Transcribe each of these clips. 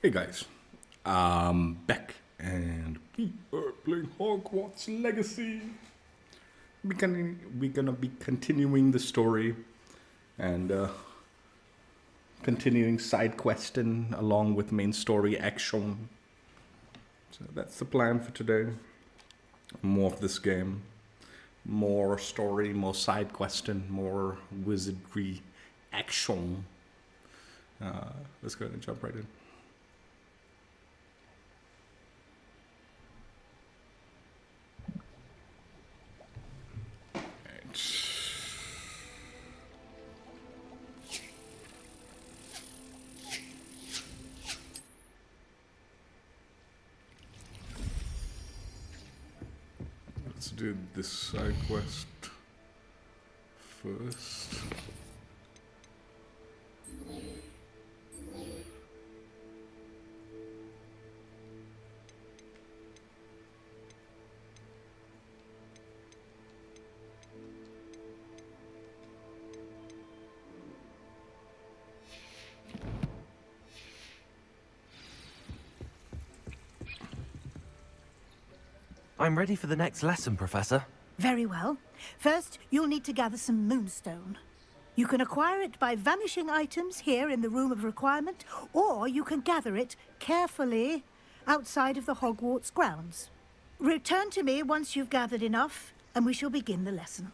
Hey guys, I'm back and we are playing Hogwarts Legacy. We're gonna be continuing the story and continuing side questing along with main story action. So that's the plan for today. More of this game, more story, more side questing, more wizardry action. Let's go ahead and jump right in. Let's do this side quest first. I'm ready for the next lesson, Professor. Very well. First, you'll need to gather some moonstone. You can acquire it by vanishing items here in the Room of Requirement, or you can gather it carefully outside of the Hogwarts grounds. Return to me once you've gathered enough, and we shall begin the lesson.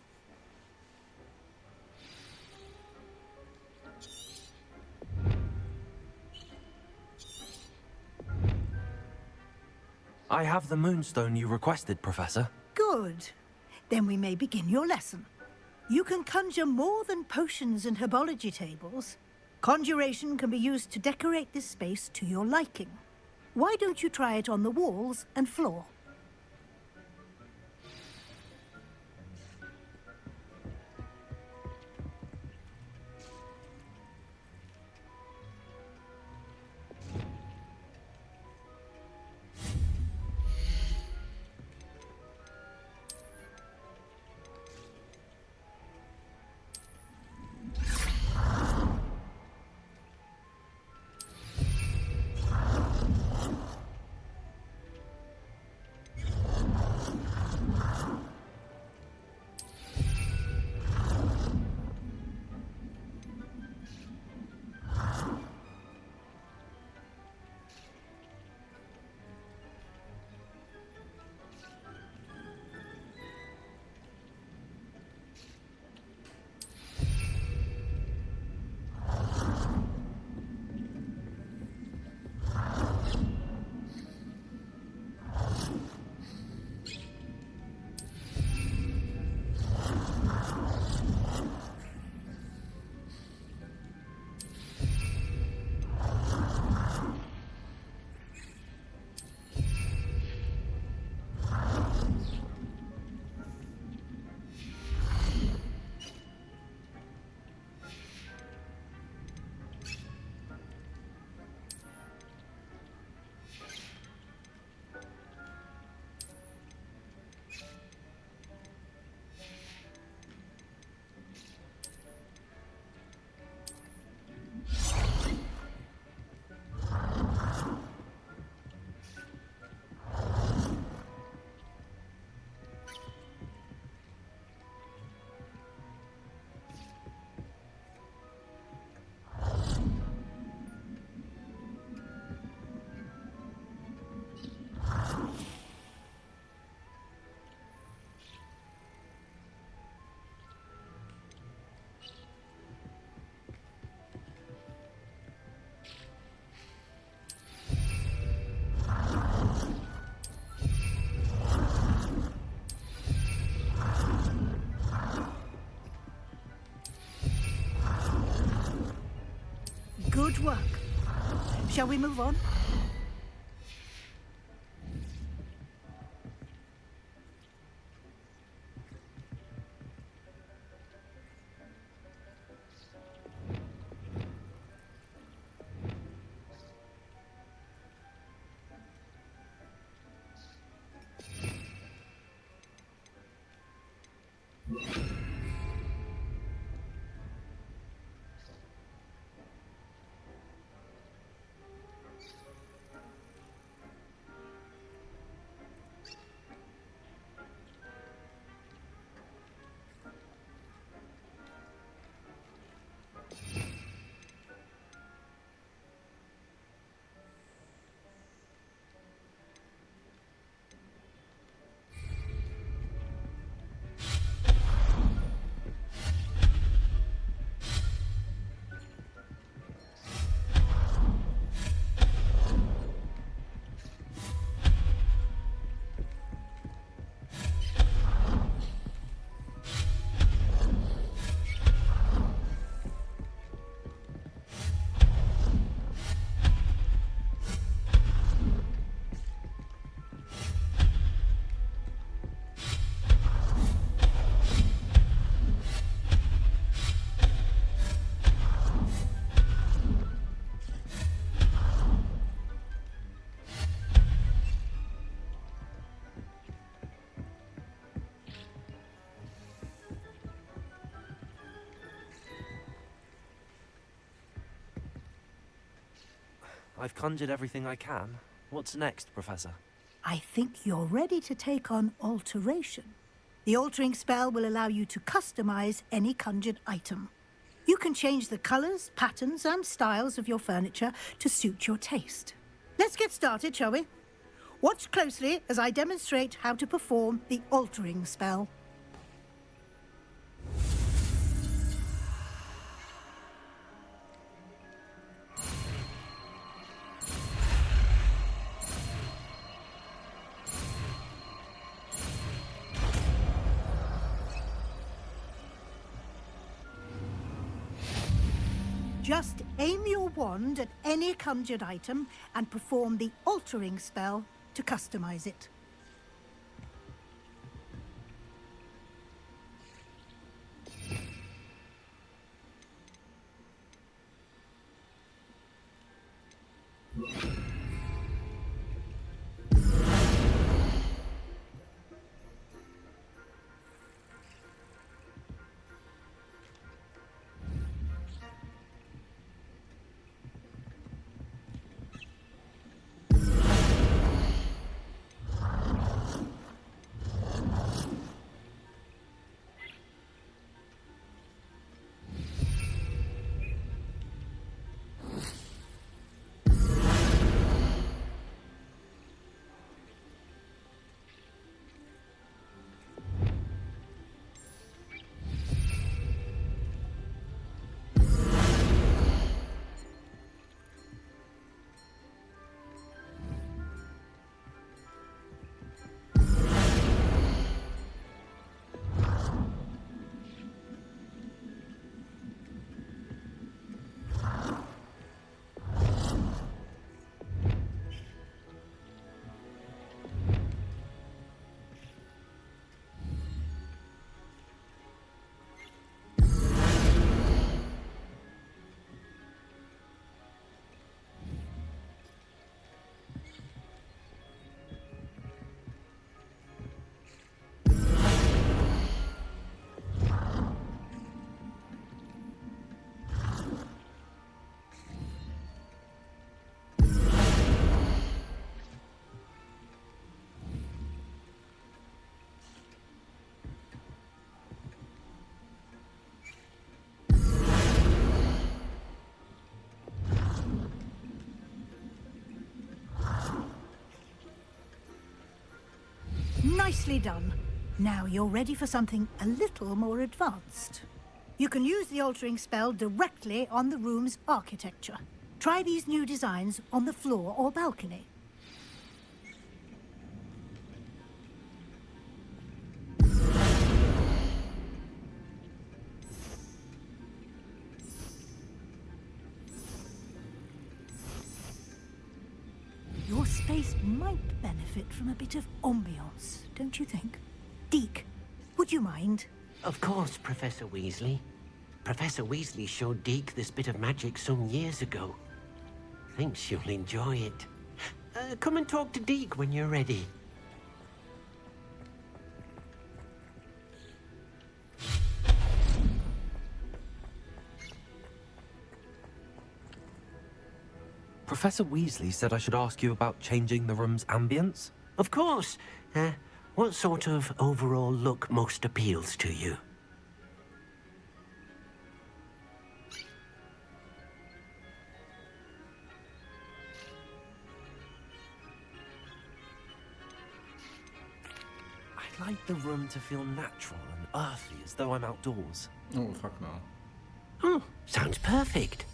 I have the moonstone you requested, Professor. Good. Then we may begin your lesson. You can conjure more than potions and herbology tables. Conjuration can be used to decorate this space to your liking. Why don't you try it on the walls and floor? Good work. Shall we move on? I've conjured everything I can. What's next, Professor? I think you're ready to take on alteration. The altering spell will allow you to customize any conjured item. You can change the colors, patterns, and styles of your furniture to suit your taste. Let's get started, shall we? Watch closely as I demonstrate how to perform the altering spell. Just aim your wand at any conjured item and perform the altering spell to customize it. Nicely done. Now you're ready for something a little more advanced. You can use the altering spell directly on the room's architecture. Try these new designs on the floor or balcony. Your space might benefit from a bit of ambiance, don't you think? Deke, would you mind? Of course, Professor Weasley. Professor Weasley showed Deke this bit of magic some years ago. Thinks you'll enjoy it. Come and talk to Deke when you're ready. Professor Weasley said I should ask you about changing the room's ambience? Of course. What sort of overall look most appeals to you? I'd like the room to feel natural and earthy, as though I'm outdoors. Oh, fuck no. Oh, sounds perfect.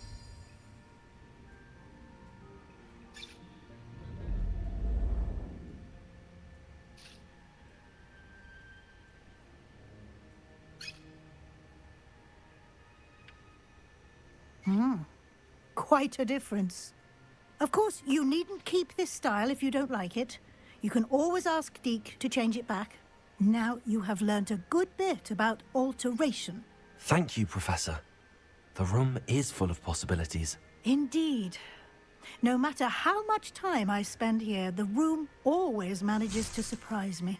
Quite a difference. Of course, you needn't keep this style if you don't like it. You can always ask Deke to change it back. Now you have learnt a good bit about alteration. Thank you, Professor. The room is full of possibilities. Indeed. No matter how much time I spend here, the room always manages to surprise me.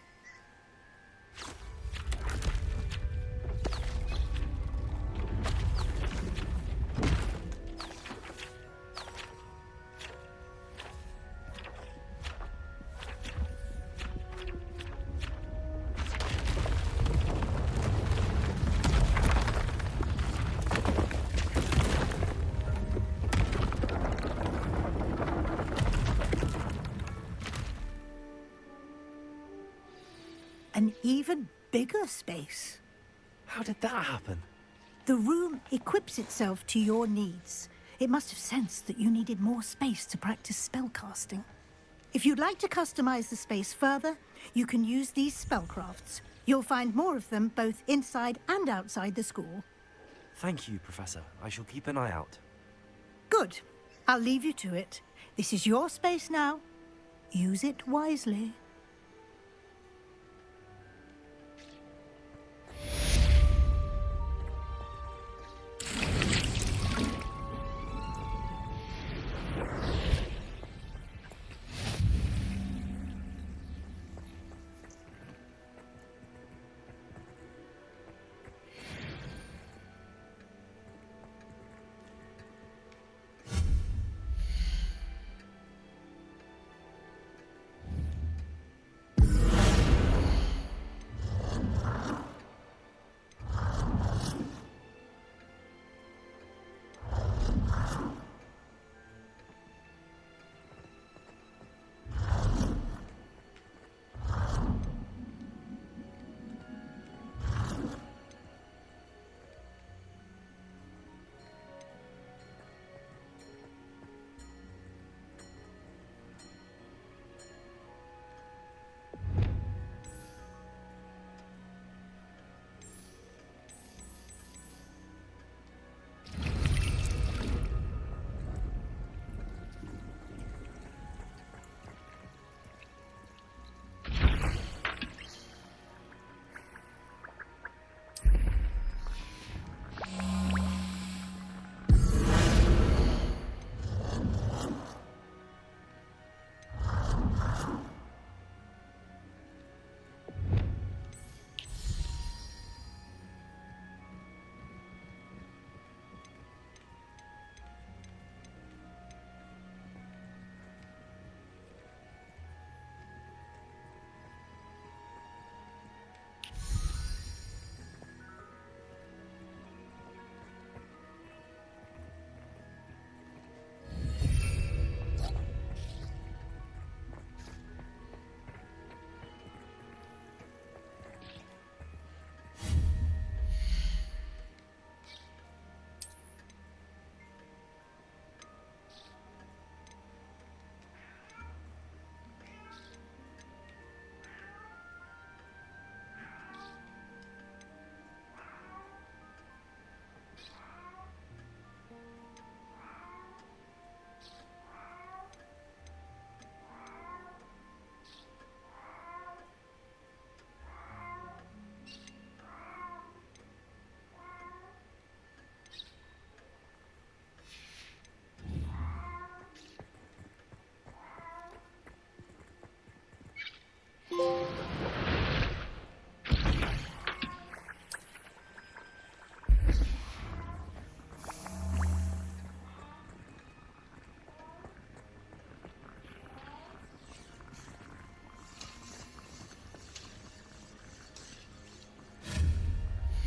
an even bigger space. How did that happen? The room equips itself to your needs. It must have sensed that you needed more space to practice spellcasting. If you'd like to customize the space further, you can use these spellcrafts. You'll find more of them both inside and outside the school. Thank you, Professor. I shall keep an eye out. Good. I'll leave you to it. This is your space now. Use it wisely.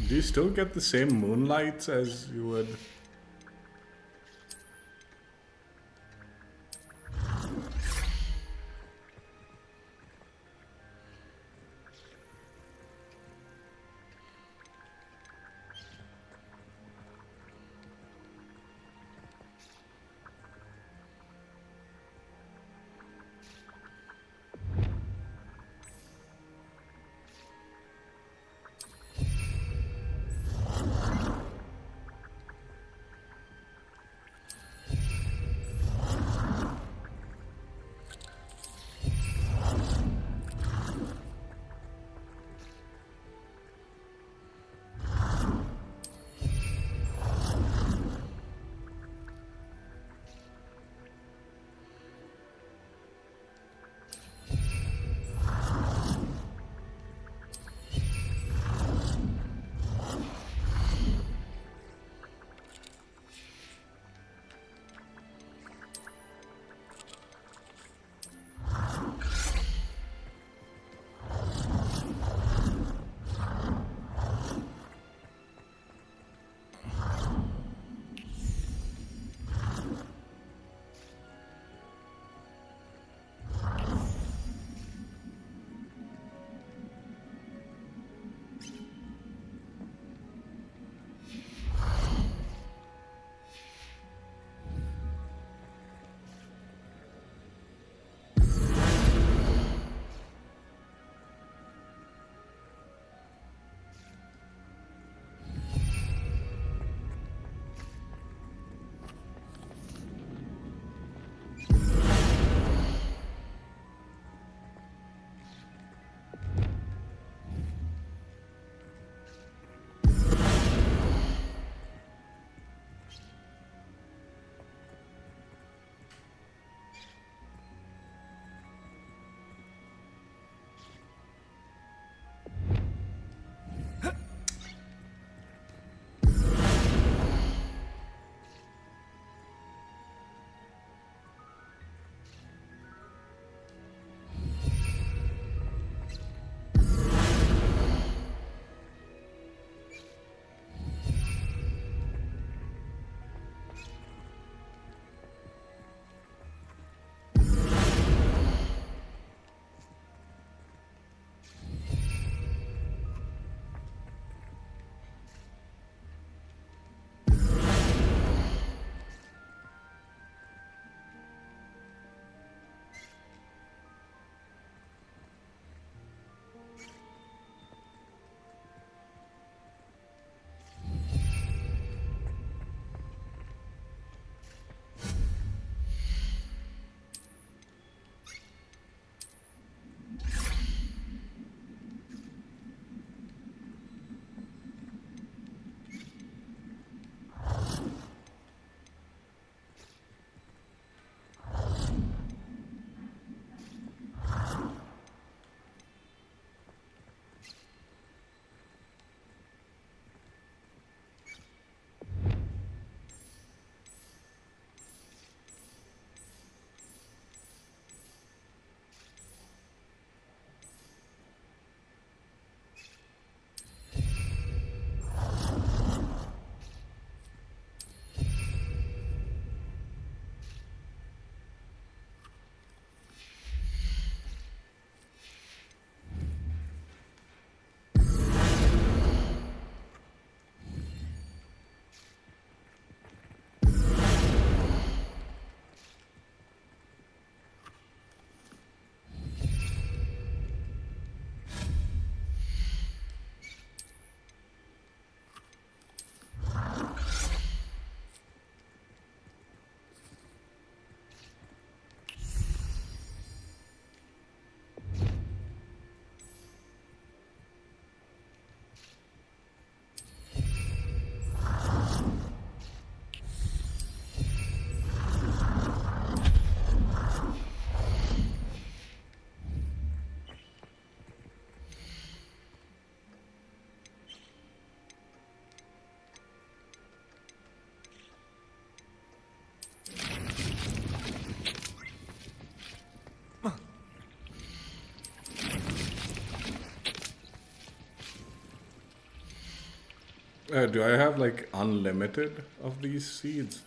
Do you still get the same moonlight as you would? Do I have like unlimited of these seeds?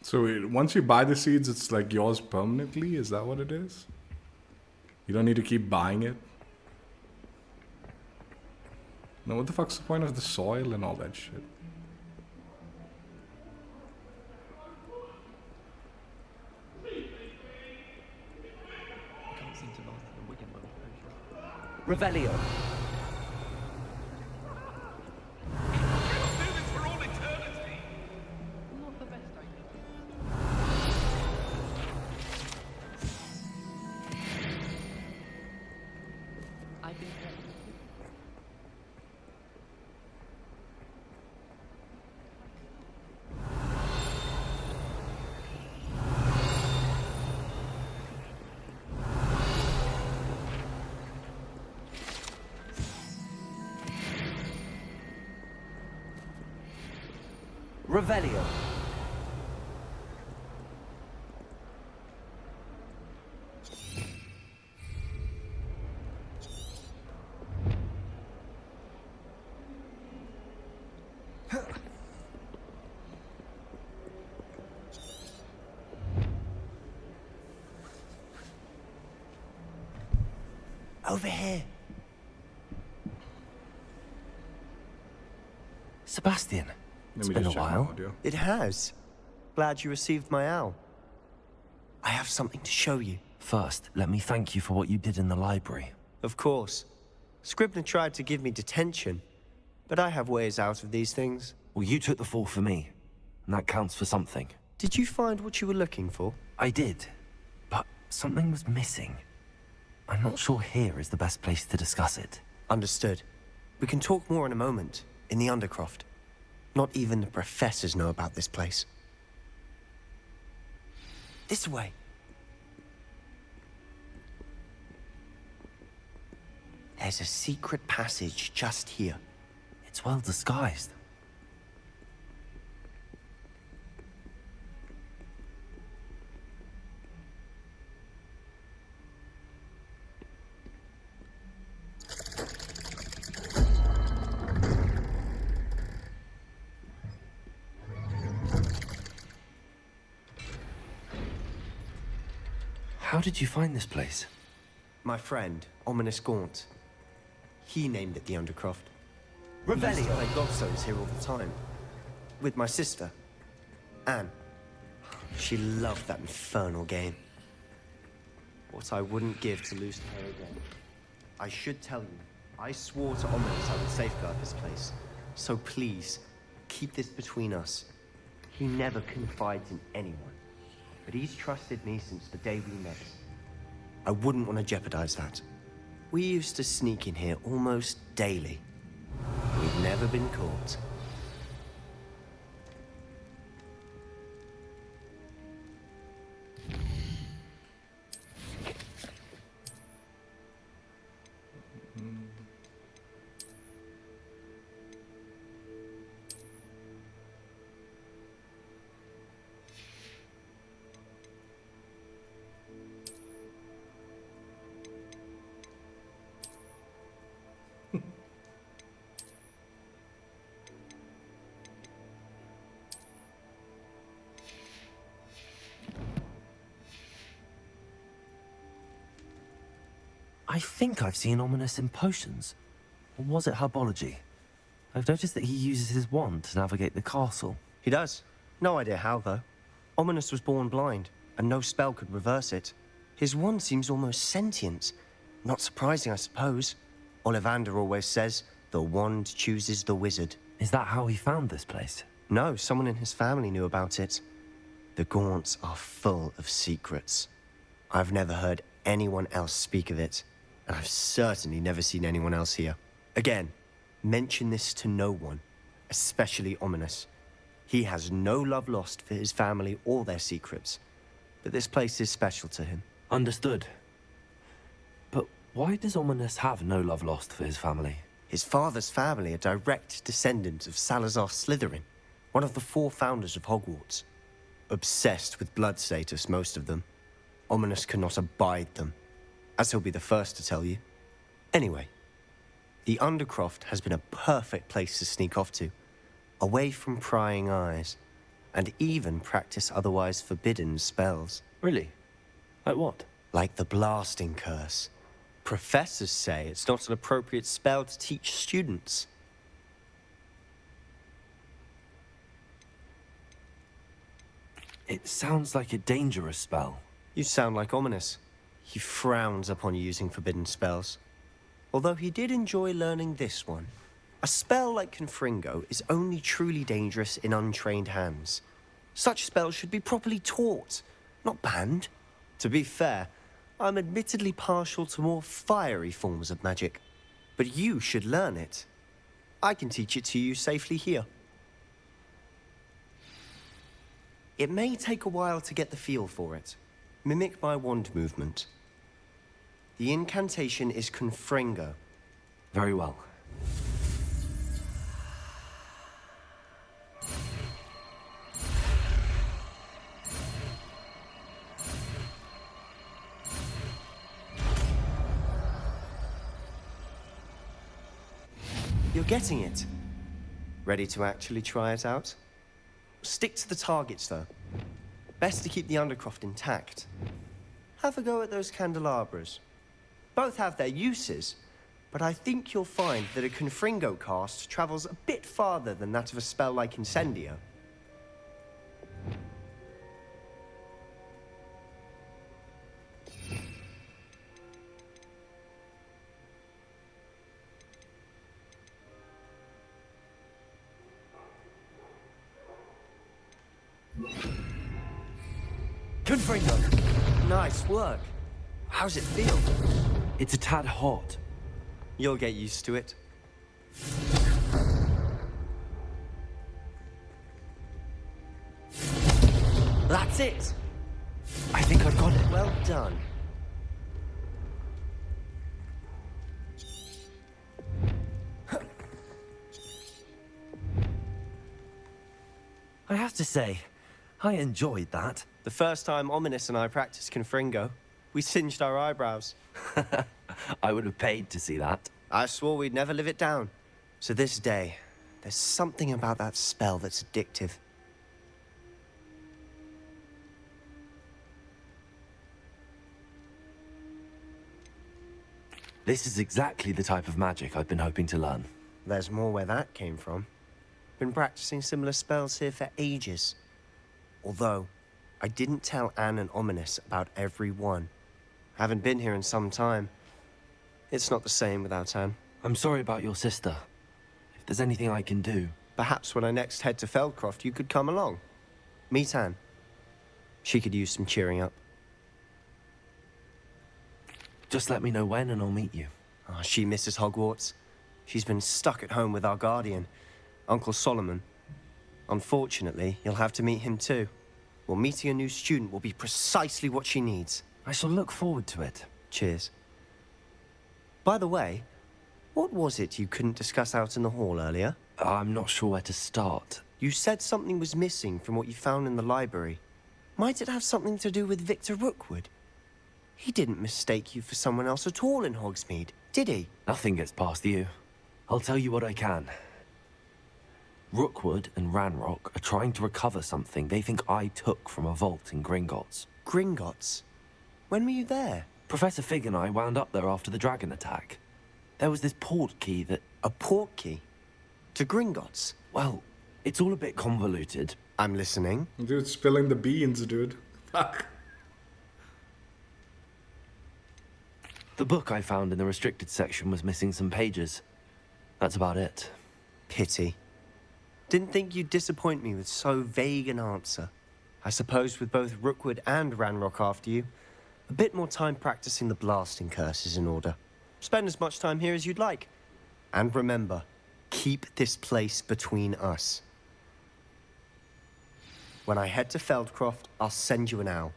So once you buy the seeds, it's like yours permanently? Is that what it is? You don't need to keep buying it? Now what the fuck's the point of the soil and all that shit? Revelio. Revelio. Over here. Sebastian, it's Let me been a just check my while. audio. It has. Glad you received my owl. I have something to show you. First, let me thank you for what you did in the library. Of course. Scribner tried to give me detention, but I have ways out of these things. Well, you took the fall for me, and that counts for something. Did you find what you were looking for? I did, but something was missing. I'm not sure here is the best place to discuss it. Understood. We can talk more in a moment, in the Undercroft. Not even the professors know about this place. This way. There's a secret passage just here. It's well disguised. How did you find this place? My friend, Ominous Gaunt. He named it the Undercroft. Revelio. I play Gobstones here all the time. With my sister, Anne. She loved that infernal game. What I wouldn't give to lose to her again. I should tell you, I swore to Ominous I would safeguard this place. So please, keep this between us. He never confides in anyone, but he's trusted me since the day we met. I wouldn't want to jeopardize that. We used to sneak in here almost daily. We've never been caught. I think I've seen Ominous in potions. Or was it herbology? I've noticed that he uses his wand to navigate the castle. He does. No idea how, though. Ominous was born blind, and no spell could reverse it. His wand seems almost sentient. Not surprising, I suppose. Ollivander always says, the wand chooses the wizard. Is that how he found this place? No, someone in his family knew about it. The Gaunts are full of secrets. I've never heard anyone else speak of it, and I've certainly never seen anyone else here. Again, mention this to no one, especially Ominous. He has no love lost for his family or their secrets, but this place is special to him. Understood. But why does Ominous have no love lost for his family? His father's family are direct descendants of Salazar Slytherin, one of the 4 founders of Hogwarts. Obsessed with blood status, most of them. Ominous cannot abide them, as he'll be the first to tell you. Anyway, the Undercroft has been a perfect place to sneak off to, away from prying eyes, and even practice otherwise forbidden spells. Really? Like what? Like the blasting curse. Professors say it's not an appropriate spell to teach students. It sounds like a dangerous spell. You sound like Ominous. He frowns upon using forbidden spells. Although he did enjoy learning this one. A spell like Confringo is only truly dangerous in untrained hands. Such spells should be properly taught, not banned. To be fair, I'm admittedly partial to more fiery forms of magic. But you should learn it. I can teach it to you safely here. It may take a while to get the feel for it. Mimic my wand movement. The incantation is Confringo. Very well. You're getting it. Ready to actually try it out? Stick to the targets, though. Best to keep the Undercroft intact. Have a go at those candelabras. Both have their uses, but I think you'll find that a Confringo cast travels a bit farther than that of a spell like Incendio. Confringo! Nice work. How's it feel? It's a tad hot. You'll get used to it. That's it! I think I've got it. Well done. I have to say, I enjoyed that. The first time Ominous and I practiced Confringo, we singed our eyebrows. I would have paid to see that. I swore we'd never live it down. To this day, there's something about that spell that's addictive. This is exactly the type of magic I've been hoping to learn. There's more where that came from. Been practicing similar spells here for ages. Although, I didn't tell Anne and Ominous about every one. Haven't been here in some time. It's not the same without Anne. I'm sorry about your sister. If there's anything I can do... Perhaps when I next head to Feldcroft, you could come along. Meet Anne. She could use some cheering up. Just let me know when and I'll meet you. Oh, she misses Hogwarts. She's been stuck at home with our guardian, Uncle Solomon. Unfortunately, you'll have to meet him too. Well, meeting a new student will be precisely what she needs. I shall look forward to it. Cheers. By the way, what was it you couldn't discuss out in the hall earlier? I'm not sure where to start. You said something was missing from what you found in the library. Might it have something to do with Victor Rookwood? He didn't mistake you for someone else at all in Hogsmeade, did he? Nothing gets past you. I'll tell you what I can. Rookwood and Ranrock are trying to recover something they think I took from a vault in Gringotts. Gringotts? When were you there? Professor Fig and I wound up there after the dragon attack. There was this port key that... A port key? To Gringotts? Well, it's all a bit convoluted. I'm listening. Dude, spilling the beans, dude. Fuck. The book I found in the restricted section was missing some pages. That's about it. Pity. Didn't think you'd disappoint me with so vague an answer. I suppose with both Rookwood and Ranrock after you, a bit more time practicing the blasting curse is in order. Spend as much time here as you'd like. And remember, keep this place between us. When I head to Feldcroft, I'll send you an owl.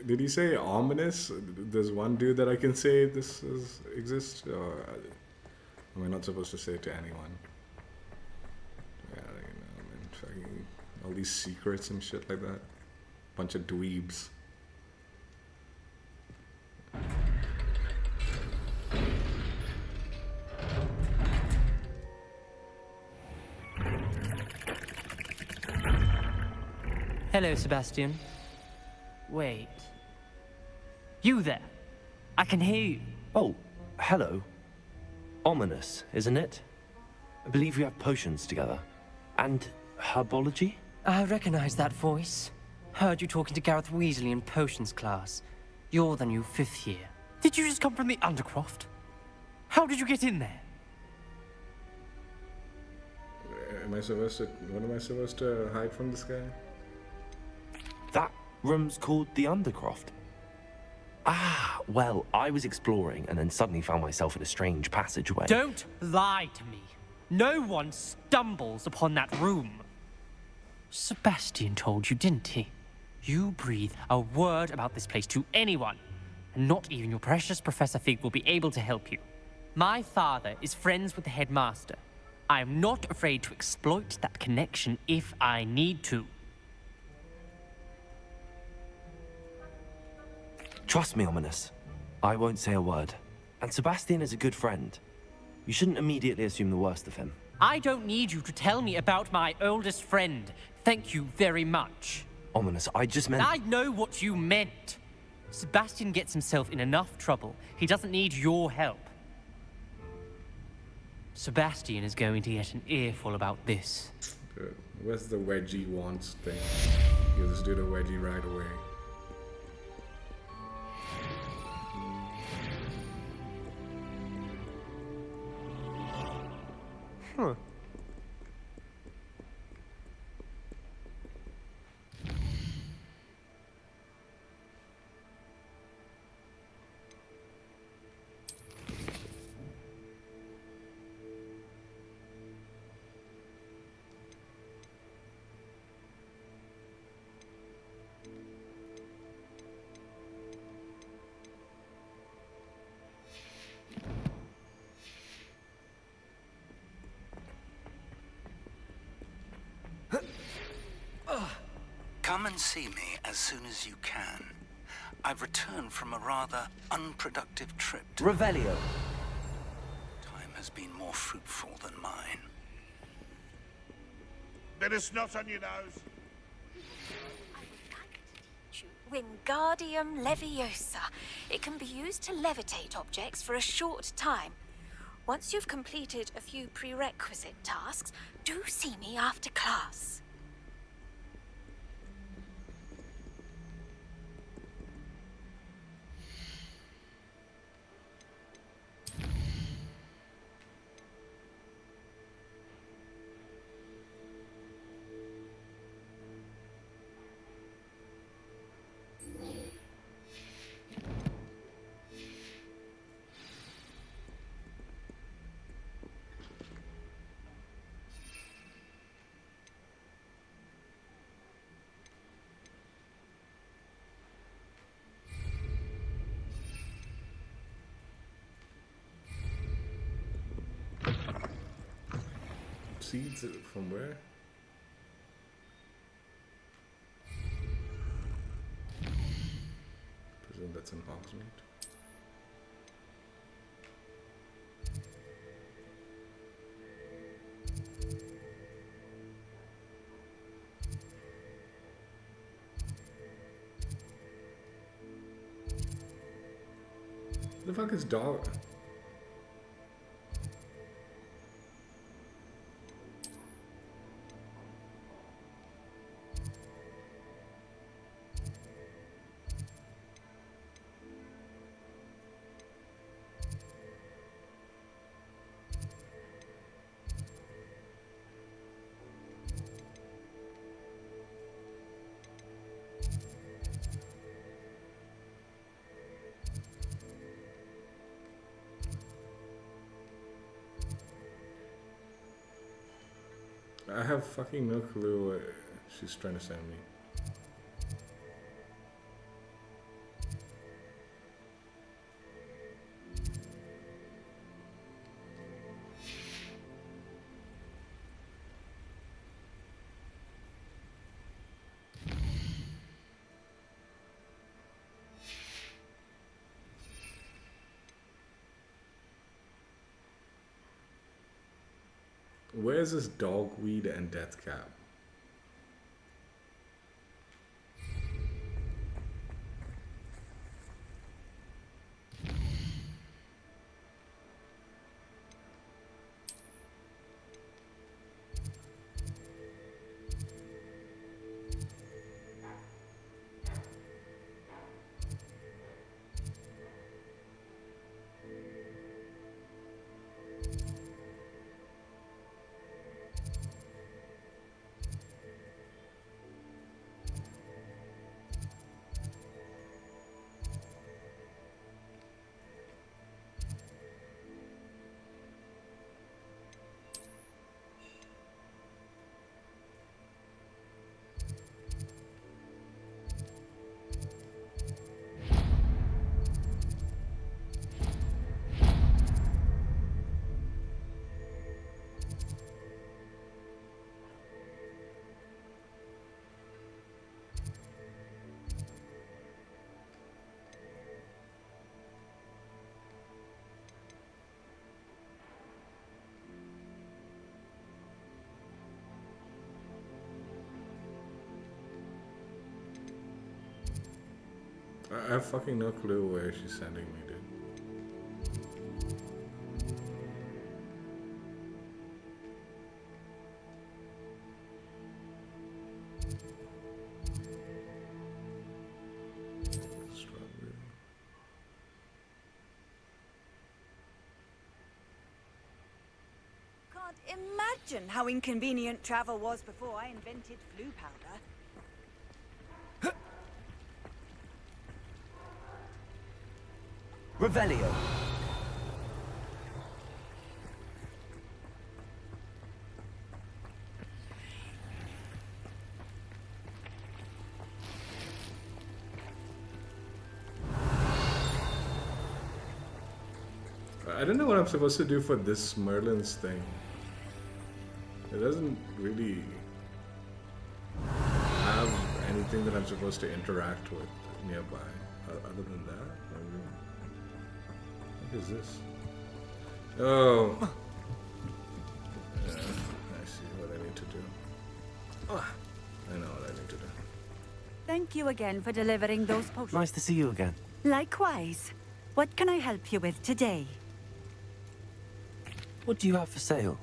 Did he say ominous? There's one dude that I can say exists? Or am I not supposed to say it to anyone? Yeah, I don't know, man. Fucking all these secrets and shit like that. Bunch of dweebs. Hello, Sebastian. Wait. You there? I can hear you. Oh, hello. Ominous, isn't it? I believe we have potions together. And herbology? I recognize that voice. Heard you talking to Gareth Weasley in potions class. You're the new 5th year. Did you just come from the Undercroft? How did you get in there? Am I supposed to... What am I supposed to hide from this guy? That room's called the Undercroft. Ah, well, I was exploring and then suddenly found myself in a strange passageway. Don't lie to me. No one stumbles upon that room. Sebastian told you, didn't he? You breathe a word about this place to anyone, and not even your precious Professor Fig will be able to help you. My father is friends with the headmaster. I am not afraid to exploit that connection if I need to. Trust me, Ominous. I won't say a word. And Sebastian is a good friend. You shouldn't immediately assume the worst of him. I don't need you to tell me about my oldest friend. Thank you very much. Ominous, I just meant... I know what you meant. Sebastian gets himself in enough trouble. He doesn't need your help. Sebastian is going to get an earful about this. Dude, where's the wedgie wants thing? You just do the wedgie right away. Huh. Come and see me as soon as you can. I've returned from a rather unproductive trip to... Revelio. Time has been more fruitful than mine. Bit of snot on your nose. Wingardium Leviosa. It can be used to levitate objects for a short time. Once you've completed a few prerequisite tasks, do see me after class. Seeds from where? Presume that's in Hogsmeade. The fuck is dog? I have fucking no clue what she's trying to send me. Where's this dogweed and death cap? I have fucking no clue where she's sending me, dude. Can't imagine how inconvenient travel was before I invented flu powder. Revelio. I don't know what I'm supposed to do for this Merlin's thing. It doesn't really have anything that I'm supposed to interact with nearby. Other than that, what is this? Oh, yeah, I see what I need to do. I know what I need to do. Thank you again for delivering those potions. Nice to see you again. Likewise. What can I help you with today? What do you have for sale?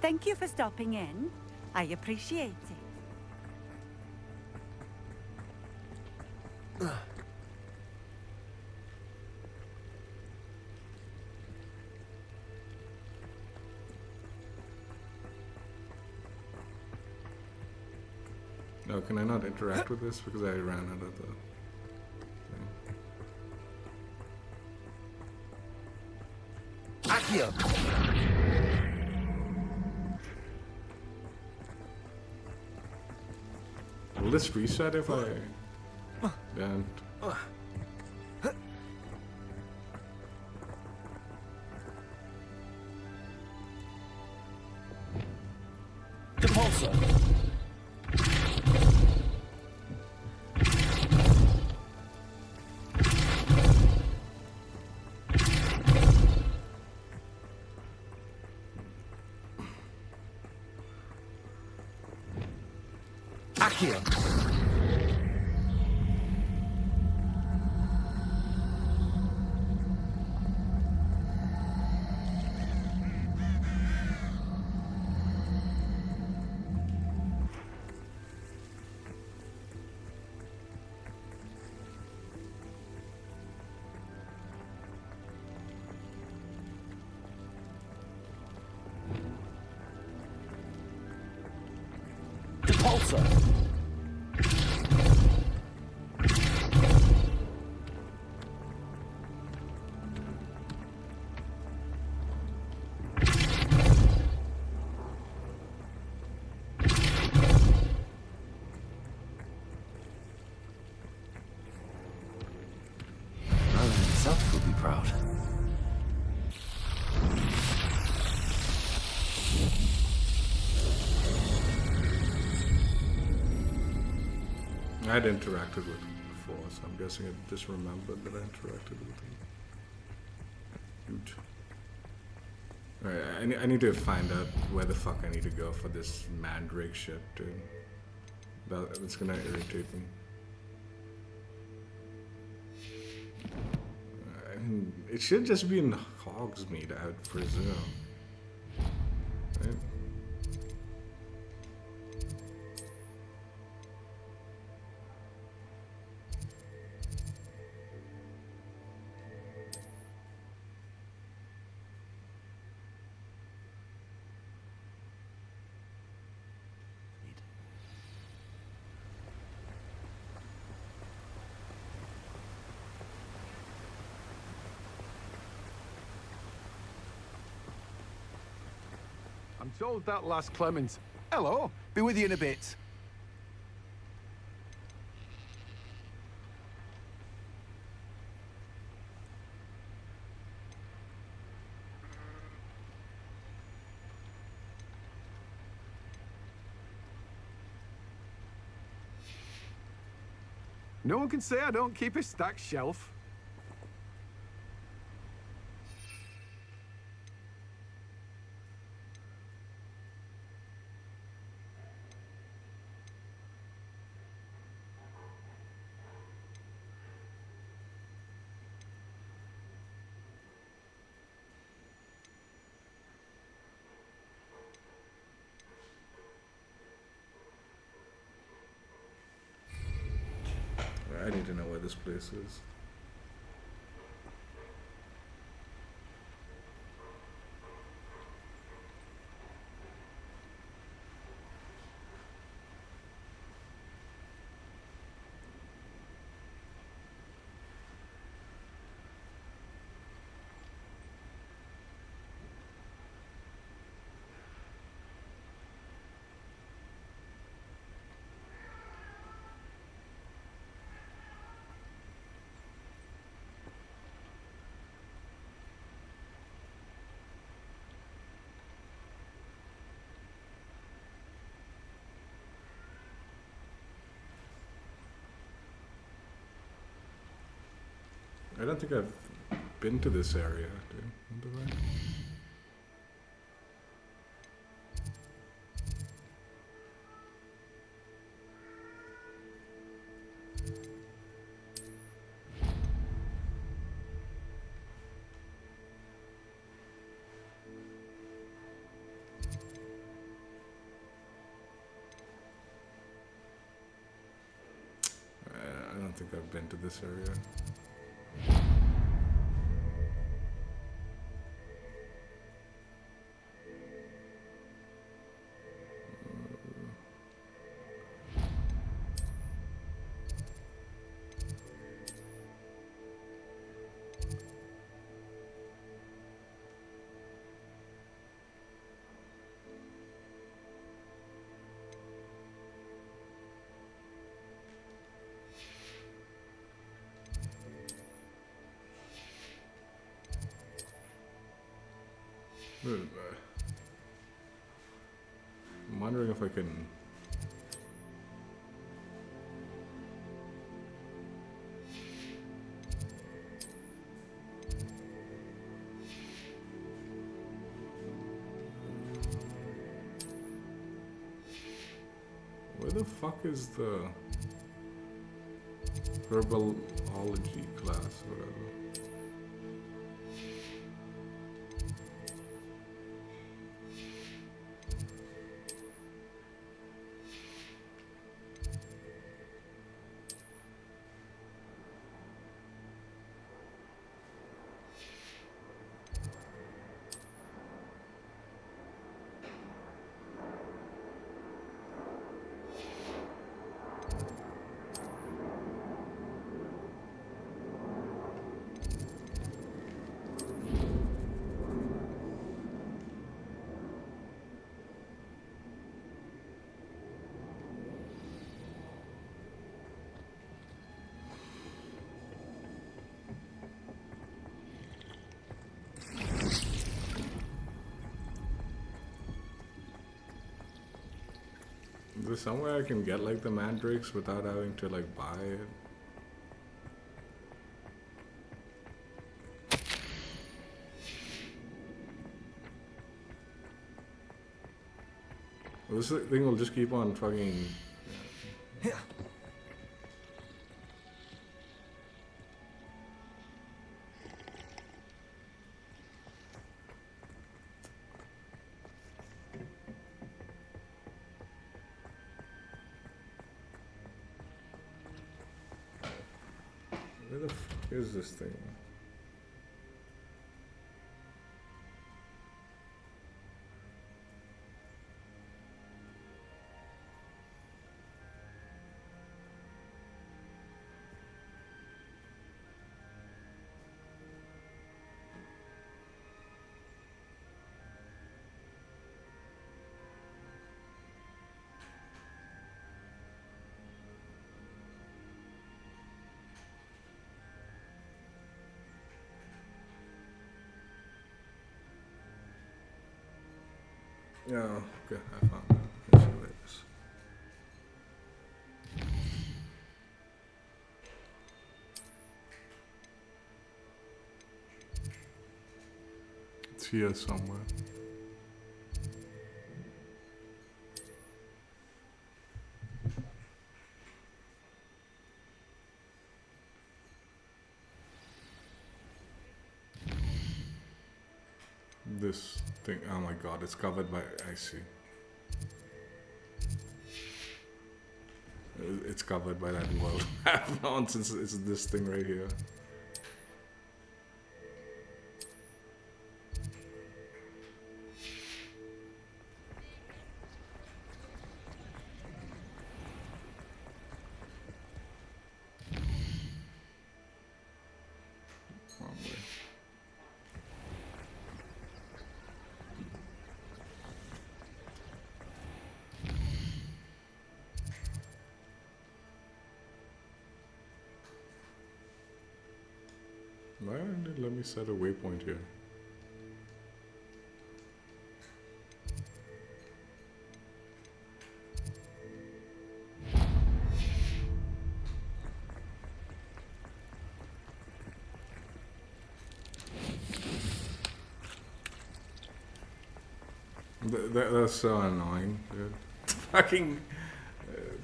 Thank you for stopping in. I appreciate it. No, can I not interact with this because I ran out of the thing? Accio! Will this reset if I don't? Depulsor! Accio! Depulsor! Merlin himself would be proud. I'd interacted with him before, so I'm guessing I just remembered that I interacted with him. Huge. Alright, I need to find out where the fuck I need to go for this mandrake shit, dude. That's gonna irritate me. I mean, it should just be in Hogsmeade, I would presume. Right? I'm told that last Clement. Hello, be with you in a bit. No one can say I don't keep a stacked shelf. I need to know where this place is. I don't think I've been to this area, have I? I don't think I've been to this area. I'm wondering if I can... Where the fuck is the herbology class or whatever? Is there somewhere I can get like the mandrakes without having to like buy it? Well, this thing will just keep on fucking... Yeah. Where the fuck is this thing? Oh, okay, I found it. Let's see what it is. It's here somewhere. This thing, oh my god, it's covered by, I see. It's covered by that world map nonsense. It's this thing right here. Wrong way. Why didn't it let me set a waypoint here? That's so annoying, dude. Fucking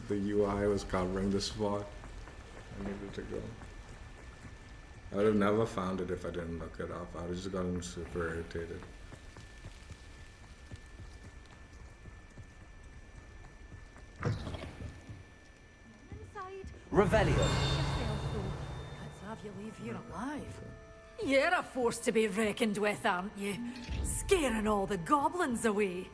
the UI was covering the spot. I needed to go. I would have never found it if I didn't look it up. I would have just gotten super irritated. Revelio. Let's have you leave here alive. You're a force to be reckoned with, aren't you? Scaring all the goblins away.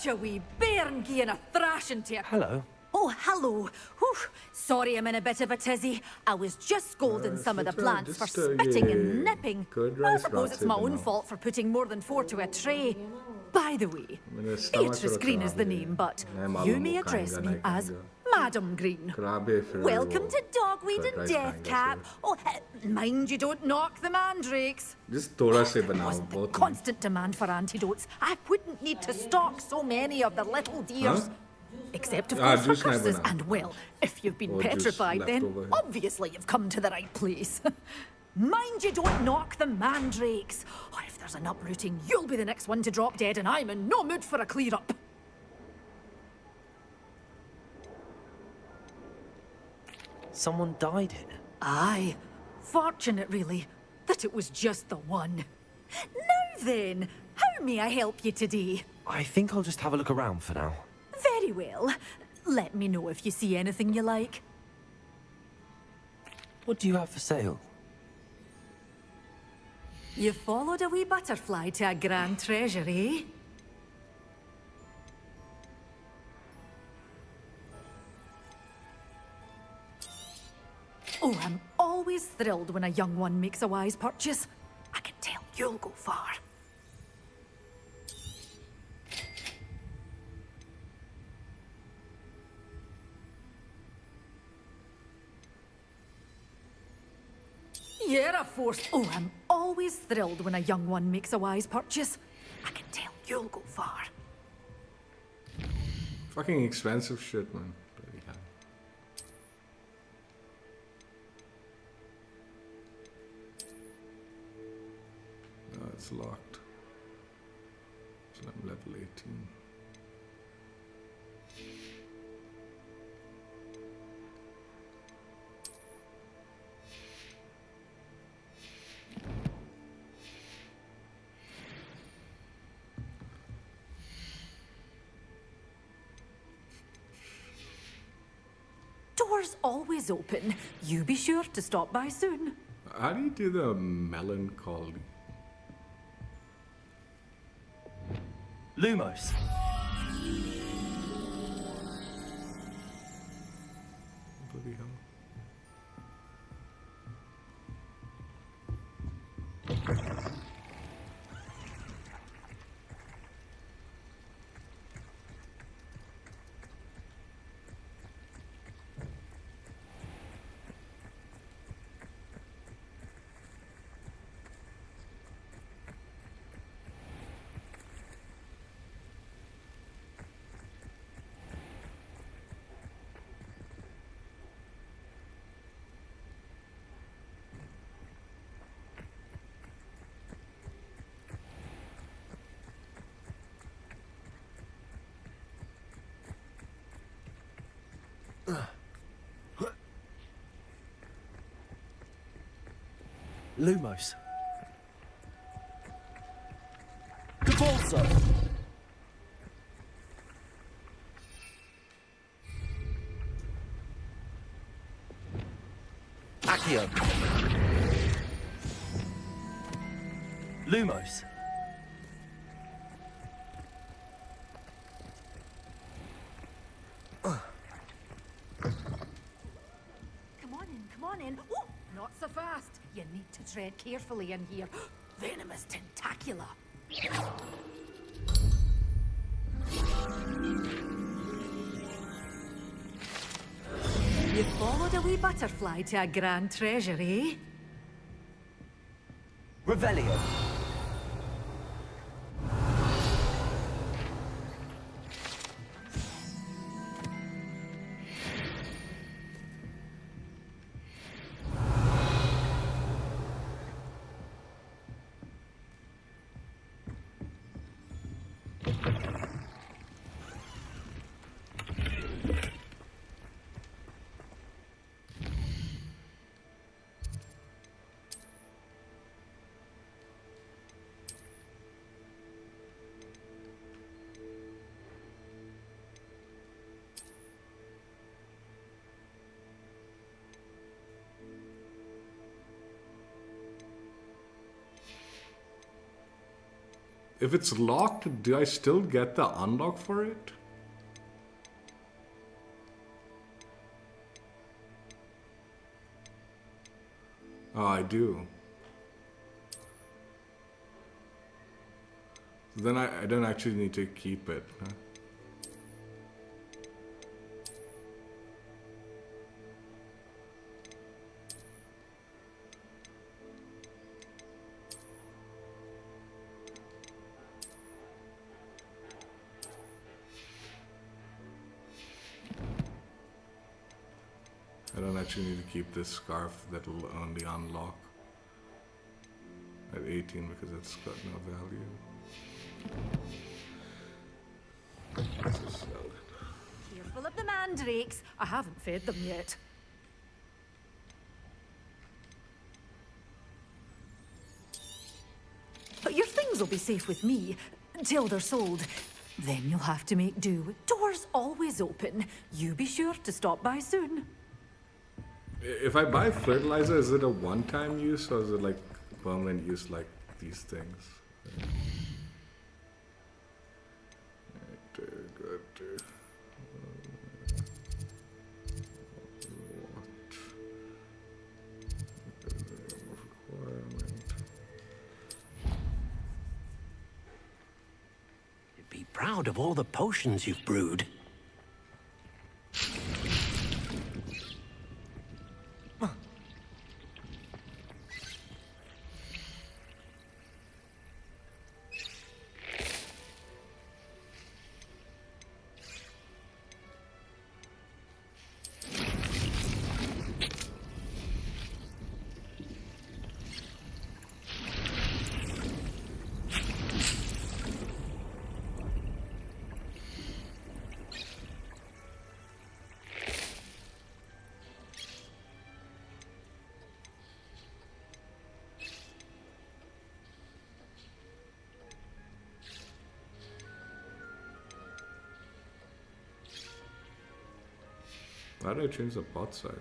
A wee bairn gieing a thrashing to you. Hello. Oh, hello. Whew. Sorry I'm in a bit of a tizzy. I was just scolding some of the plants for spitting and nipping. I suppose it's my own fault for putting more than 4 to a tray. By the way, Beatrice Green is the name, but you may address me as Madam Green. Welcome to Dogweed and Deathcap. Oh, mind you don't knock the mandrakes. Just thoda se banao Wasn't the both. constant demand for antidotes, I wouldn't need to stock so many of the little dears. Except, of course, for curses. And, well, if you've been petrified, then obviously you've come to the right place. Mind you don't knock the mandrakes. Oh, if there's an uprooting, you'll be the next one to drop dead, and I'm in no mood for a clear-up. Someone died here? Aye. Fortunate, really, that it was just the one. Now then, how may I help you today? I think I'll just have a look around for now. Very well. Let me know if you see anything you like. What do you have for sale? You followed a wee butterfly to a grand treasure, eh? Oh, I'm always thrilled when a young one makes a wise purchase. I can tell you'll go far. You're a force. Oh, I'm always thrilled when a young one makes a wise purchase. I can tell you'll go far. Fucking expensive shit, man. Bloody hell. No, it's locked. So I'm level 18. Doors always open. You be sure to stop by soon. How do you do the melancholy? Lumos. Bloody hell. Lumos. Capolso. Accio. Lumos. Come on in. Oh, not so fast. You need to tread carefully in here. Venomous tentacula. You followed a wee butterfly to a grand treasure, eh? Revelio. If it's locked, do I still get the unlock for it? Oh, I do. Then I don't actually need to keep it. Huh? I don't actually need to keep this scarf that'll only unlock at 18 because it's got no value. Let's just sell it. Careful of the mandrakes. I haven't fed them yet. But your things will be safe with me till they're sold. Then you'll have to make do. Doors always open. You be sure to stop by soon. If I buy fertilizer, is it a one-time use or is it like permanent use like these things? Be proud of all the potions you've brewed. Why did I change the pot size?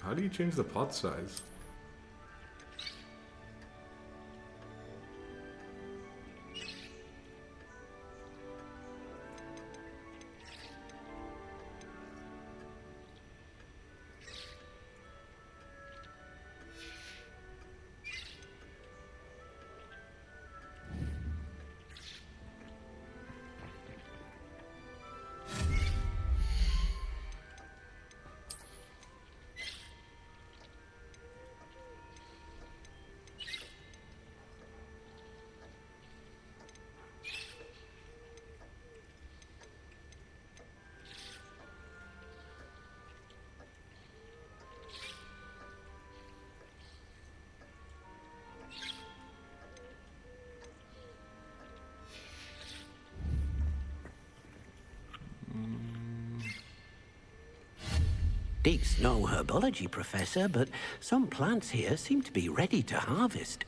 How do you change the pot size? Deke's no herbology professor, but some plants here seem to be ready to harvest.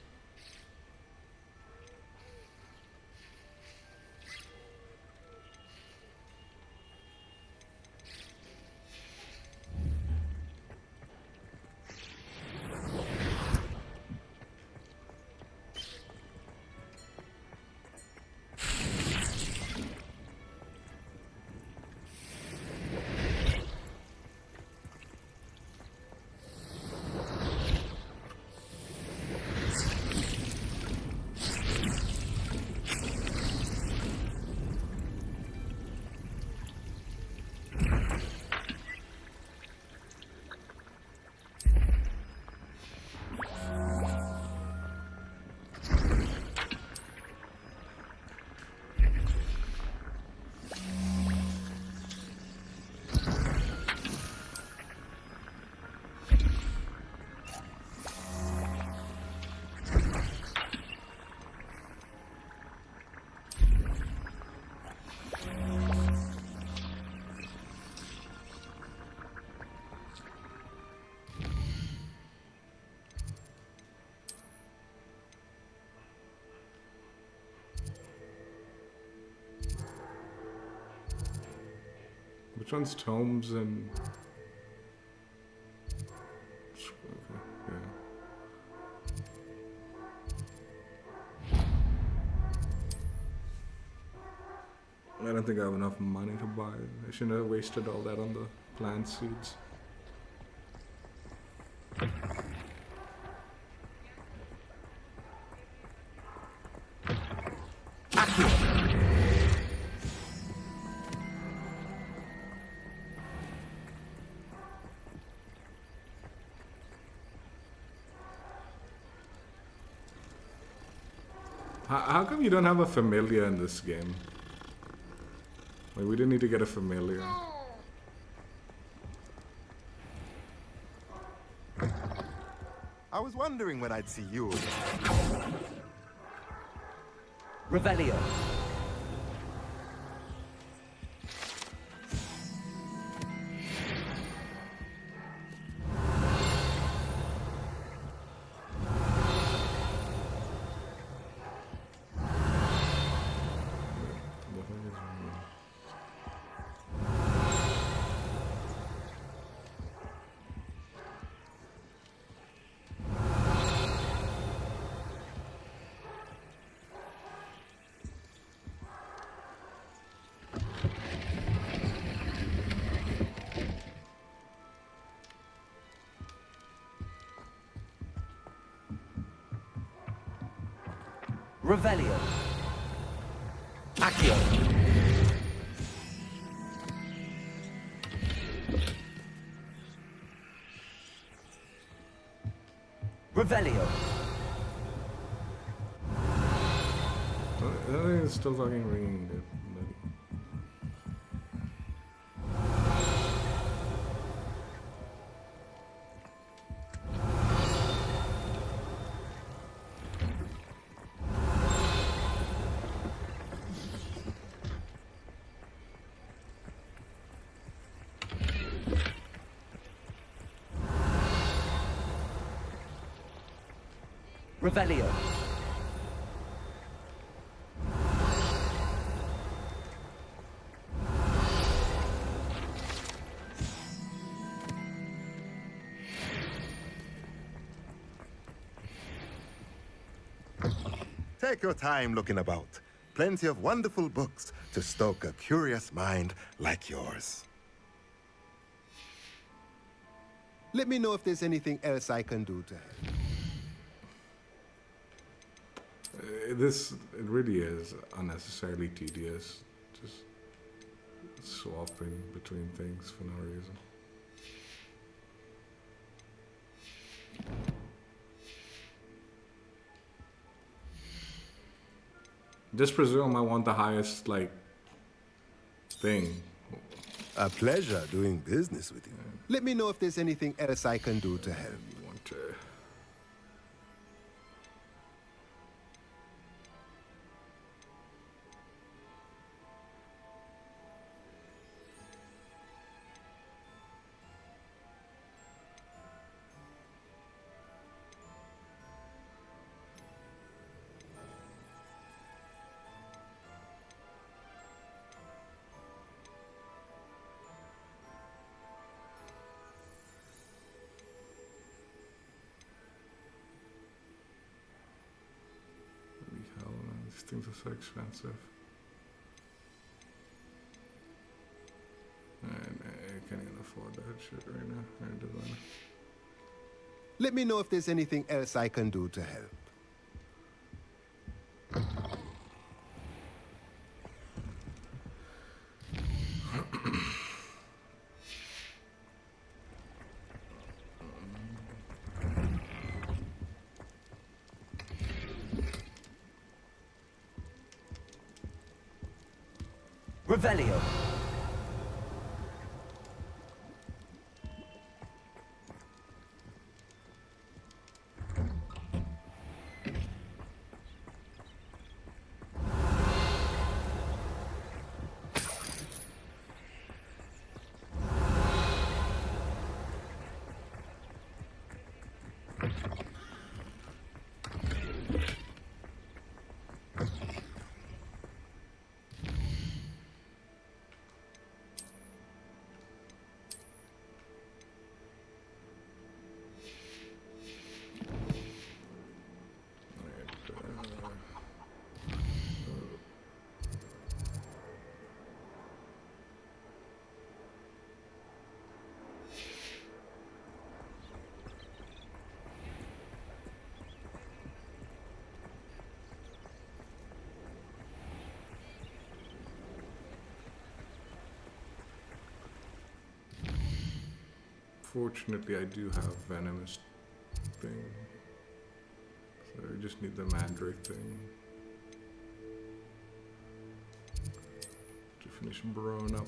Which one's Tomes and... Okay, yeah. I don't think I have enough money to buy it. I shouldn't have wasted all that on the plant seeds. How come you don't have a familiar in this game? Like, we didn't need to get a familiar. I was wondering when I'd see you. Revelio. Revelio. Accio. Revelio. I think it's still fucking ringing, dude. Revelio. Take your time looking about. Plenty of wonderful books to stoke a curious mind like yours. Let me know if there's anything else I can do to help. It really is unnecessarily tedious. Just swapping between things for no reason. Just presume I want the highest, like, thing. A pleasure doing business with you. Let me know if there's anything else I can do to help. You want to... things are so expensive. I can't even afford that shit right now. It doesn't matter. Let me know if there's anything else I can do to help. Revelio. Fortunately, I do have venomous thing, so I just need the mandrake thing to finish brewing up.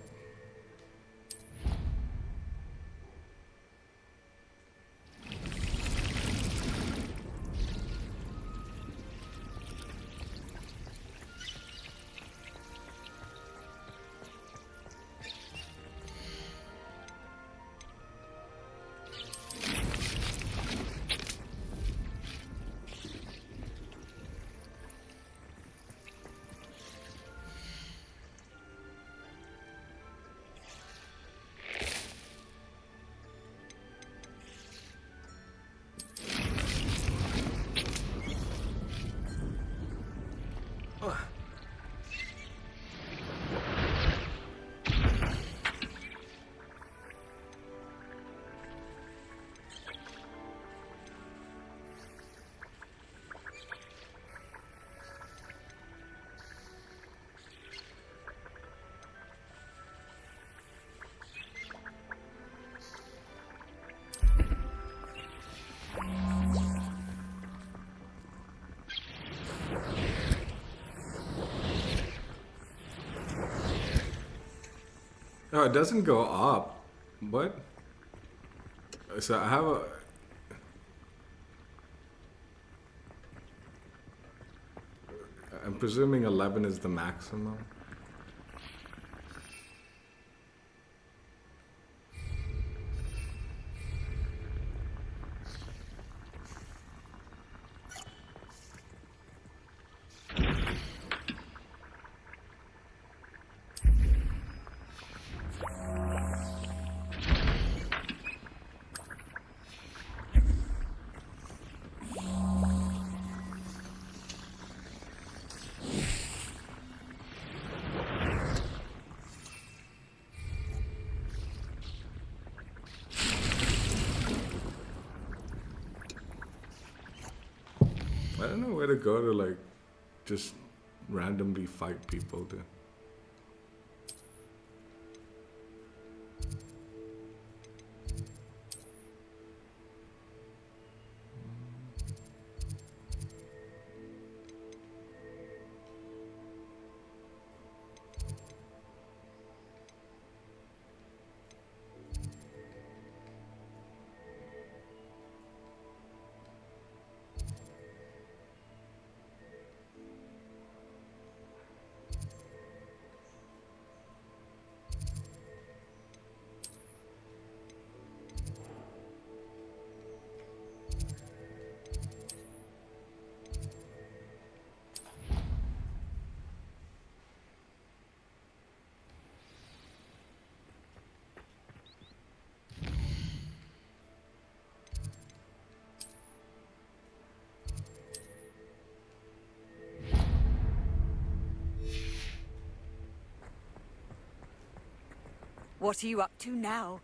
No, it doesn't go up. What? So I have a... I'm presuming 11 is the maximum. I don't know where to go to, like, just randomly fight people, dude. What are you up to now?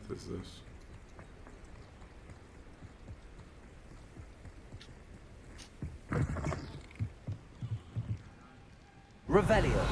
What is this? Revelio.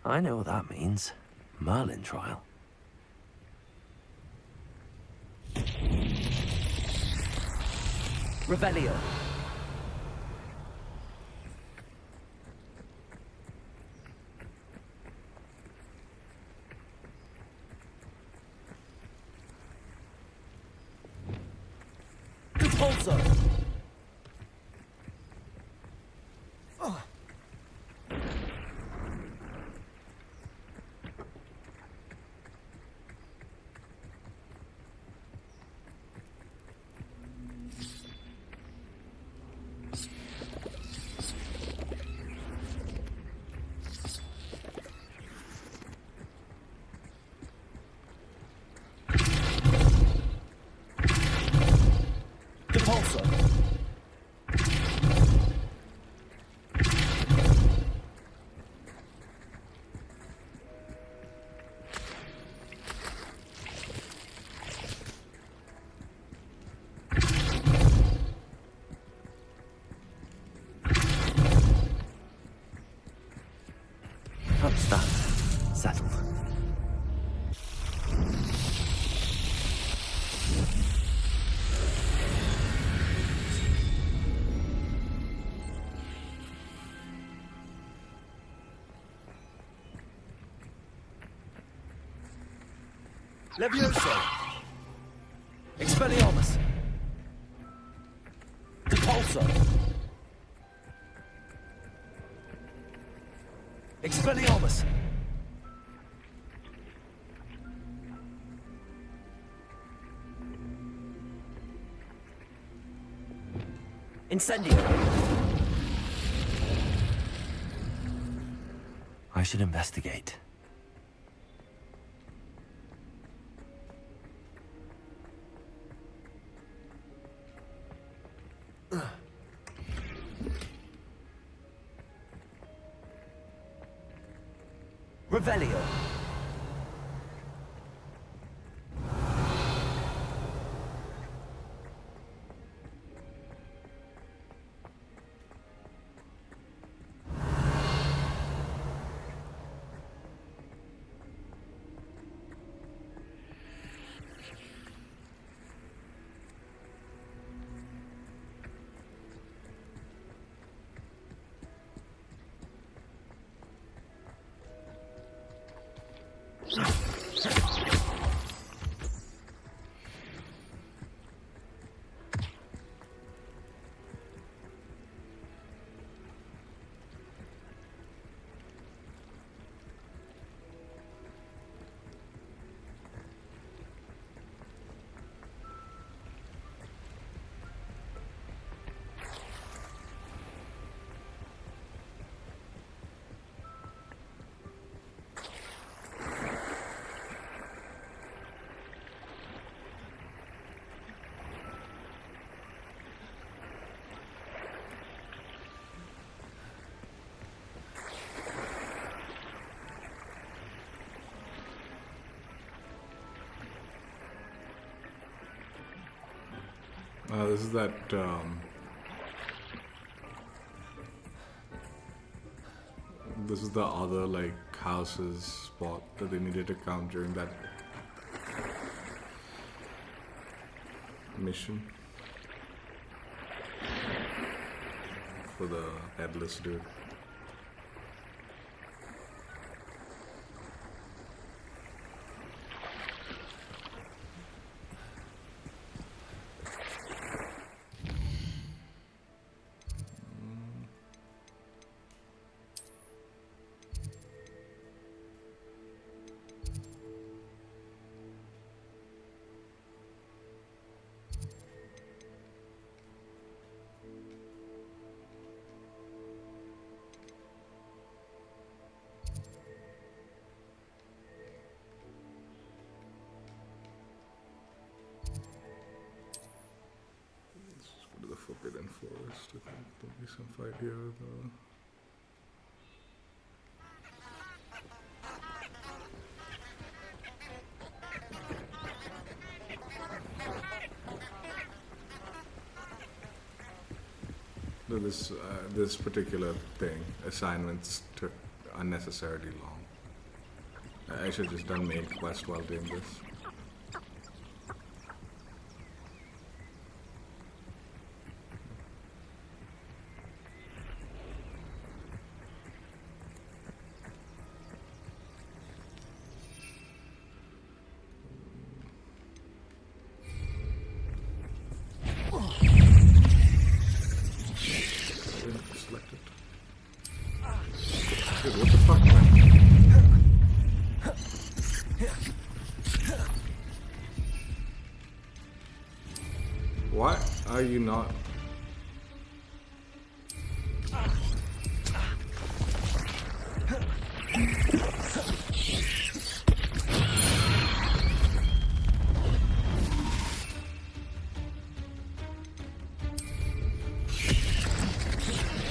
I know what that means. Merlin trial. Revelio. Repulsor. That's that. Settled. Levioso! Expelliarmus! Depulso! Expelliarmus! Incendio! I should investigate. Revelio. This is that. This is the other like houses spot that they needed to count during that mission for the headless dude. To the Forbidden Forest. I think there'll be some fight here though. This particular thing, assignments took unnecessarily long. I should have just done main quest while doing this. Why are you not?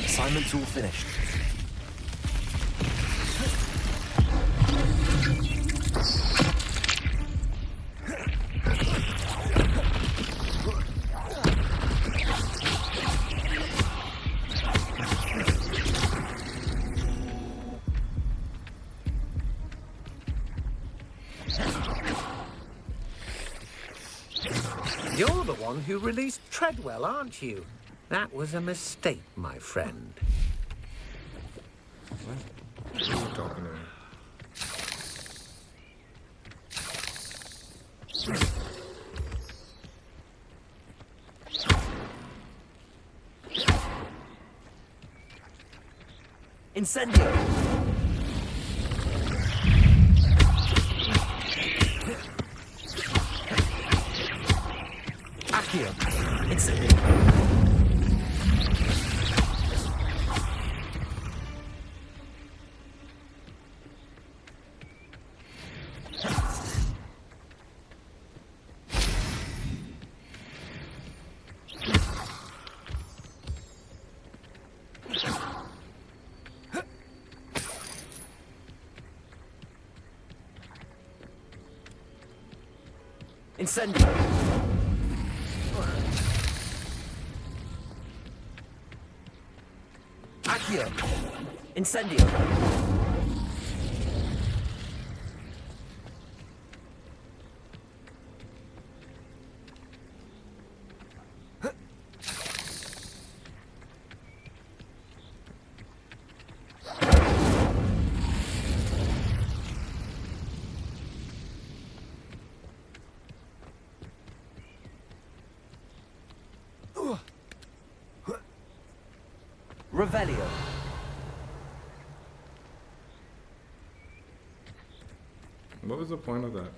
Assignment's all finished. You're the one who released Treadwell, aren't you? That was a mistake, my friend. What are you talking about? Incendio! Accio! Incendio! Incendio! Accio! Incendio! Revelio. What was the point of that?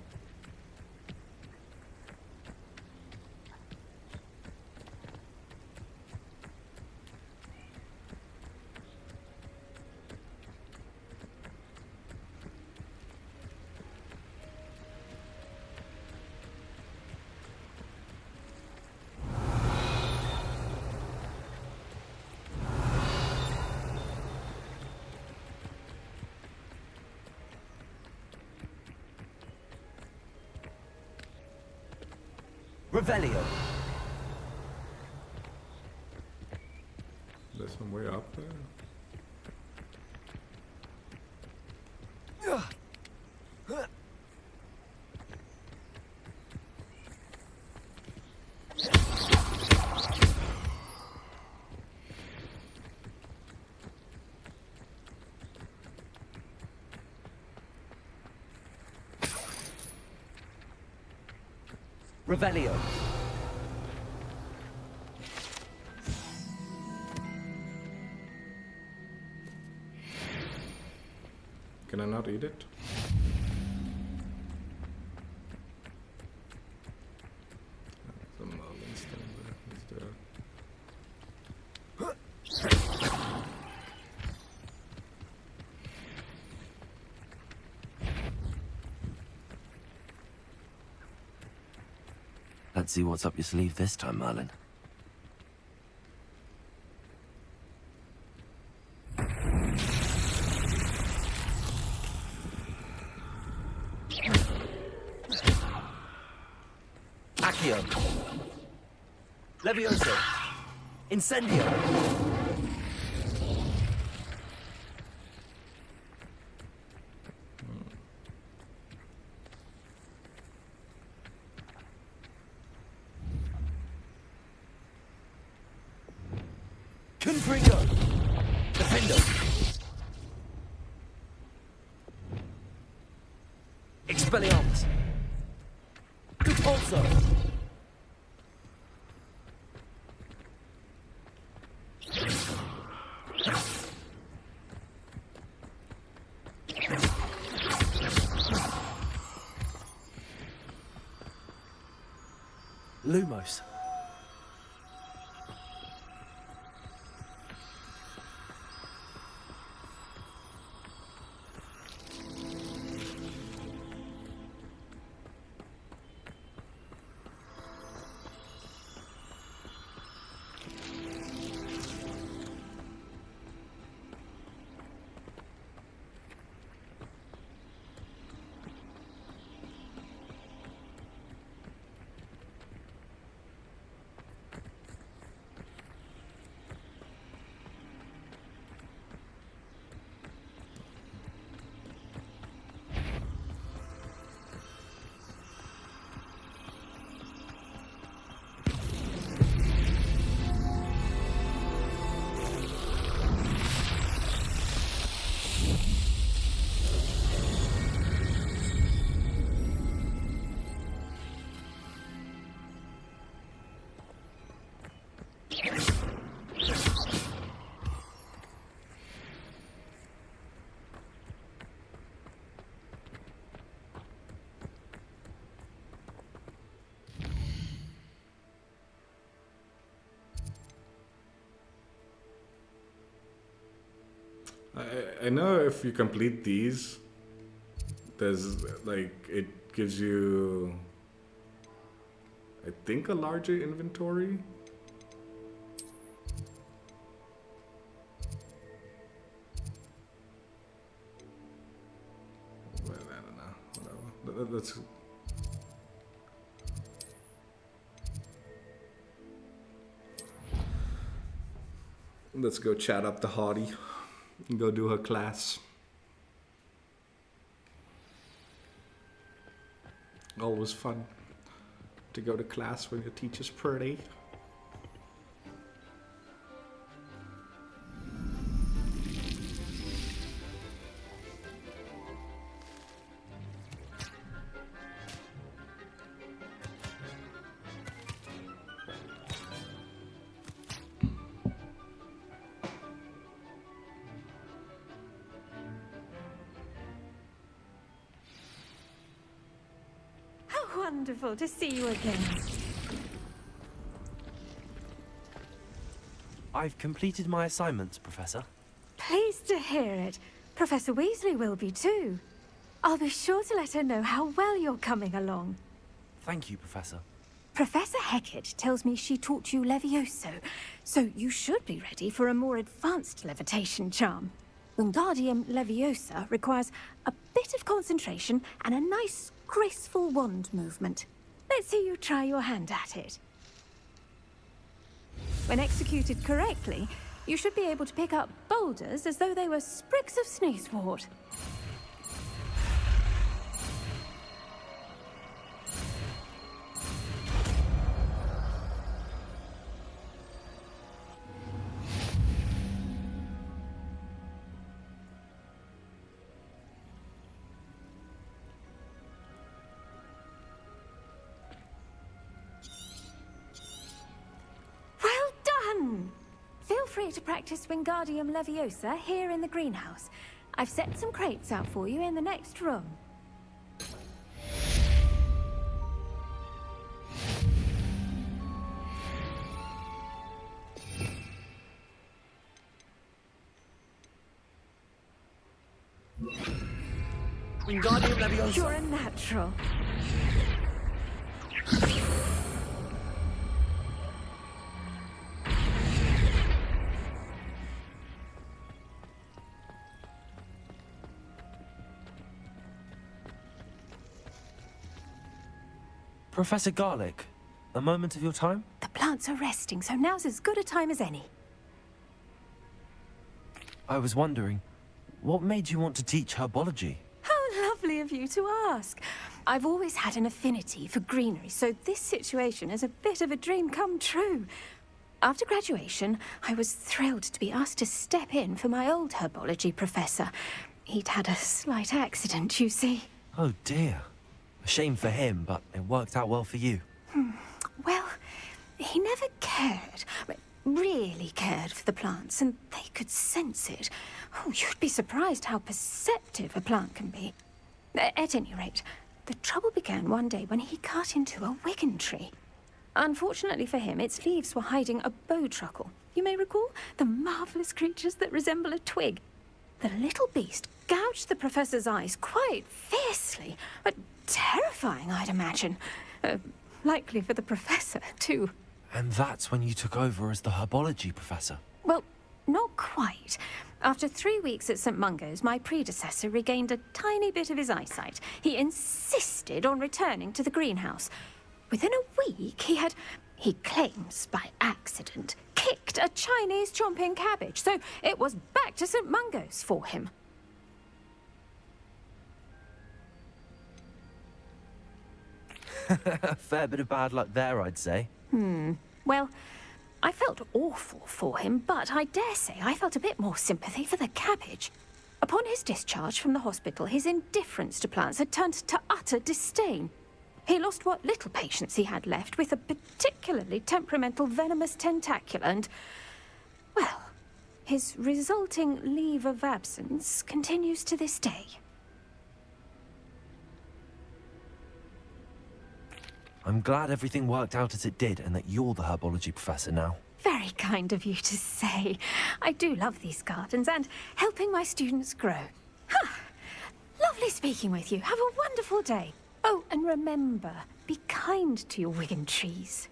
Revelio. Somewhere up there. Revelio. Can I not eat it? The Merlin's thing there. Let's see what's up your sleeve this time, Merlin. Accio. Levioso. Incendio. Confringo. Defendo. Expelliarmus. Repulso. Lumos. I know if you complete these, there's like, it gives you, I think, a larger inventory. Well, I don't know, whatever. Let's go chat up the hottie. Go do her class. Always fun to go to class when your teacher's pretty. Wonderful to see you again. I've completed my assignments, Professor. Pleased to hear it. Professor Weasley will be too. I'll be sure to let her know how well you're coming along. Thank you, Professor. Professor Hecat tells me she taught you Levioso, so you should be ready for a more advanced levitation charm. Wingardium Leviosa requires a bit of concentration and a nice, graceful wand movement. Let's see you try your hand at it. When executed correctly, You should be able to pick up boulders as though they were sprigs of sneezewort. Feel free to practice Wingardium Leviosa here in the greenhouse. I've set some crates out for you in the next room. Wingardium Leviosa. You're a natural. Professor Garlick, a moment of your time? The plants are resting, so now's as good a time as any. I was wondering, what made you want to teach herbology? How lovely of you to ask. I've always had an affinity for greenery, so this situation is a bit of a dream come true. After graduation, I was thrilled to be asked to step in for my old herbology professor. He'd had a slight accident, you see. Oh dear. A shame for him, but it worked out well for you. Well, he never cared, really cared for the plants, and they could sense it. Oh, you'd be surprised how perceptive a plant can be. At any rate, the trouble began one day when he cut into a wigan tree. Unfortunately for him, its leaves were hiding a bowtruckle. You may recall the marvellous creatures that resemble a twig. The little beast gouged the professor's eyes quite fiercely, but terrifying, I'd imagine. Likely for the professor, too. And that's when you took over as the herbology professor? Well, not quite. After 3 weeks at St. Mungo's, my predecessor regained a tiny bit of his eyesight. He insisted on returning to the greenhouse. Within a week, he claims by accident, kicked a Chinese chomping cabbage, so it was back to St. Mungo's for him. A fair bit of bad luck there, I'd say. Well, I felt awful for him, but I dare say I felt a bit more sympathy for the cabbage. Upon his discharge from the hospital, his indifference to plants had turned to utter disdain. He lost what little patience he had left with a particularly temperamental venomous tentacula and, well, his resulting leave of absence continues to this day. I'm glad everything worked out as it did and that you're the herbology professor now. Very kind of you to say. I do love these gardens and helping my students grow. Lovely speaking with you. Have a wonderful day. Oh, and remember, be kind to your wigan trees.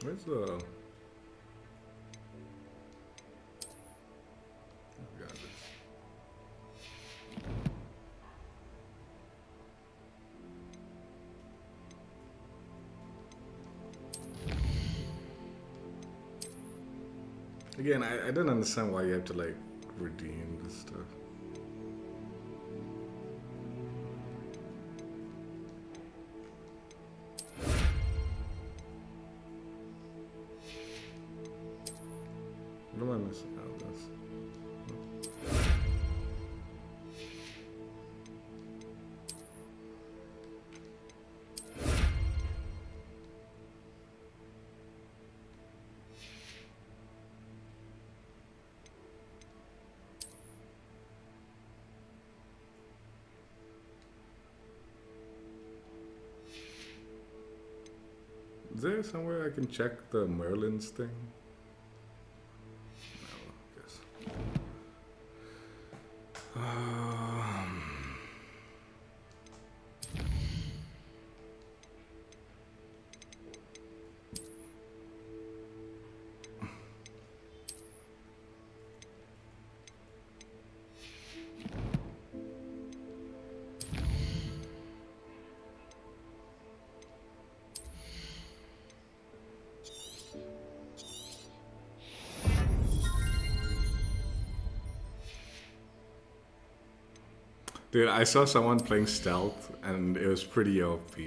Where's the... Oh, got this. Again, I didn't understand why you have to, like, redeem this stuff. What am I missing out of this? Is there somewhere I can check the Merlin's thing? No, I guess. Dude, I saw someone playing stealth and it was pretty OP.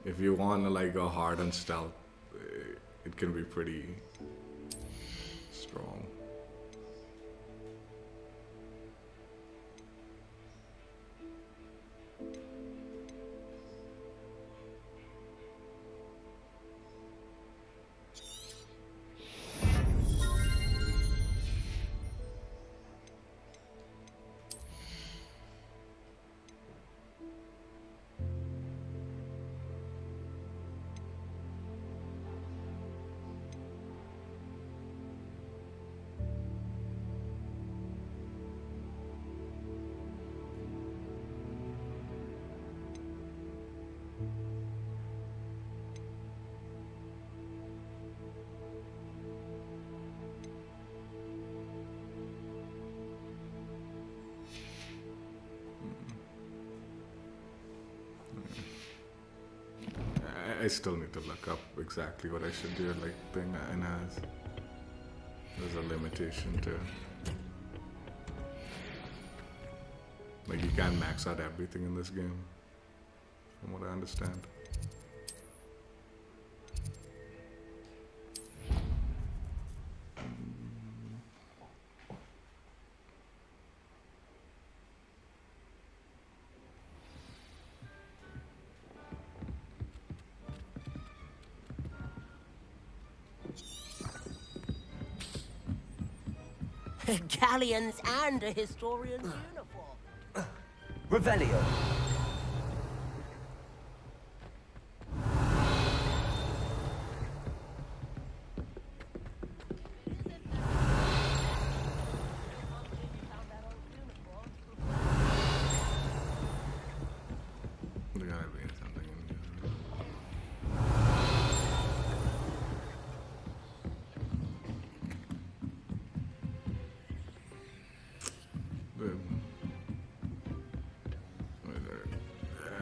If you want to like go hard on stealth, it can be pretty strong. I still need to look up exactly what I should do, like thing and has. There's a limitation to, like, you can't max out everything in this game, from what I understand. Galleons and a historian's uniform. Revelio.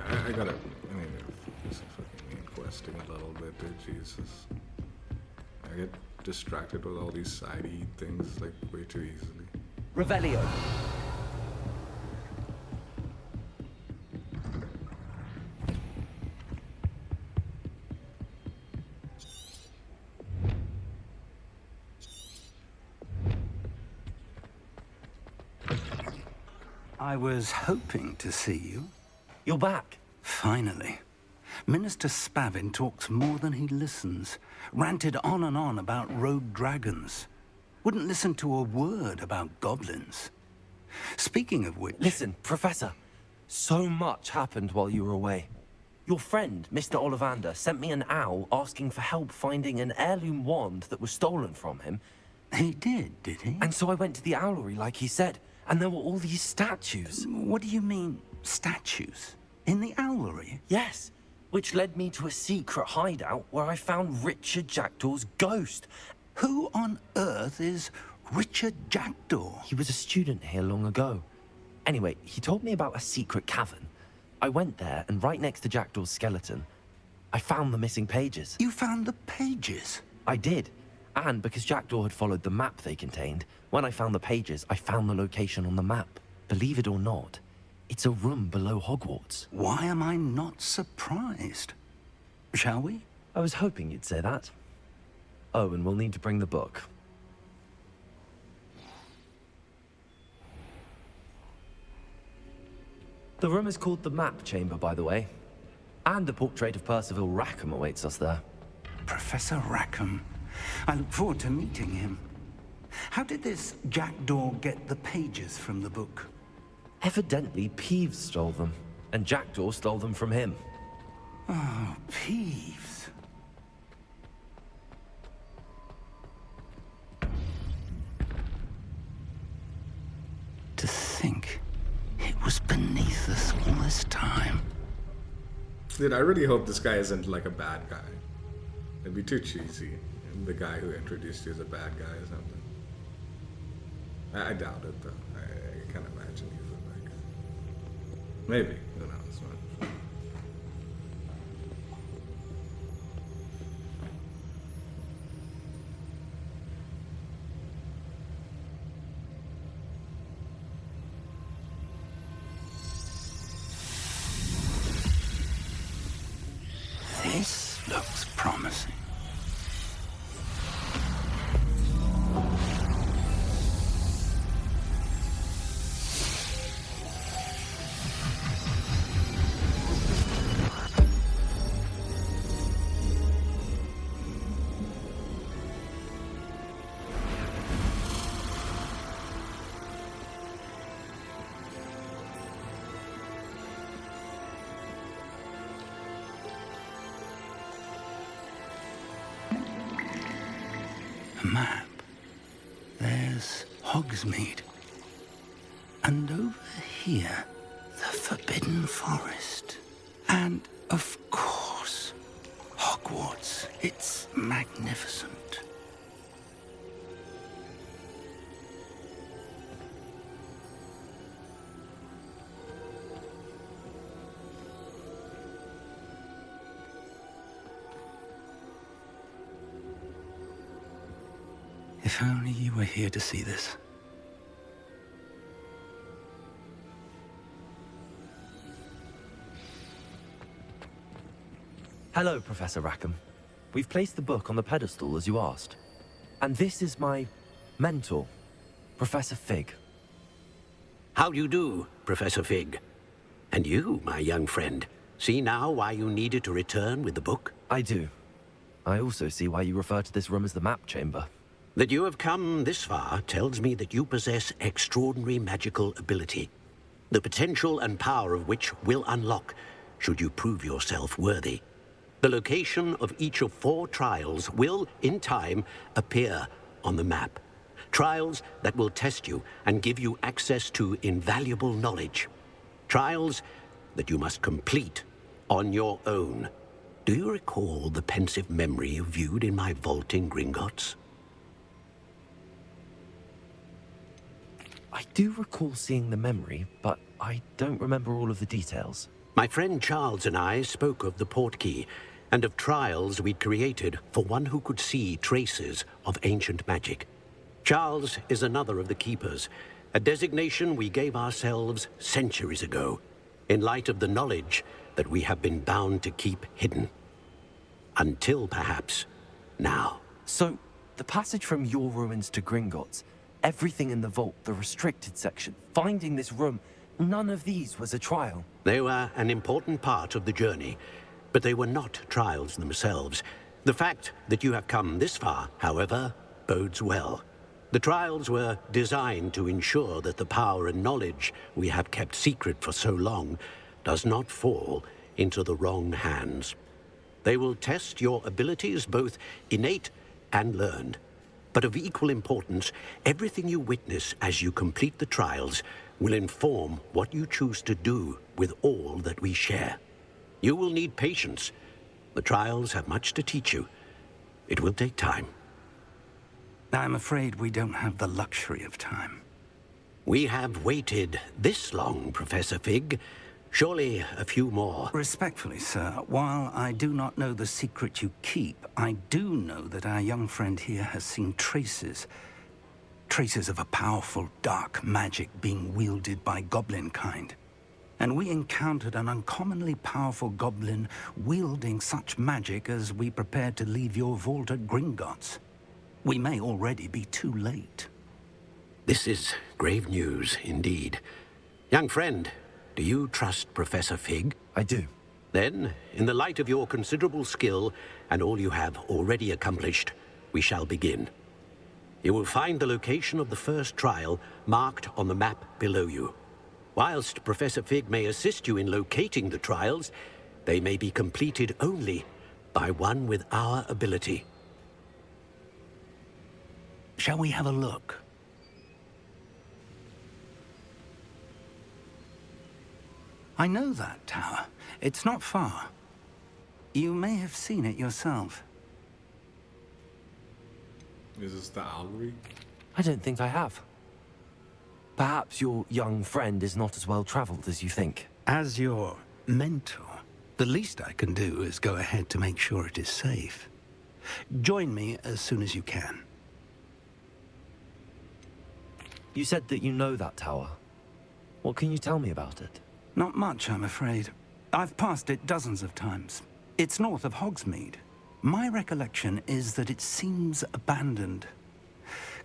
I gotta, I need to do some fucking main questing a little bit, dude, Jesus. I get distracted with all these sidey things, like, way too easily. Revelio. I was hoping to see you. You're back. Finally. Minister Spavin talks more than he listens. Ranted on and on about rogue dragons. Wouldn't listen to a word about goblins. Speaking of which... Listen, Professor. So much happened while you were away. Your friend, Mr. Ollivander, sent me an owl asking for help finding an heirloom wand that was stolen from him. He did he? And so I went to the owlery like he said, and there were all these statues. What do you mean, statues? In the owlery? Yes, which led me to a secret hideout where I found Richard Jackdaw's ghost. Who on earth is Richard Jackdaw? He was a student here long ago. Anyway, he told me about a secret cavern. I went there, and right next to Jackdaw's skeleton, I found the missing pages. You found the pages? I did. And because Jackdaw had followed the map they contained, when I found the pages, I found the location on the map. Believe it or not, it's a room below Hogwarts. Why am I not surprised? Shall we? I was hoping you'd say that. Oh, and we'll need to bring the book. The room is called the Map Chamber, by the way. And a portrait of Percival Rackham awaits us there. Professor Rackham. I look forward to meeting him. How did this jackdaw get the pages from the book? Evidently, Peeves stole them, and Jackdaw stole them from him. Oh, Peeves. To think it was beneath us all this time. Dude, I really hope this guy isn't like a bad guy. It'd be too cheesy. The guy who introduced you is a bad guy or something. I doubt it, though. I can't imagine he's a bad guy. Maybe. Who knows, man. This looks promising. Map. There's Hogsmeade. And over here, the Forbidden Forest. And, of course, Hogwarts. It's magnificent. If only you were here to see this. Hello, Professor Rackham. We've placed the book on the pedestal as you asked. And this is my mentor, Professor Fig. How do you do, Professor Fig? And you, my young friend, see now why you needed to return with the book? I do. I also see why you refer to this room as the Map Chamber. That you have come this far tells me that you possess extraordinary magical ability, the potential and power of which will unlock should you prove yourself worthy. The location of each of 4 trials will, in time, appear on the map. Trials that will test you and give you access to invaluable knowledge. Trials that you must complete on your own. Do you recall the pensive memory you viewed in my vault in Gringotts? I do recall seeing the memory, but I don't remember all of the details. My friend Charles and I spoke of the portkey and of trials we'd created for one who could see traces of ancient magic. Charles is another of the keepers, a designation we gave ourselves centuries ago, in light of the knowledge that we have been bound to keep hidden. Until perhaps now. So, the passage from your ruins to Gringotts, everything in the vault, the restricted section, finding this room, none of these was a trial. They were an important part of the journey, but they were not trials themselves. The fact that you have come this far, however, bodes well. The trials were designed to ensure that the power and knowledge we have kept secret for so long does not fall into the wrong hands. They will test your abilities, both innate and learned. But of equal importance, everything you witness as you complete the trials will inform what you choose to do with all that we share. You will need patience. The trials have much to teach you. It will take time. I'm afraid we don't have the luxury of time. We have waited this long, Professor Fig. Surely a few more. Respectfully, sir, while I do not know the secret you keep, I do know that our young friend here has seen traces of a powerful dark magic being wielded by goblin kind. And we encountered an uncommonly powerful goblin wielding such magic as we prepared to leave your vault at Gringotts. We may already be too late. This is grave news indeed. Young friend, Do you trust Professor Fig? I do. Then, in the light of your considerable skill and all you have already accomplished, we shall begin. You will find the location of the first trial marked on the map below you. Whilst Professor Fig may assist you in locating the trials, they may be completed only by one with our ability. Shall we have a look? I know that tower. It's not far. You may have seen it yourself. Is this the Owlery? I don't think I have. Perhaps your young friend is not as well traveled as you think. As your mentor, the least I can do is go ahead to make sure it is safe. Join me as soon as you can. You said that you know that tower. What can you tell me about it? Not much, I'm afraid. I've passed it dozens of times. It's north of Hogsmeade. My recollection is that it seems abandoned.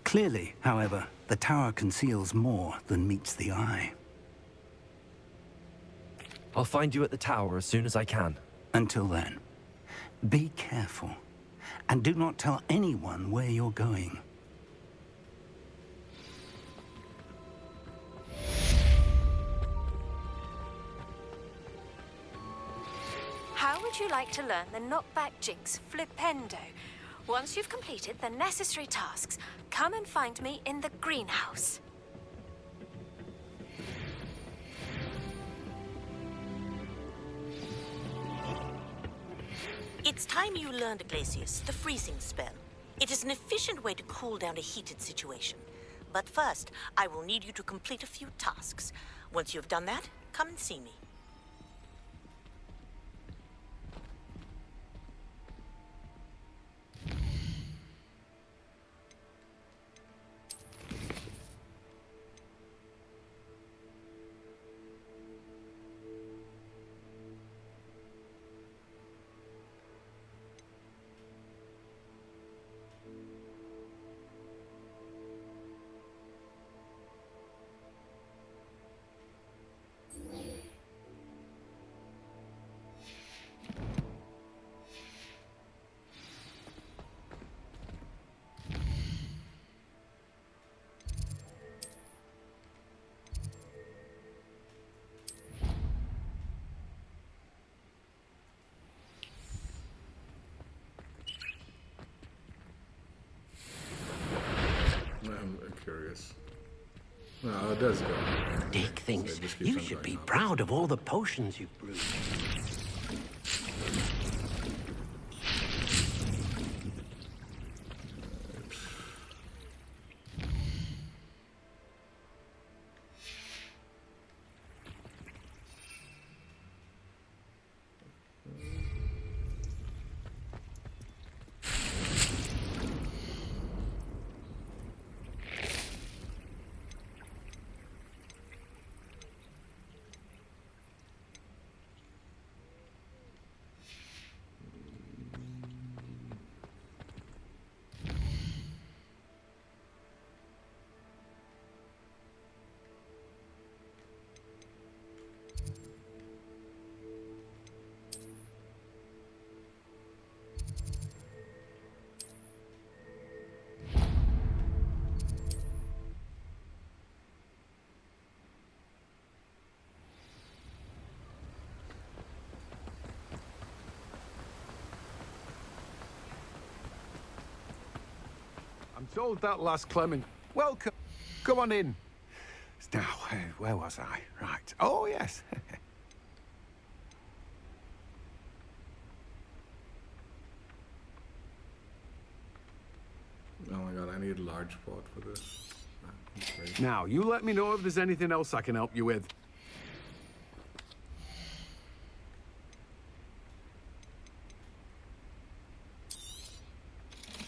Clearly, however, the tower conceals more than meets the eye. I'll find you at the tower as soon as I can. Until then, be careful, and do not tell anyone where you're going. How would you like to learn the knockback jinx flipendo? Once you've completed the necessary tasks, come and find me in the greenhouse. It's time you learned, Glacius, the freezing spell. It is an efficient way to cool down a heated situation. But first, I will need you to complete a few tasks. Once you've done that, come and see me. I'm curious. No, it does go. Dick thinks you should be proud of all the potions you've brewed. I'm told that last Clement... Welcome. Come on in. Now, where was I? Right. Oh, yes. Oh my god, I need a large pot for this. Great. Now, you let me know if there's anything else I can help you with.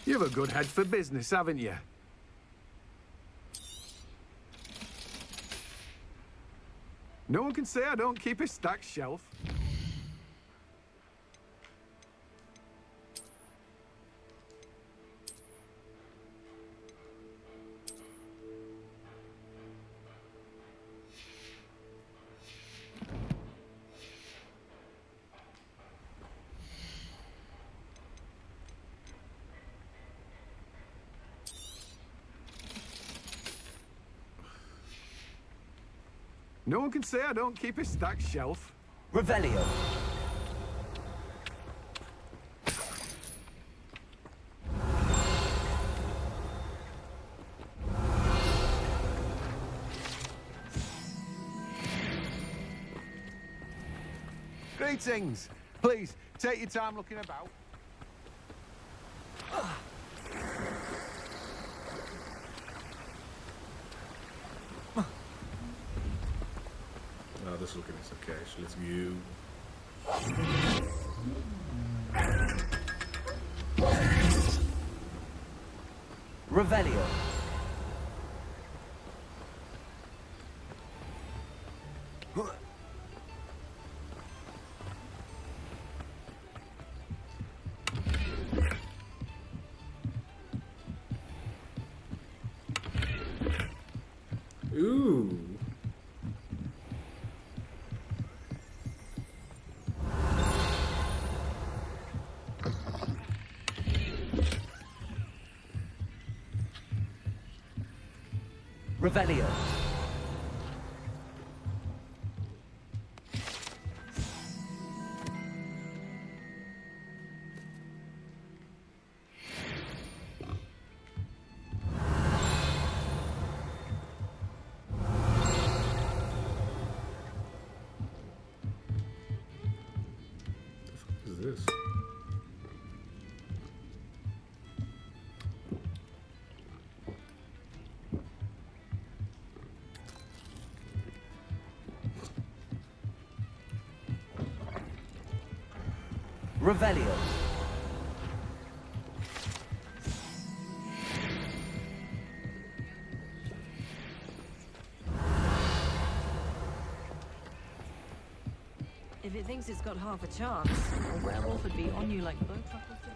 You have a good head for business, haven't you? No one can say I don't keep a stacked shelf. No one can say I don't keep a stacked shelf. Revelio. Greetings. Please, take your time looking about. Oh, this looking is okay, so let's view. Revelio. Ooh. Revelio. What is this? Revelio. If it thinks it's got half a chance, a werewolf would be on you like both truffles to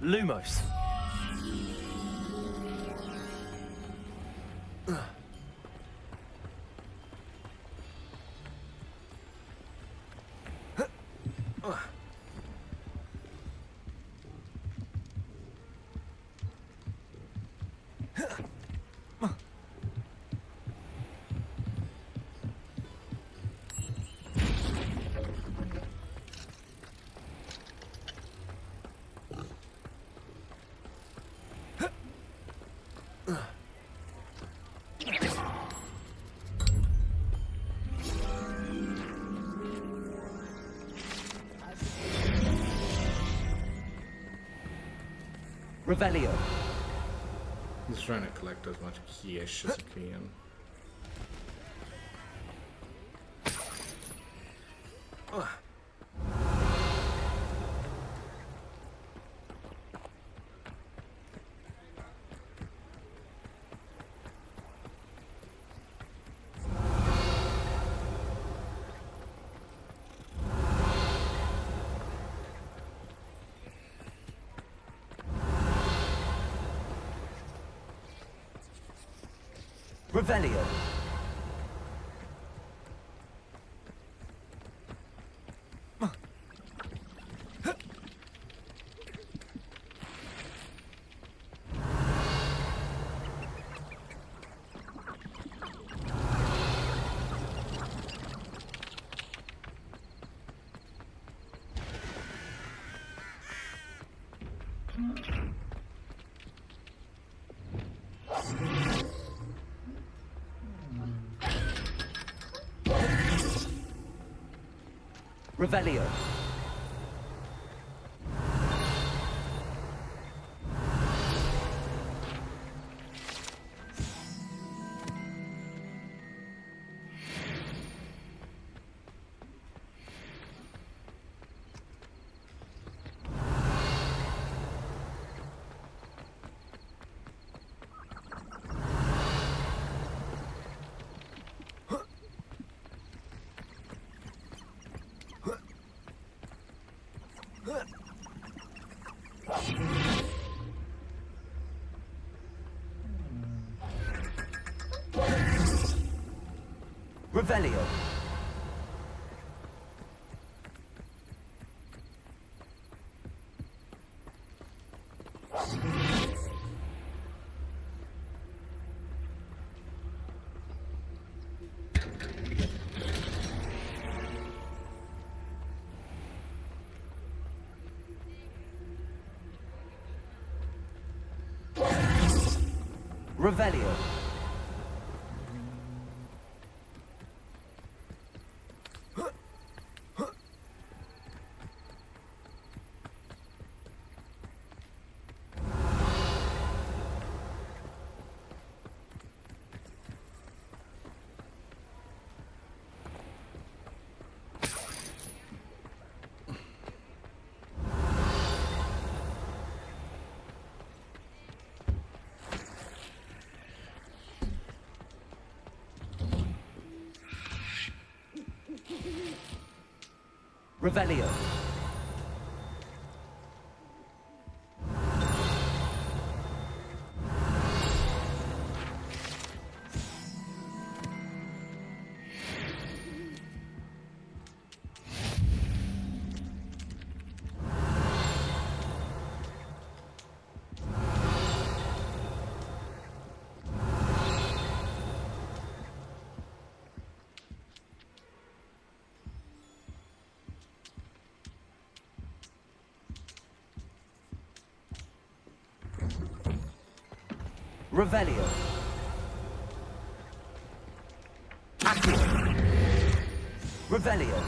Lumos. Revelio. He's trying to collect as much cash as he can. Revelio. Revelio. Revelio. Revelio. Revelio. Revelio. Accio. Revelio.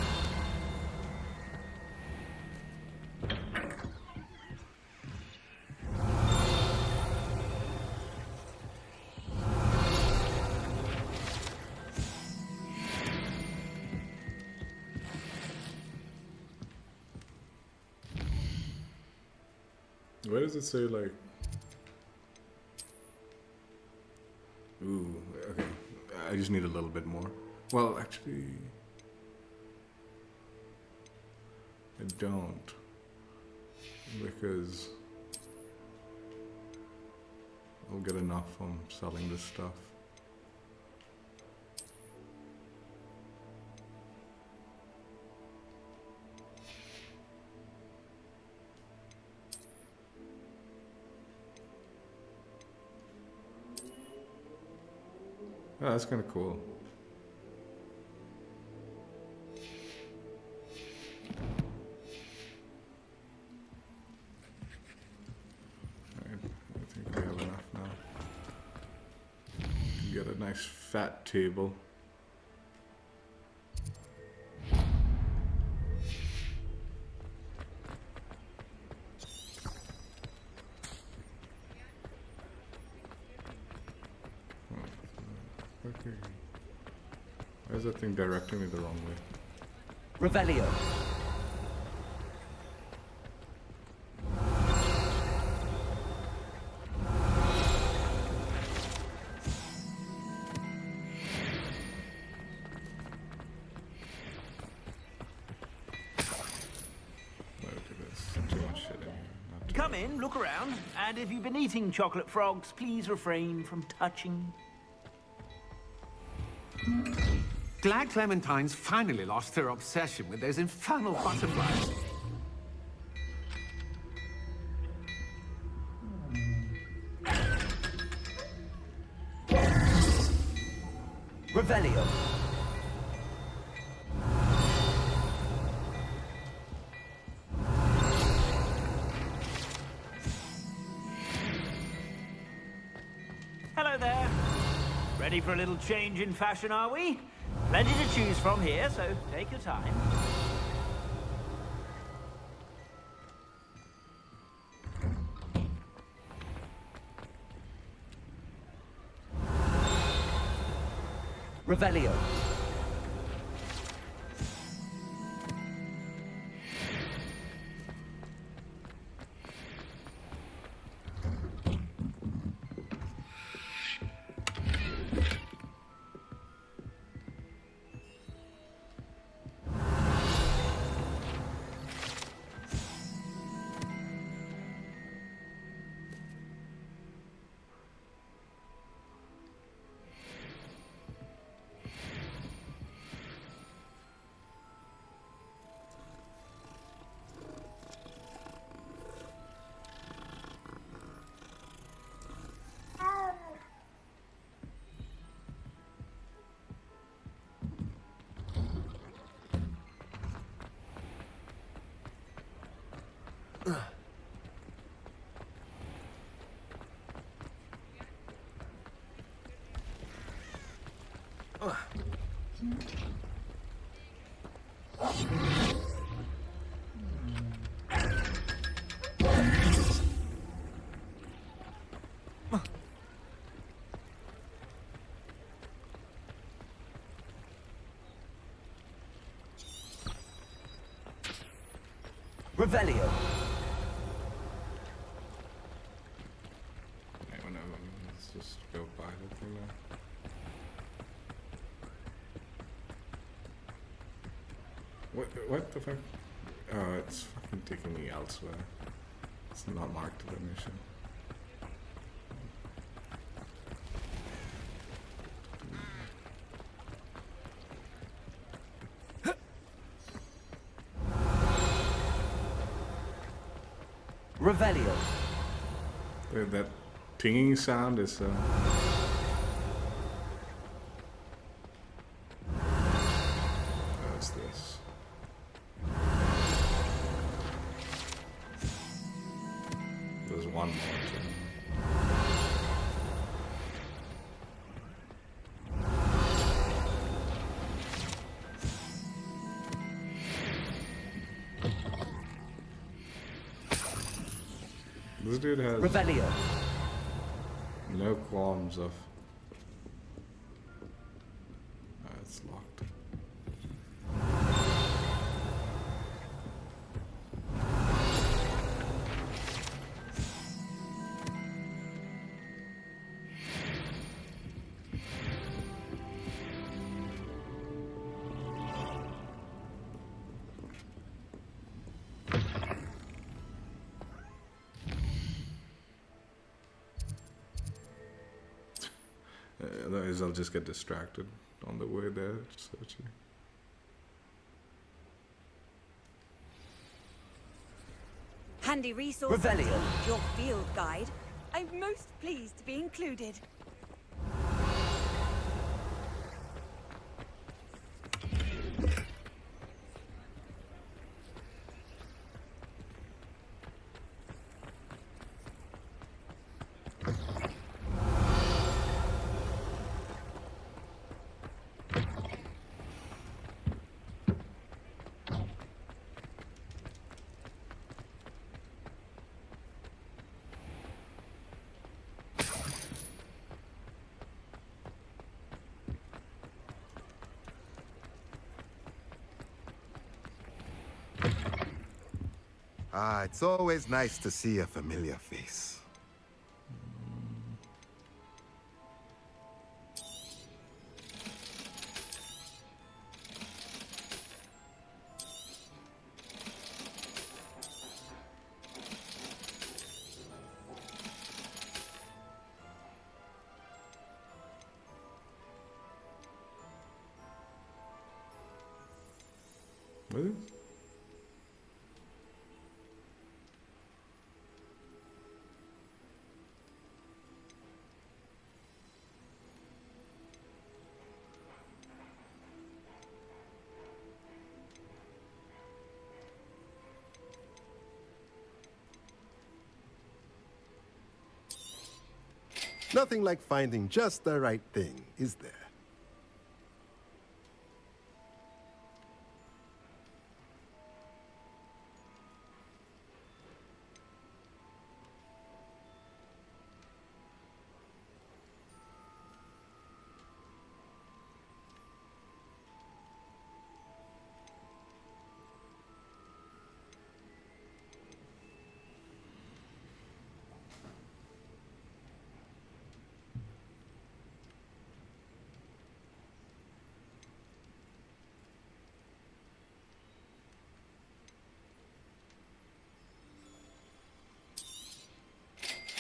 Where does it say, like... Ooh, okay. I just need a little bit more. Well, actually... I don't. Because... I'll get enough from selling this stuff. Oh, that's kind of cool. Alright, I think we have enough now. Get a nice fat table. Okay. Why is that thing directing me the wrong way? Revelio. Come in, look around, and if you've been eating chocolate frogs, please refrain from touching. Glad Clementine's finally lost her obsession with those infernal butterflies. Revelio. Hello there. Ready for a little change in fashion, are we? Plenty to choose from here, so take your time. Revelio. Revelio. Let's just go by the thing now. What the fuck? Oh, it's fucking taking me elsewhere. It's not marked to the mission. Revelio. That tinging sound is what's this? There's one more. This dude has Revelio. No qualms of. It's locked. Otherwise, I'll just get distracted on the way there searching. Handy resource. Revelio. Your field guide. I'm most pleased to be included. Ah, it's always nice to see a familiar face. What is it? Nothing like finding just the right thing, is there?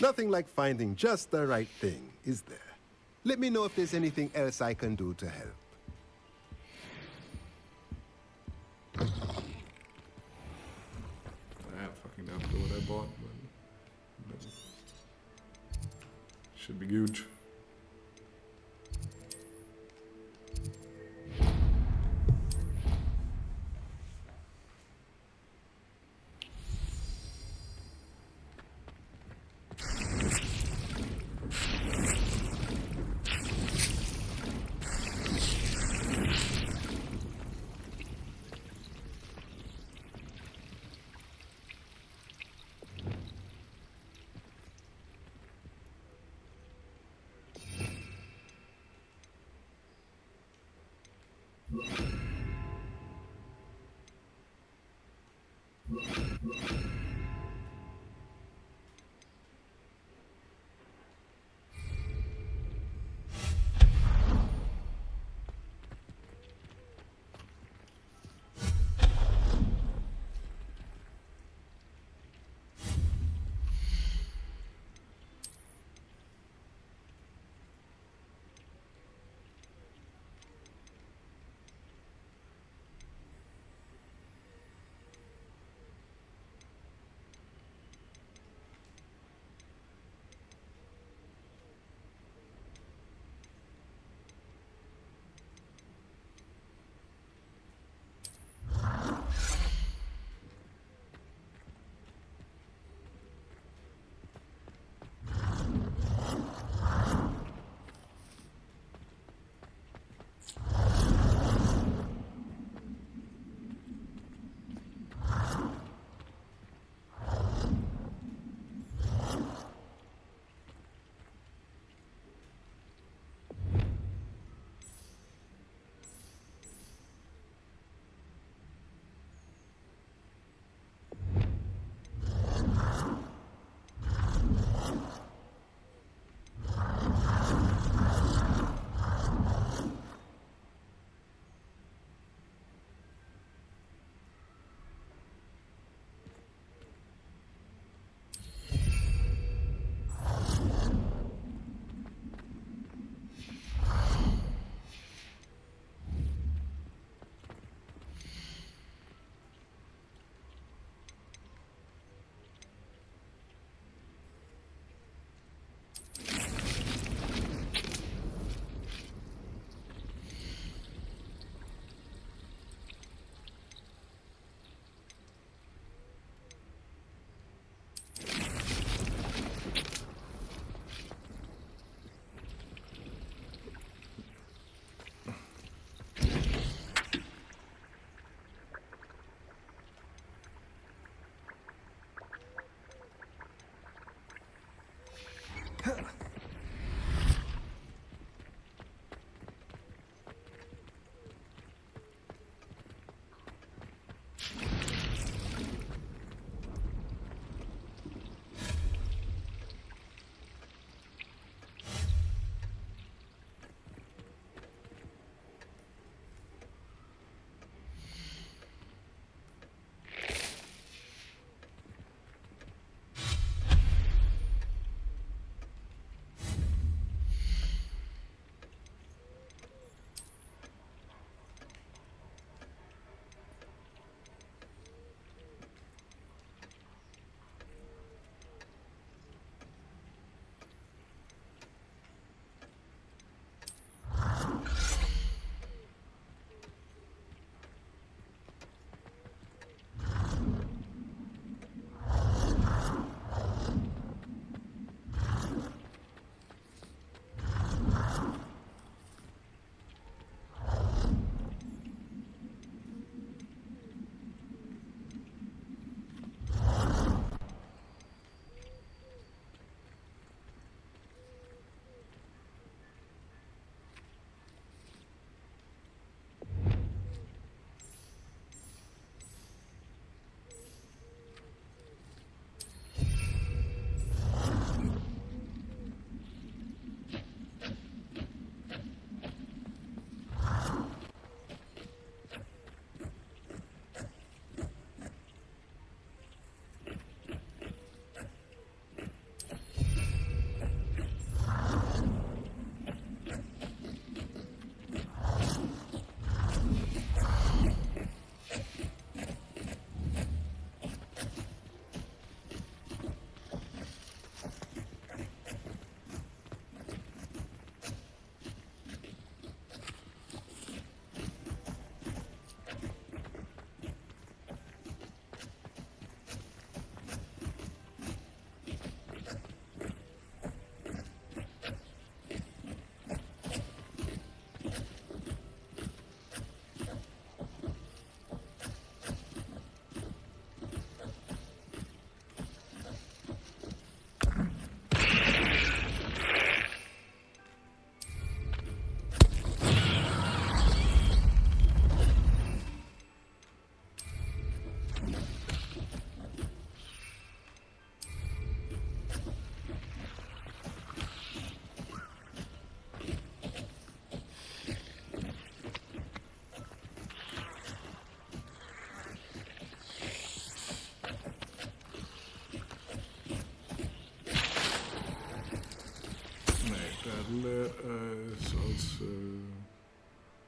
Nothing like finding just the right thing, is there? Let me know if there's anything else I can do to help. I have fucking no clue what I bought, but should be huge.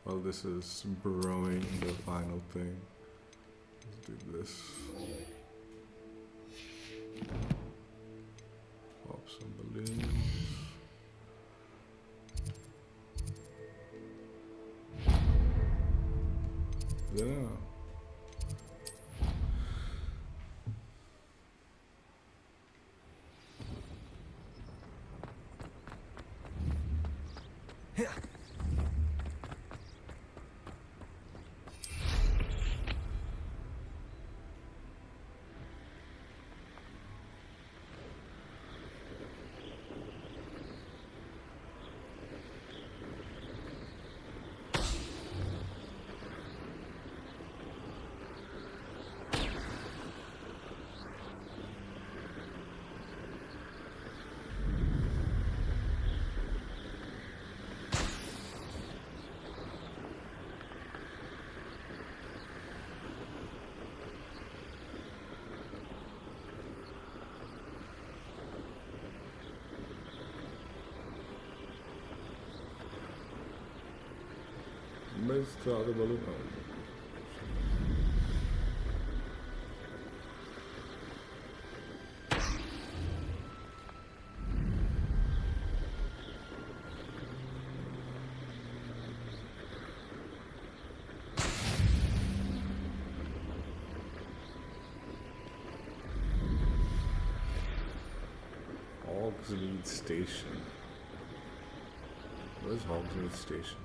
Well, this is brewing the final thing. Let's do this. Pop some balloons. Yeah. Let's start the balloon. Hogsmeade Station. Where's Hogsmeade Station?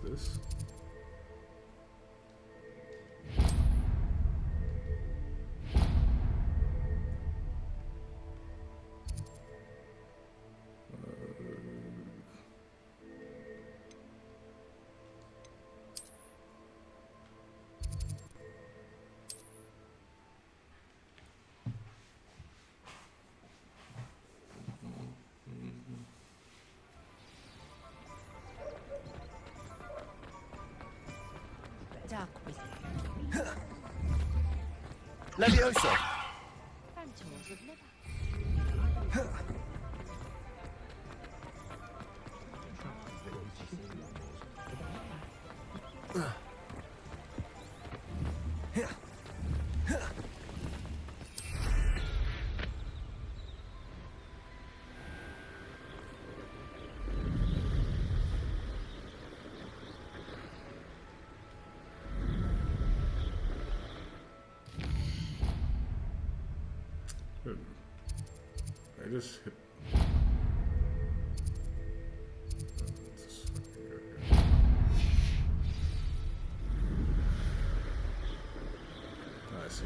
This. Levioso! I just hit. I see.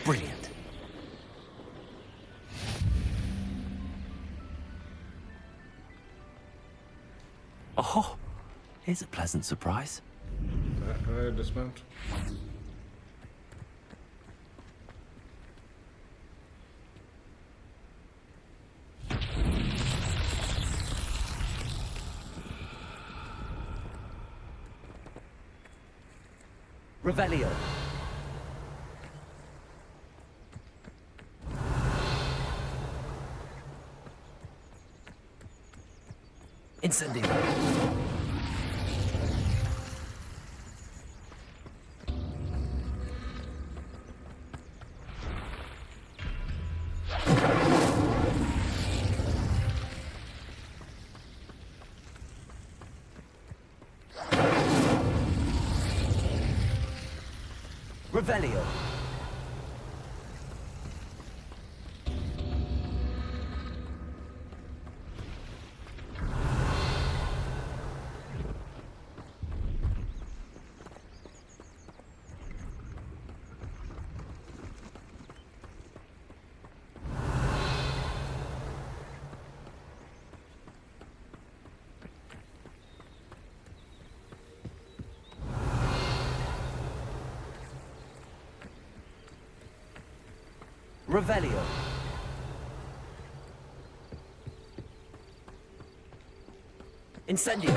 Brilliant. Oh, here's a pleasant surprise. Dismount. Revelio. Incendio. Revelio. Revelio. Incendio.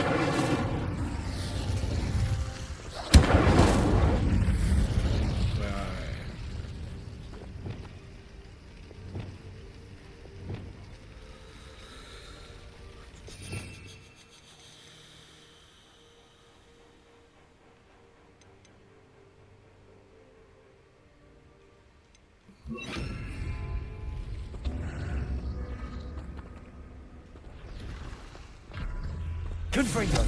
Confringo.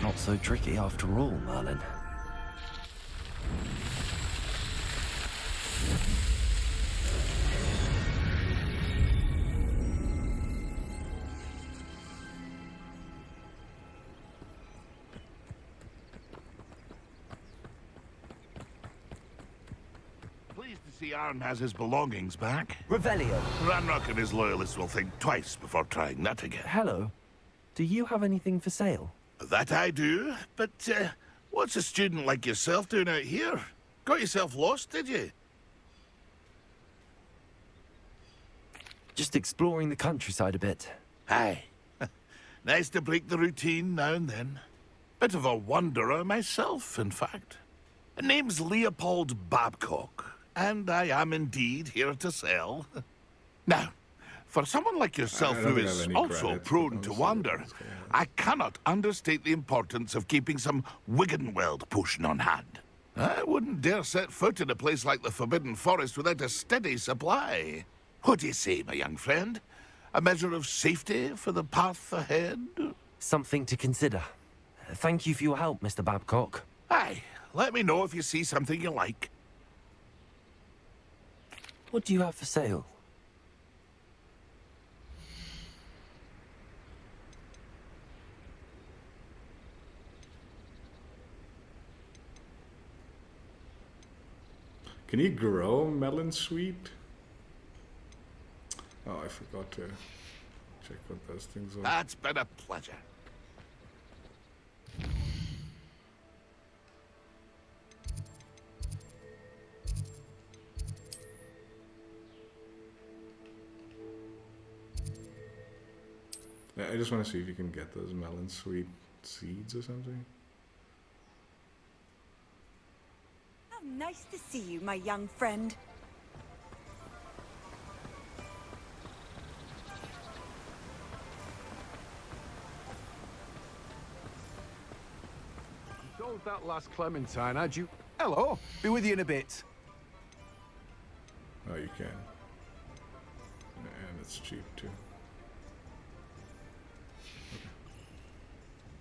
Not so tricky after all, Merlin. See, Arn has his belongings back. Revelio. Ranrock and his loyalists will think twice before trying that again. Hello. Do you have anything for sale? That I do, but what's a student like yourself doing out here? Got yourself lost, did you? Just exploring the countryside a bit. Aye. Nice to break the routine now and then. Bit of a wanderer myself, in fact. Name's Leopold Babcock. And I am indeed here to sell. Now, for someone like yourself who is also prone to wander, I cannot understate the importance of keeping some Wiggenweld potion on hand. I wouldn't dare set foot in a place like the Forbidden Forest without a steady supply. What do you say, my young friend? A measure of safety for the path ahead? Something to consider. Thank you for your help, Mr. Babcock. Aye, let me know if you see something you like. What do you have for sale? Can you grow melon sweet? Oh, I forgot to check what those things are. That's been a pleasure. I just want to see if you can get those melon sweet seeds or something. How nice to see you, my young friend. Sold that last clementine, had you? Hello, be with you in a bit. Oh, you can. And it's cheap too.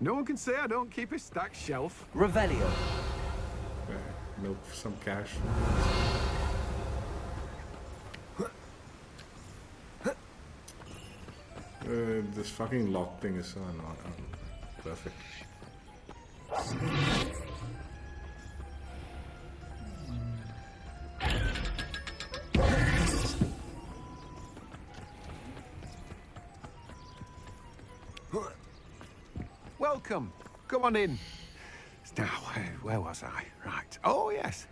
No one can say I don't keep a stacked shelf. Revelio. Milk for some cash. This fucking lock thing is so annoying. Perfect. Welcome. Come on in. Now, where was I? Right. Oh, yes.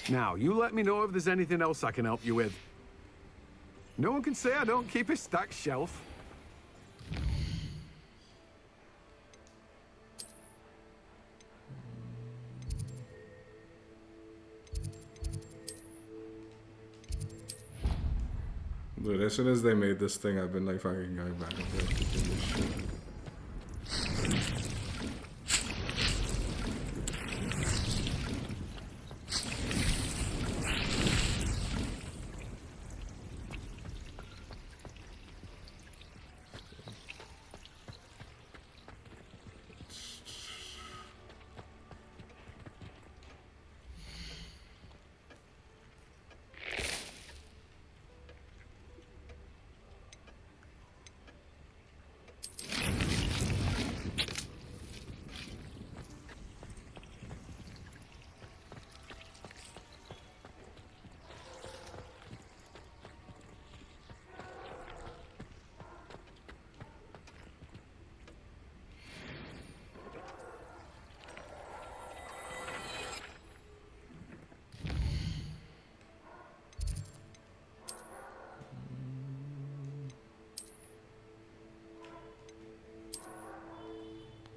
Now, you let me know if there's anything else I can help you with. No one can say I don't keep a stacked shelf. Dude, as soon as they made this thing, I've been like fucking going back and forth to do this shit.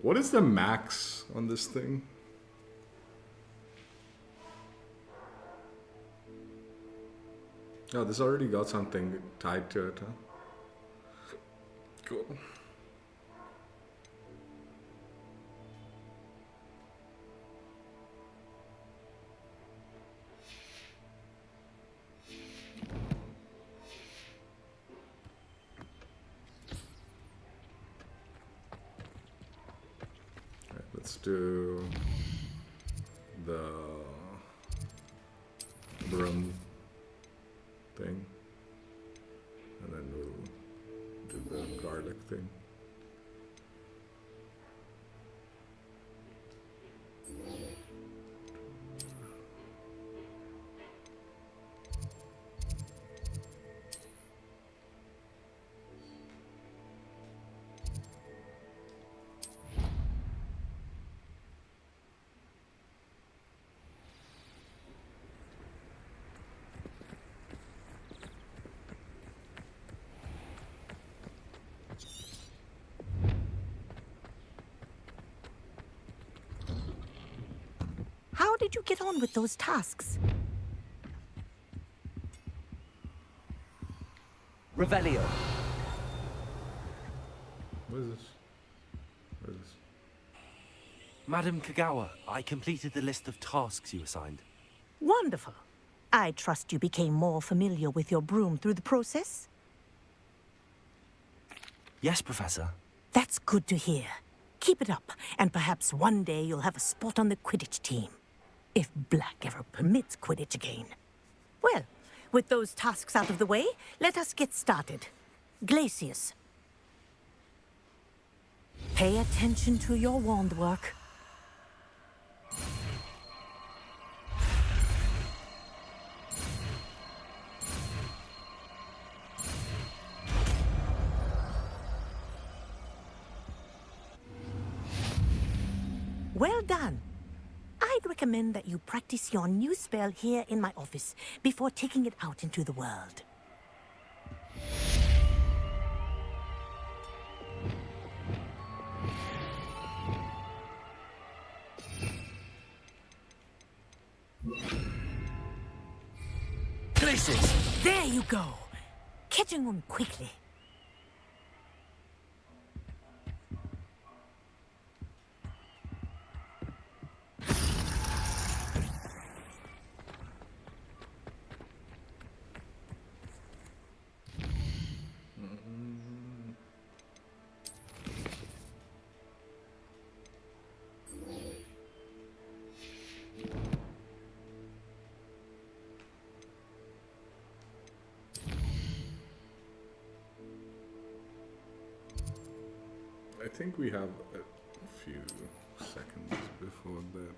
What is the max on this thing? Oh, this already got something tied to it, huh? Cool. Let's do the broom thing, and then we'll do the garlic thing. How did you get on with those tasks? Revelio. What is this? What is this? Madam Kogawa, I completed the list of tasks you assigned. Wonderful. I trust you became more familiar with your broom through the process? Yes, Professor. That's good to hear. Keep it up, and perhaps one day you'll have a spot on the Quidditch team. If Black ever permits Quidditch again. Well, with those tasks out of the way, let us get started. Glacius. Pay attention to your wand work. Well done. I'd recommend that you practice your new spell here in my office before taking it out into the world. Places! There you go. Catching on quickly. I think we have a few seconds before that.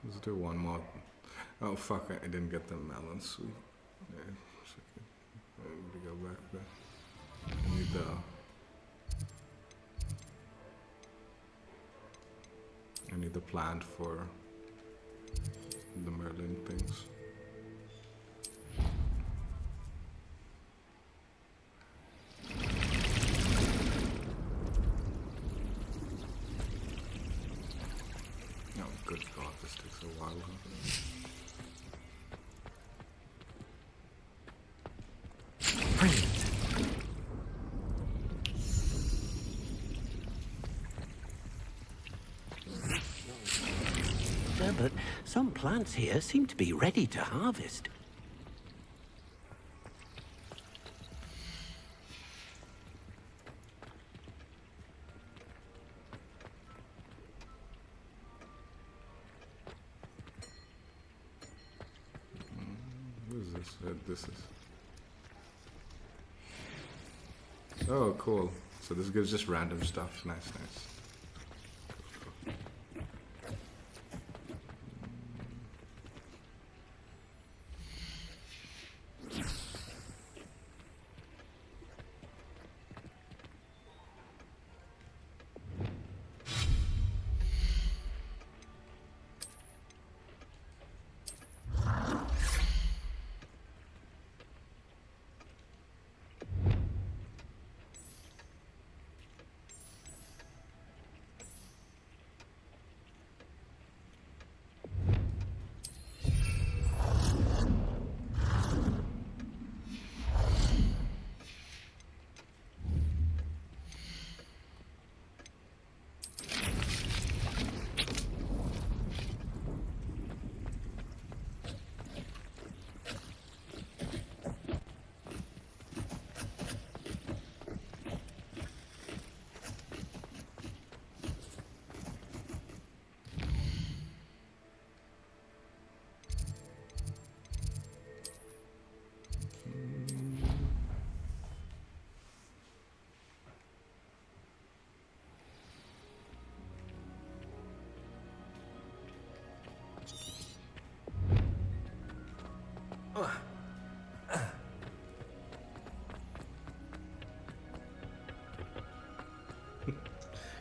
Let's do one more. Oh fuck, I didn't get the melon sweet. Yeah, I need to go back there. I need the... any other planned for the Merlin things. Oh, good God, this takes a while. But some plants here seem to be ready to harvest. What is this? This is... Oh, cool. So this gives just random stuff. Nice, nice.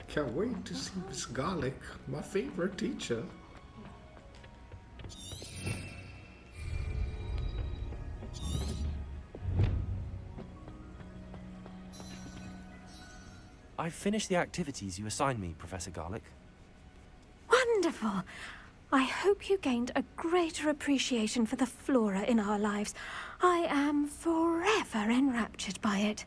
Can't wait to see Miss Garlick, my favorite teacher. I've finished the activities you assigned me, Professor Garlick. Wonderful! I hope you gained a greater appreciation for the flora in our lives. I am forever enraptured by it.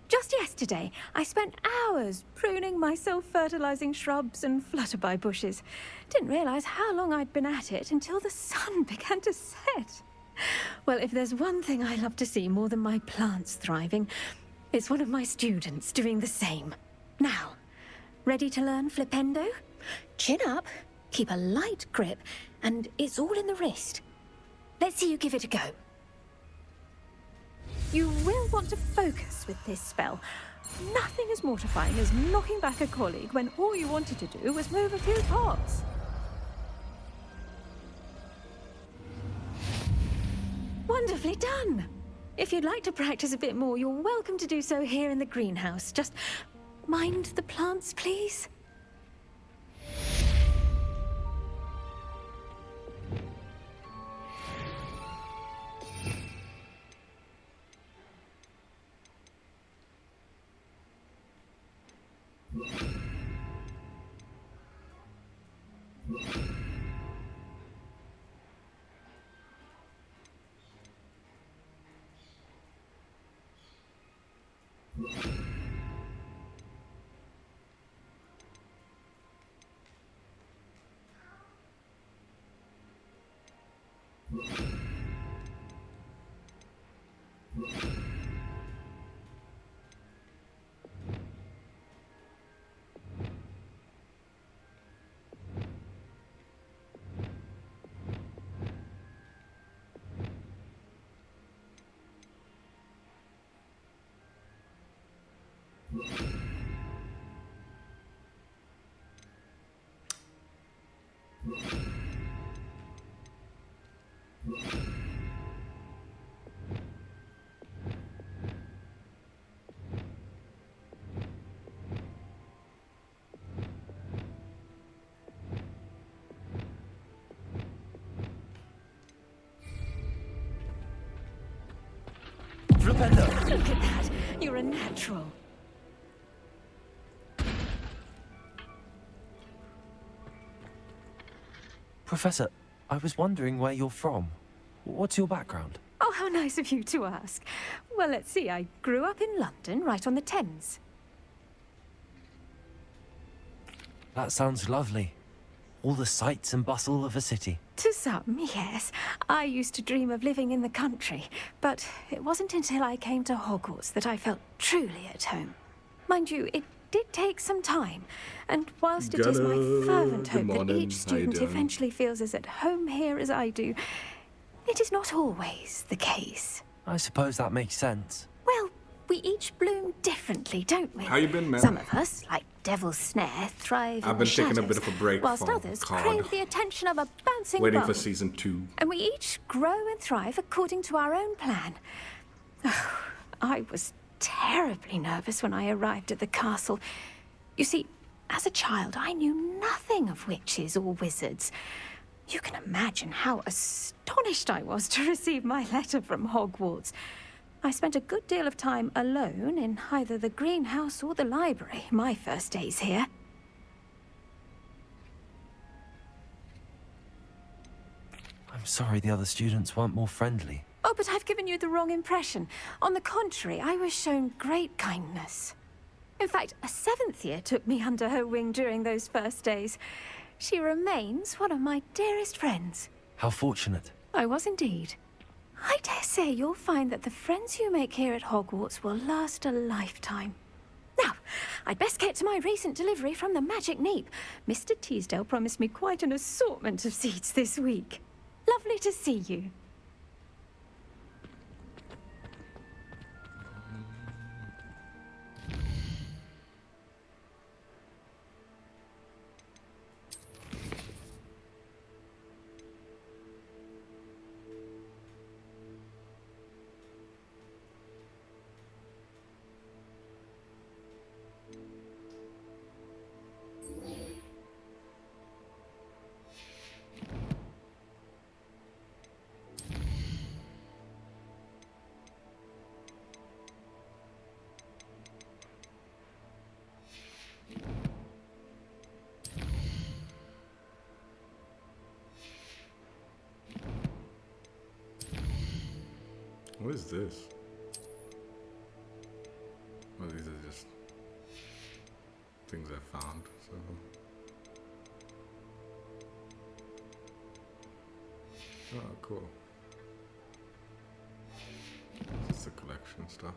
Just yesterday, I spent hours pruning my self-fertilizing shrubs and flutterby bushes. Didn't realize how long I'd been at it until the sun began to set. Well, if there's one thing I love to see more than my plants thriving, it's one of my students doing the same. Now, ready to learn Flipendo? Chin up, keep a light grip, and it's all in the wrist. Let's see you give it a go. You will want to focus with this spell. Nothing as mortifying as knocking back a colleague when all you wanted to do was move a few pots. Wonderfully done! If you'd like to practice a bit more, you're welcome to do so here in the greenhouse. Just mind the plants, please. Flipendo! Look at that. You're a natural. Professor, I was wondering where you're from. What's your background? Oh, how nice of you to ask. Well, let's see. I grew up in London, right on the Thames. That sounds lovely. All the sights and bustle of a city. To some, yes. I used to dream of living in the country, but it wasn't until I came to Hogwarts that I felt truly at home. Mind you, it did take some time, and whilst it is my fervent hope that each student eventually feels as at home here as I do, it is not always the case. I suppose that makes sense. Well, we each bloom differently, don't we? How you been, man? Some of us, like Devil's Snare, thrive I've in been the taking a shadows, bit of a break whilst from others COD. crave the attention of a bouncing Waiting ball. for season 2. And we each grow and thrive according to our own plan. Oh, I was terribly nervous when I arrived at the castle. You see, as a child, I knew nothing of witches or wizards. You can imagine how astonished I was to receive my letter from Hogwarts. I spent a good deal of time alone in either the greenhouse or the library my first days here. I'm sorry the other students weren't more friendly. Oh, but I've given you the wrong impression. On the contrary, I was shown great kindness. In fact, a 7th year took me under her wing during those first days. She remains one of my dearest friends. How fortunate. I was indeed. I dare say you'll find that the friends you make here at Hogwarts will last a lifetime. Now, I'd best get to my recent delivery from the Magic Neep. Mr. Teasdale promised me quite an assortment of seeds this week. Lovely to see you. What is this? Well, these are just things I found, so. Oh, cool. It's the collection stuff.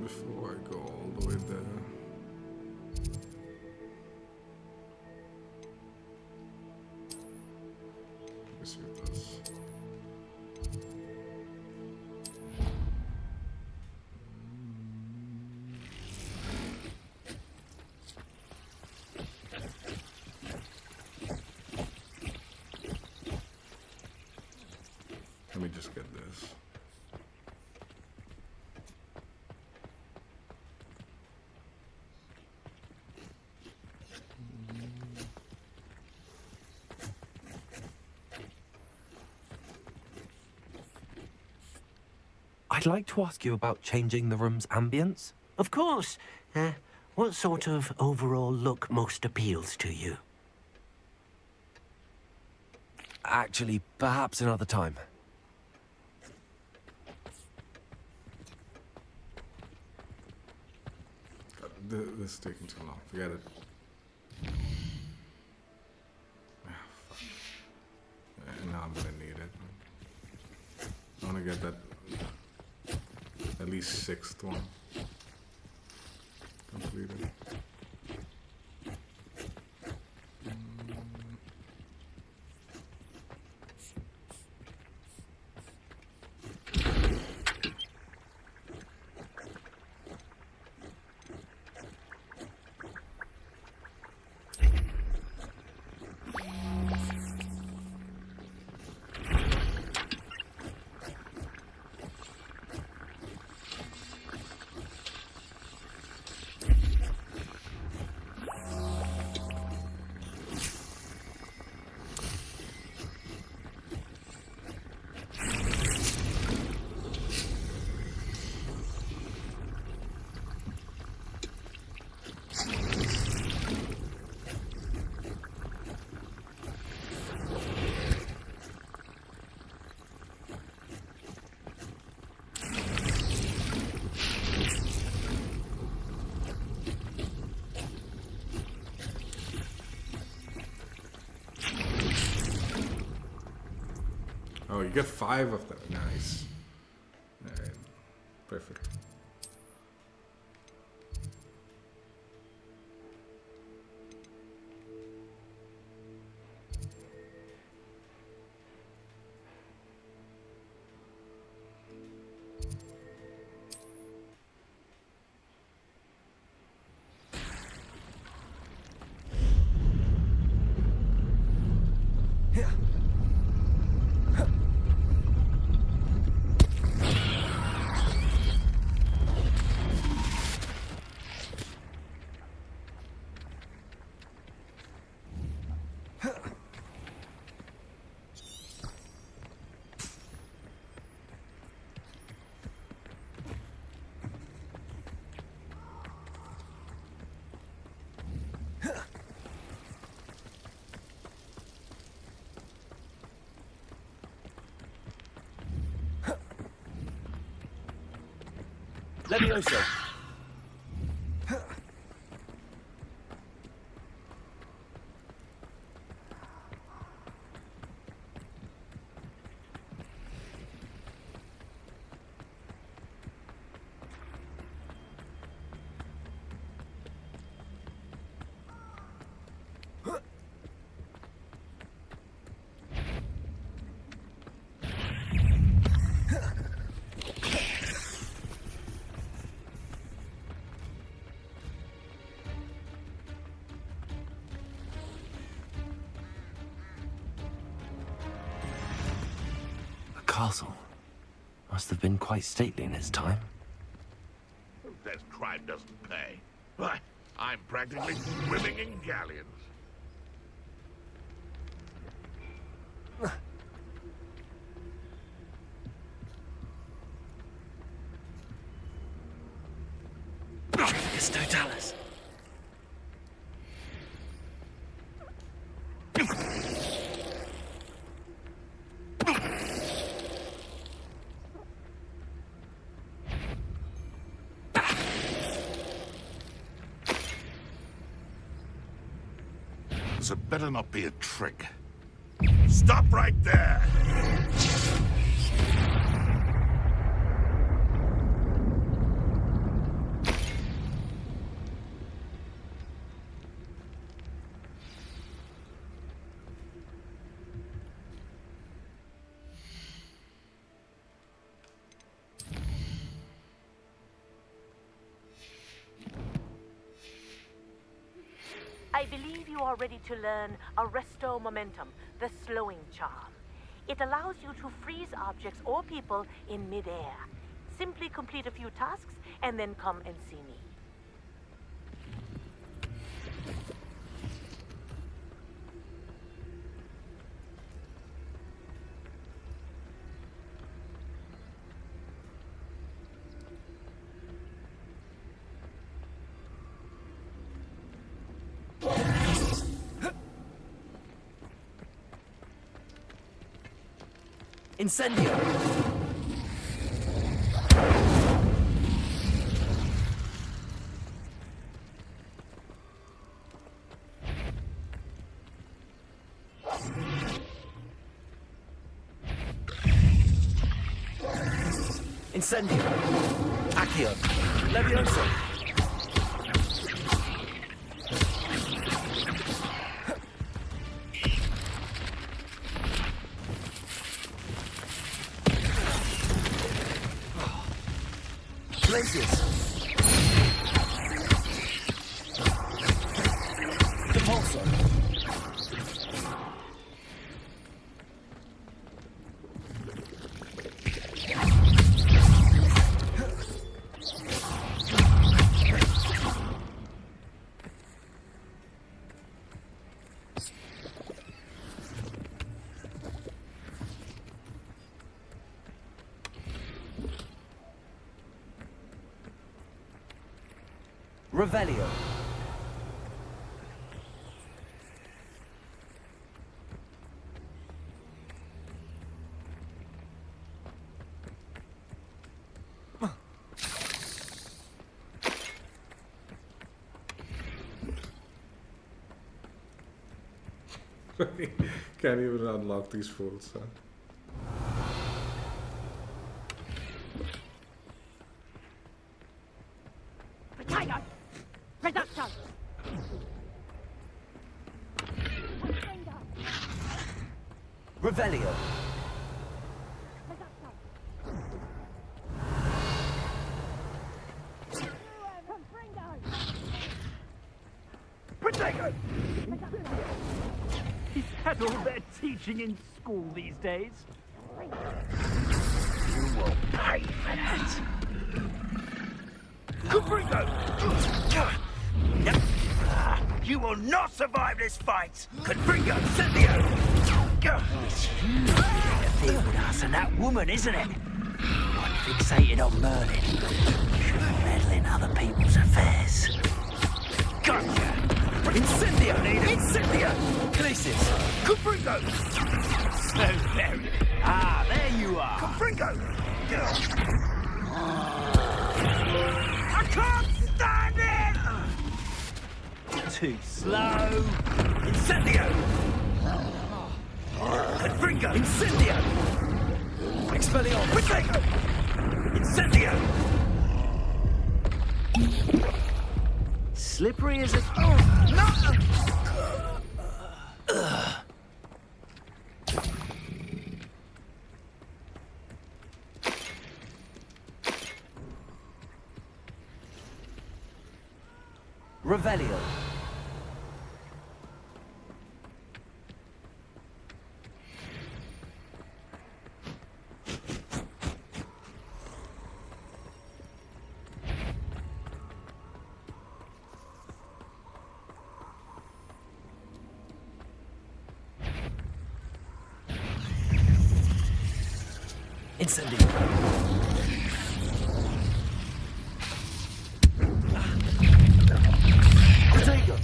Before I go all the way there. Let me see what this. Let me just get this. I'd like to ask you about changing the room's ambience. Of course. What sort of overall look most appeals to you? Actually, perhaps another time. This is taking too long. Forget it. Ah, fuck. And now I'm gonna need it. I wanna get that at least 6th one completed. you get 5 of them. Nice. Alright. Perfect. Levioso. Castle must have been quite stately in its time. Who says crime doesn't pay? Why, I'm practically swimming in galleons. It's no Dallas. This had better not be a trick. Stop right there! I believe you are ready to learn Arresto Momentum, the slowing charm. It allows you to freeze objects or people in midair. Simply complete a few tasks and then come and see me. Incendio! Incendio! Accio! Levioso! Glacius! Depulso! Revelio. Can't even unlock these fools, huh? Tiger! Reducto! Revelio. Protego! Is that all they're teaching in school these days? You will pay for that. Confringo! You will not survive this fight! Confringo, Cynthia! It's you interfere with us and that woman, isn't it? One fixated on Merlin. Shouldn't meddle in other people's affairs. Gotcha! Incendio, Nina! Incendio! Glacis! Confringo! So very. Ah, there you are! Confringo! I can't stand it! Too slow! Incendio! Confringo! Incendio! Expelliarmus! Protego! Incendio! Slippery as a... Oh, no! Revelio. Incendio. Protego.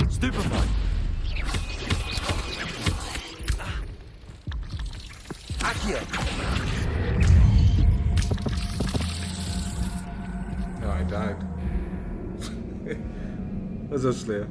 Stupefy. Accio. Oh, I died. What's up, Slayer?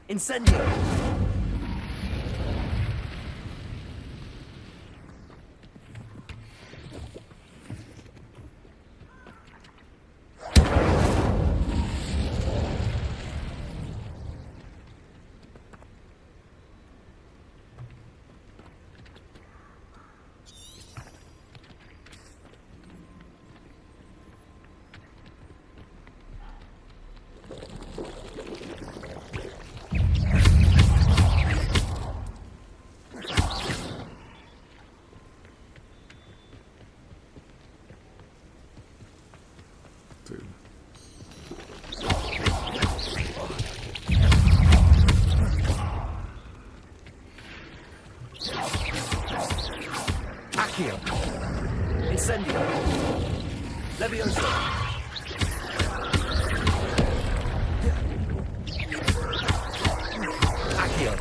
Incendio. Accio. Incendio. Levioso. Accio.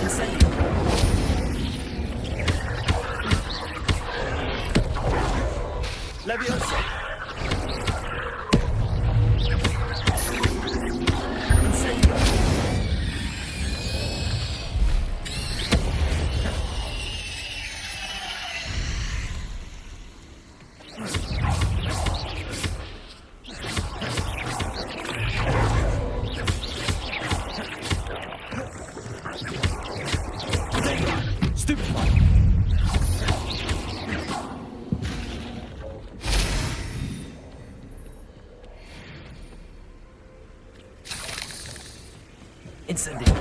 Incendio. Levioso. Incendio. Incendio.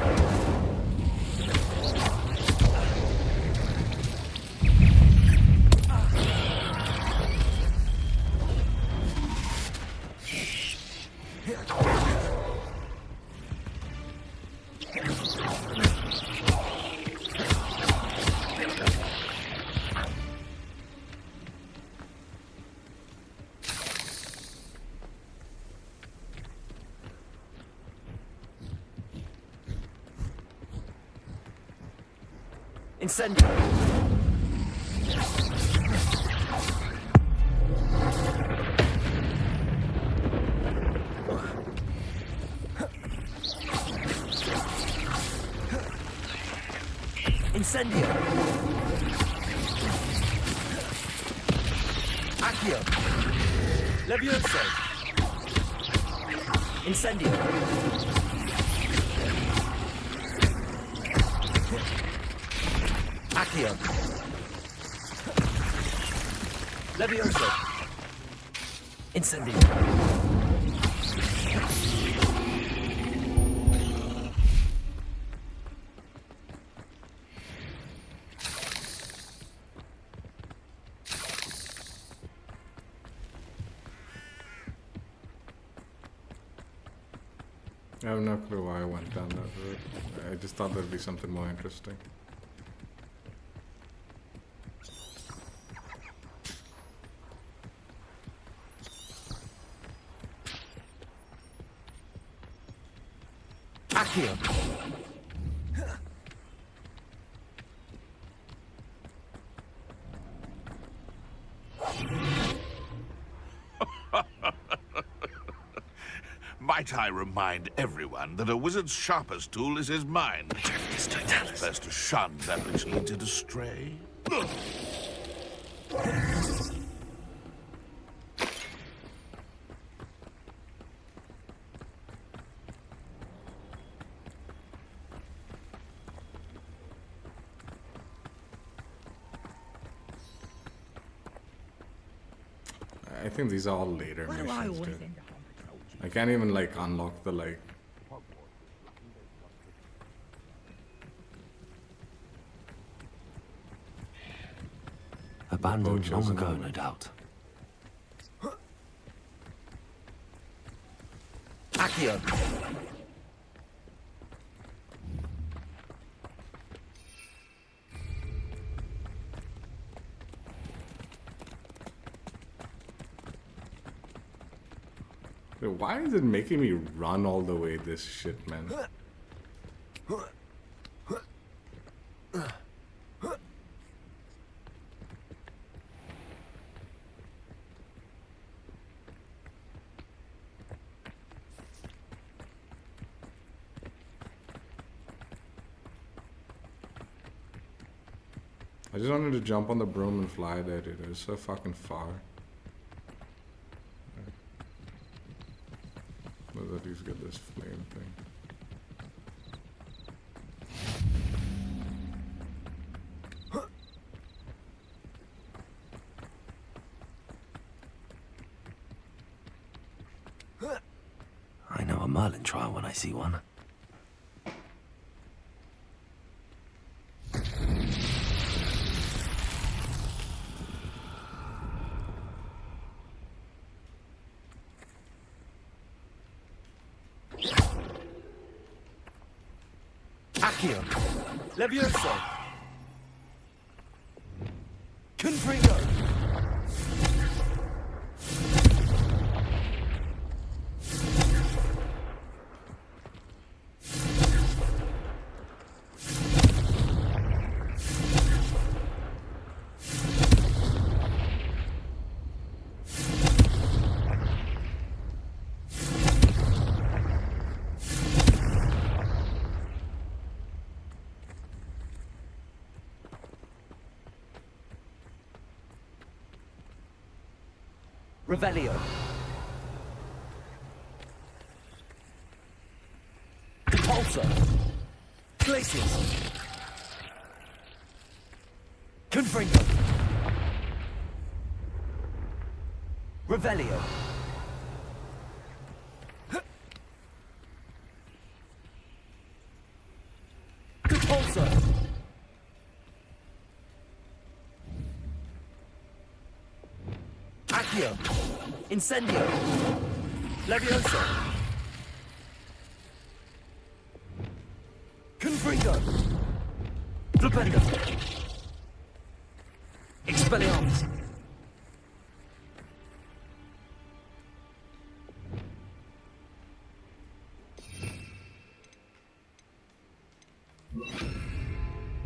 Incendio. Incendio. Accio. Levioso. Incendio. Accio. Levioso. Incendio. I have no clue why I went down that route. I just thought there'd be something more interesting. Accio. Might I remind everyone that a wizard's sharpest tool is his mind? It's best to shun that which leads it astray. I think these are all later missions, dude. I can't even like unlock the like. Abandoned long ago, no doubt. Accio. Dude, why is it making me run all the way this shit, man? I just wanted to jump on the broom and fly there, dude. It was so fucking far. Let's at least get this flame thing. I know a Merlin trial when I see one. Accio. Levioso. Confringo. Revelio. Repulsor. Glaciers. Confringo. Revelio. Repulsor. Accio. Incendio. Levioso. Confringo. Flipendo. Expelliarmus.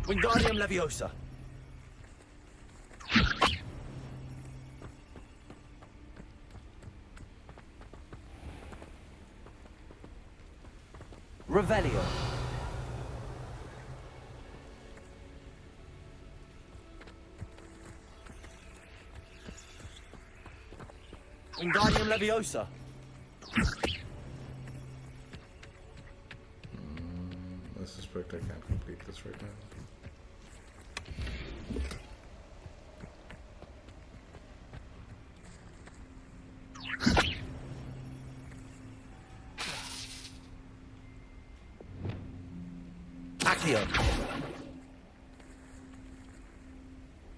Wingardium Leviosa. Revelio. Wingardium Leviosa. I suspect I can't complete this right now. Accio.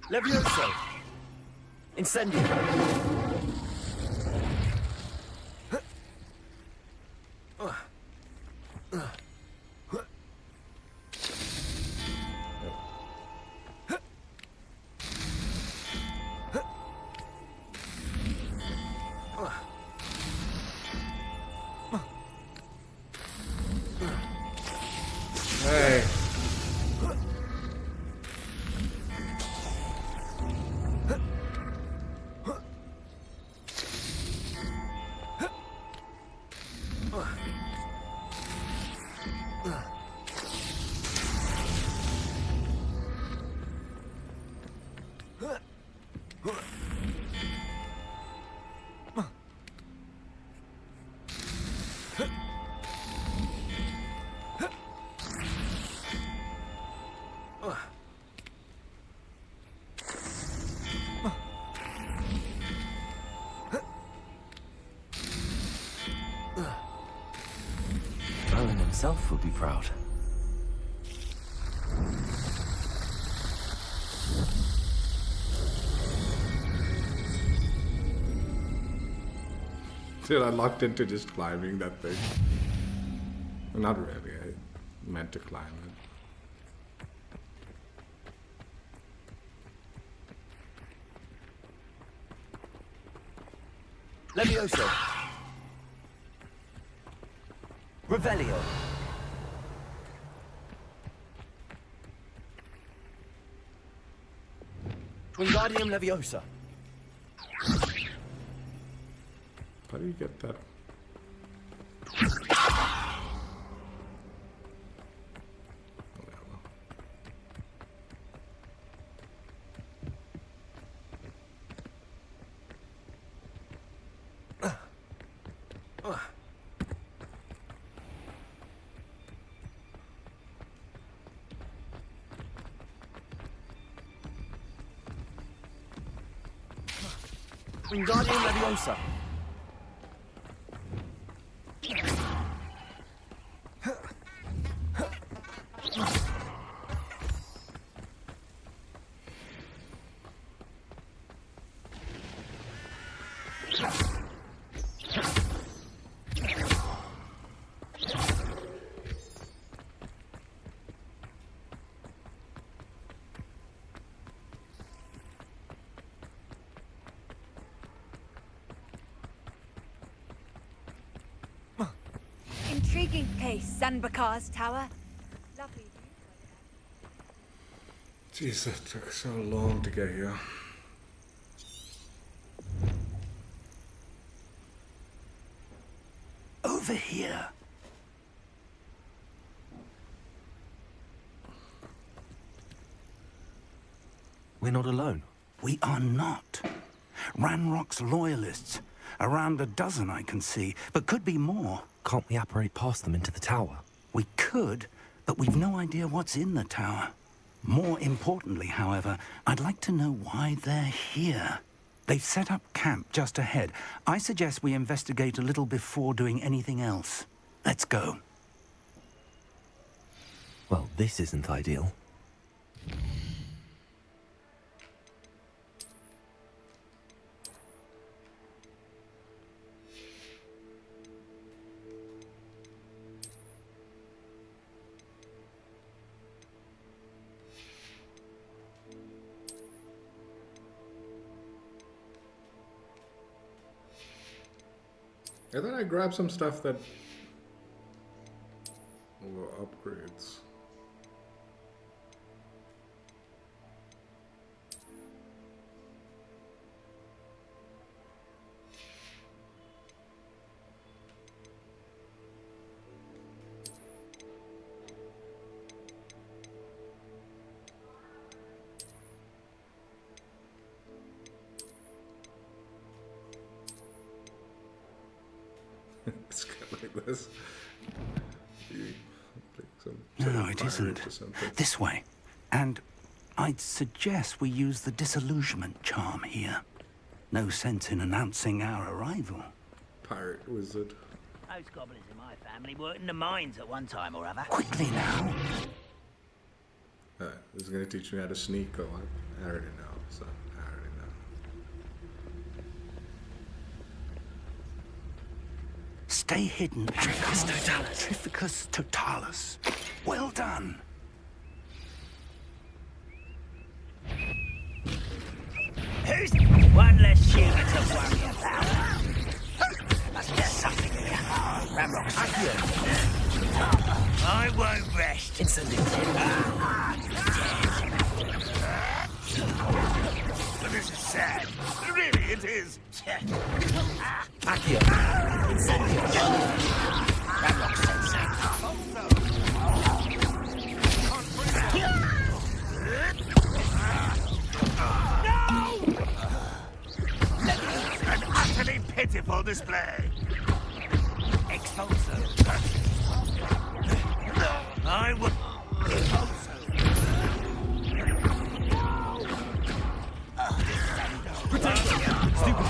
Levioso. Incendio. Hey. Merlin himself would be proud. Dude, I locked into just climbing that thing. Well, not really, I meant to climb it. Levioso. Revelio. Wingardium Leviosa. How do you get that? Wingardium Leviosa. Intriguing place, Sanbakar's tower. Lovely view. Jeez, that took so long to get here. Over here. We're not alone. We are not. Ranrock's loyalists. Around a dozen I can see, but could be more. Can't we apparate past them into the tower? We could, but we've no idea what's in the tower. More importantly, however, I'd like to know why they're here. They've set up camp just ahead. I suggest we investigate a little before doing anything else. Let's go. Well, this isn't ideal. And then I grabbed some stuff that were upgrades. this. No, it isn't. This way. And I'd suggest we use the disillusionment charm here. No sense in announcing our arrival. Pirate wizard. Those goblins in my family worked in the mines at one time or other. Quickly now. This is gonna teach me how to sneak or what? I already know, so I already know. Stay hidden. Trificus totalis. Trificus totalis. Well done. Who's one less shooter to worry about? Must be something here. Ramrock's I won't rest. Instantly. This is sad. Really, it is. Accio. Incendio. Ramrock said so. An utterly pitiful display. Expulso. I will. Expulso. Stupid.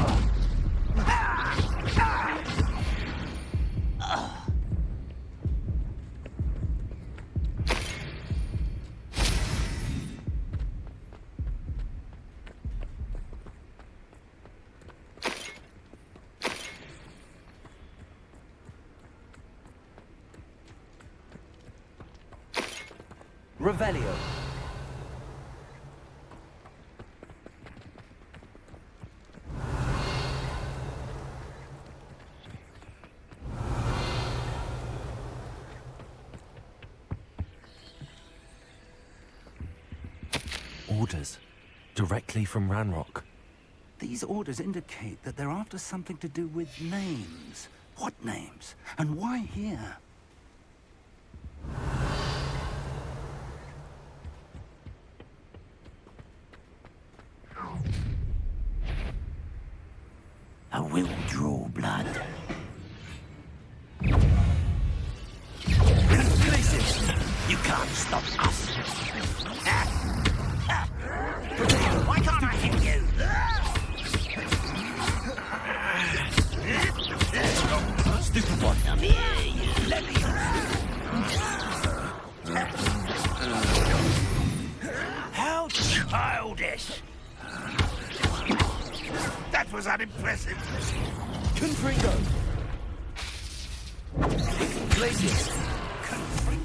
Revelio. Orders. Directly from Ranrock. These orders indicate that they're after something to do with names. What names? And why here? I will draw blood. You can't stop us. Why can't I hit you? Stupid one. Come here, you levy. How childish. That was unimpressive. Confringo. Glacius.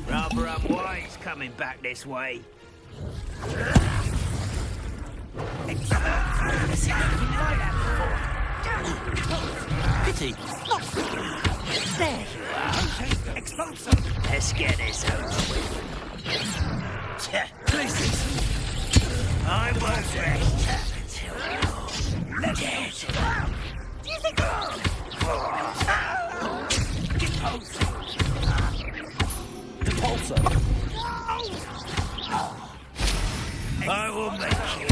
Rather unwise coming back this way. I've seen anything like that before. Pity. There you are. Expulso. Let's get this over with. Glacius. I won't rest until you're dead. Do you think... Repulsor. I will make you.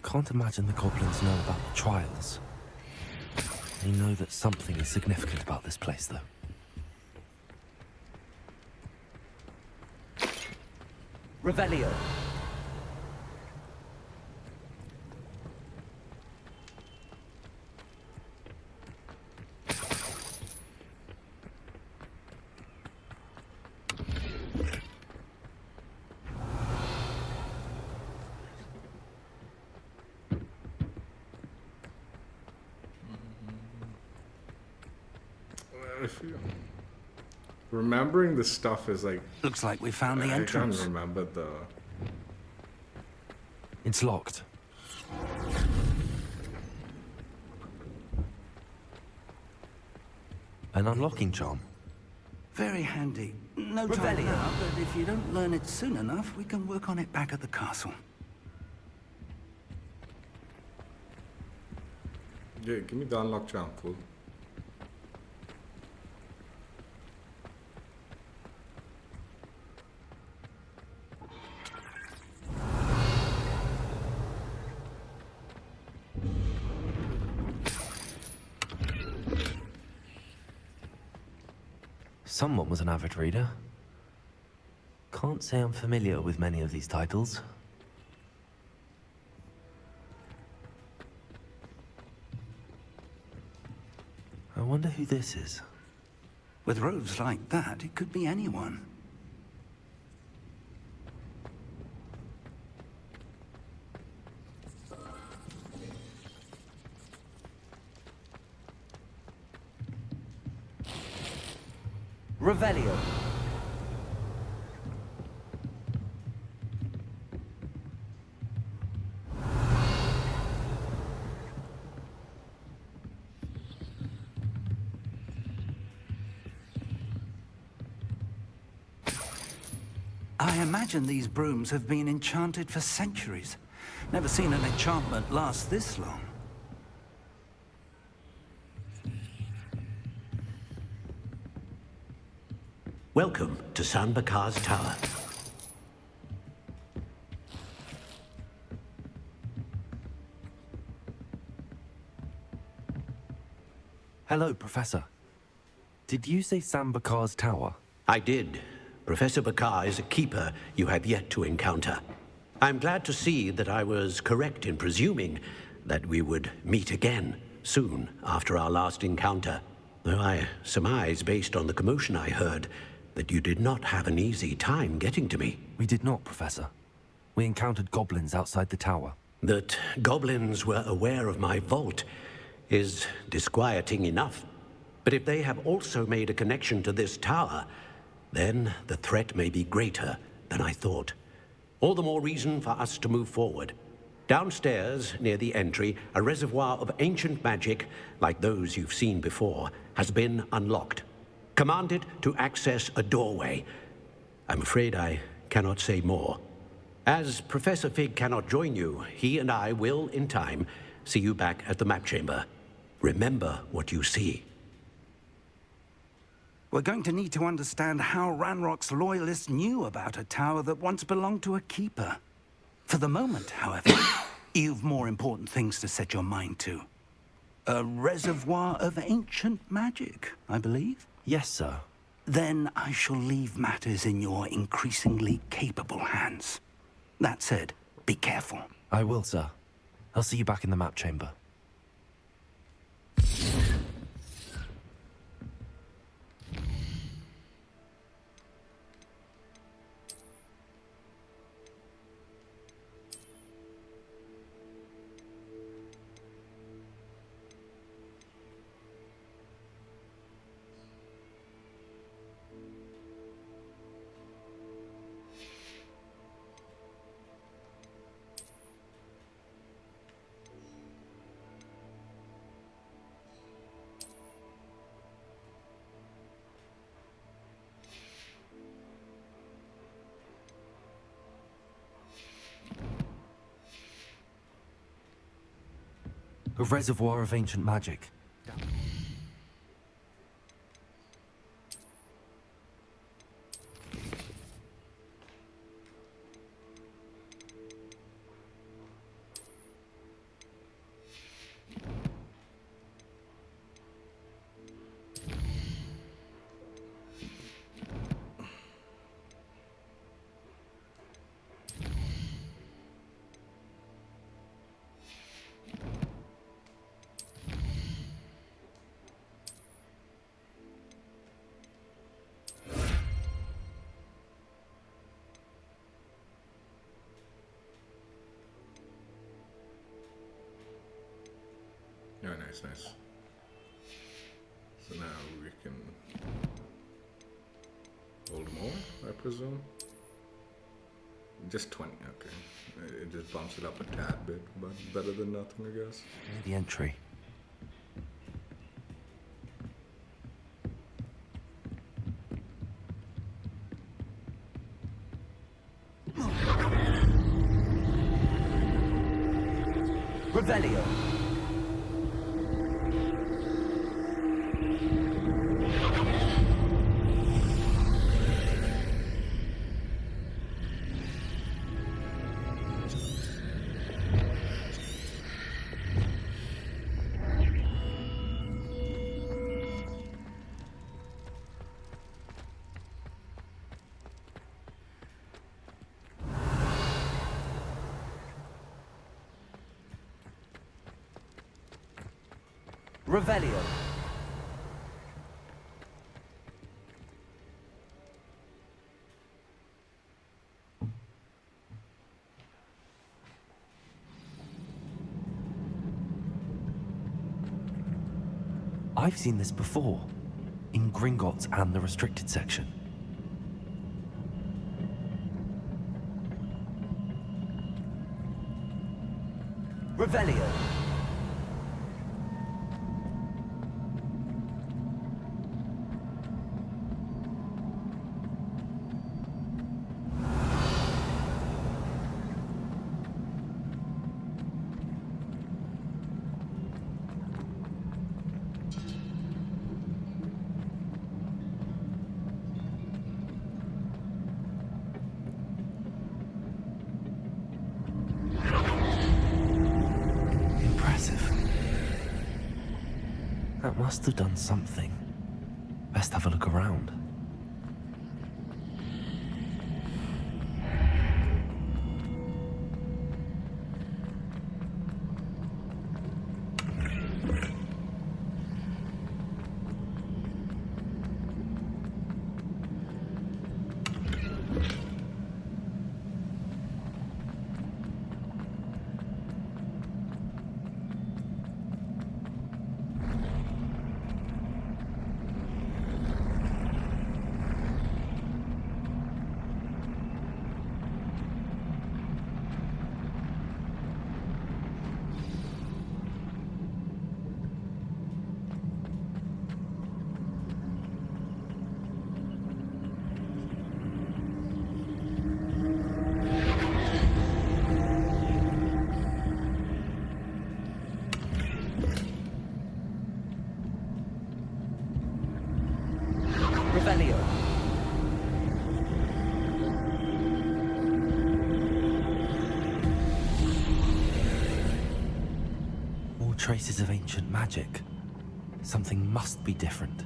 Can't imagine the goblins know about the trials. They know that something is significant about this place, though. Revelio. Remembering the stuff is like... Looks like we found the entrance. I can't remember the... It's locked. An unlocking charm. Very handy. No time now, but if you don't learn it soon enough, we can work on it back at the castle. Yeah, give me the unlock charm, cool. someone was an avid reader. Can't say I'm familiar with many of these titles. I wonder who this is. With robes like that, it could be anyone. Revelio. I imagine these brooms have been enchanted for centuries. Never seen an enchantment last this long. Welcome to San Bakar's Tower. Hello, Professor. Did you say Sam Bakar's tower? I did. Professor Bakar is a keeper you have yet to encounter. I'm glad to see that I was correct in presuming that we would meet again soon after our last encounter. Though I surmise, based on the commotion I heard, that you did not have an easy time getting to me. We did not, Professor. We encountered goblins outside the tower. That goblins were aware of my vault is disquieting enough. But if they have also made a connection to this tower, then the threat may be greater than I thought. All the more reason for us to move forward. Downstairs, near the entry, a reservoir of ancient magic, like those you've seen before, has been unlocked. Commanded to access a doorway. I'm afraid I cannot say more. As Professor Fig cannot join you, he and I will, in time, see you back at the map chamber. Remember what you see. We're going to need to understand how Ranrock's loyalists knew about a tower that once belonged to a keeper. For the moment, however, you've more important things to set your mind to. A reservoir of ancient magic, I believe? Yes, sir. Then I shall leave matters in your increasingly capable hands. That said, be careful. I will, sir. I'll see you back in the map chamber. A reservoir of ancient magic. Oh, nice, nice. So now we can hold more, I presume. Just 20, okay. It just bumps it up a tad bit, but better than nothing, I guess. The entry. Revelio. Revelio. I've seen this before, in Gringotts and the restricted section. Revelio. That must have done something. Best have a look around. Revelio. More traces of ancient magic. Something must be different.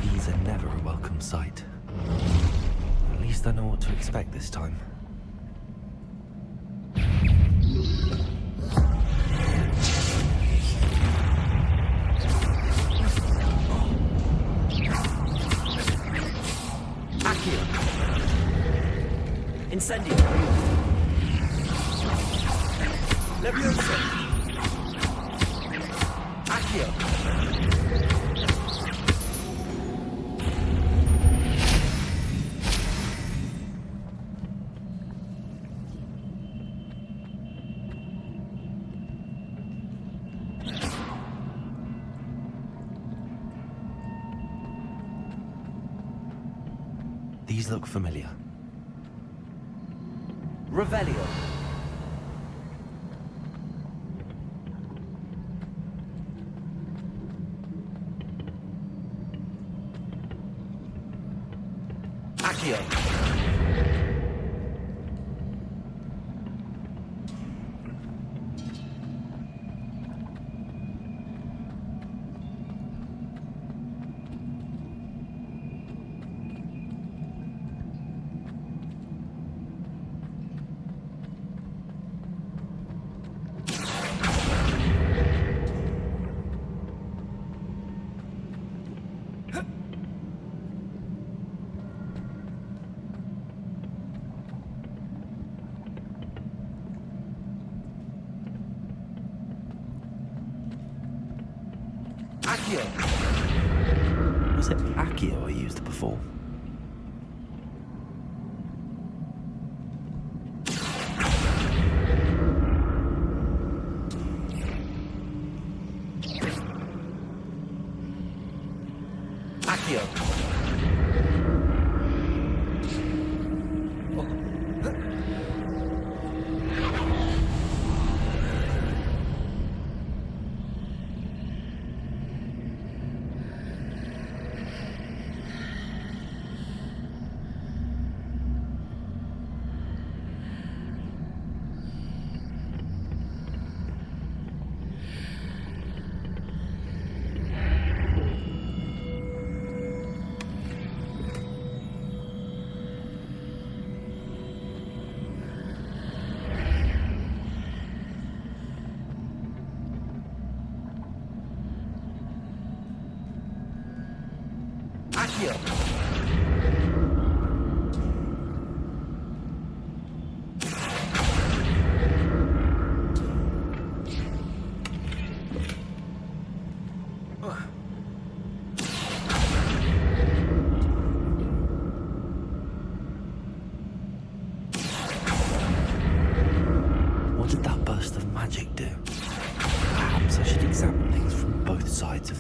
These are never a welcome sight. At least I know what to expect this time. Accio! Incendio! Leviosa! Accio! These look familiar. Revelio. Accio. Accio! Was it Accio I used before? Accio!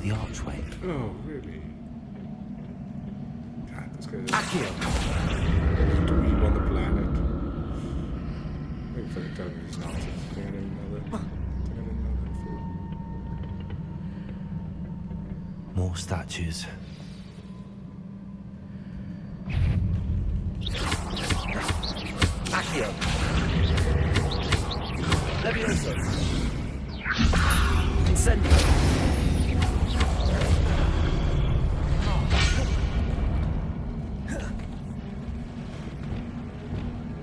of the archway. Oh, really? God, this guy's Accio! dweeb on the planet. Maybe for the cover he's not. I didn't know that. More statues. Accio! Levioso! Incendio!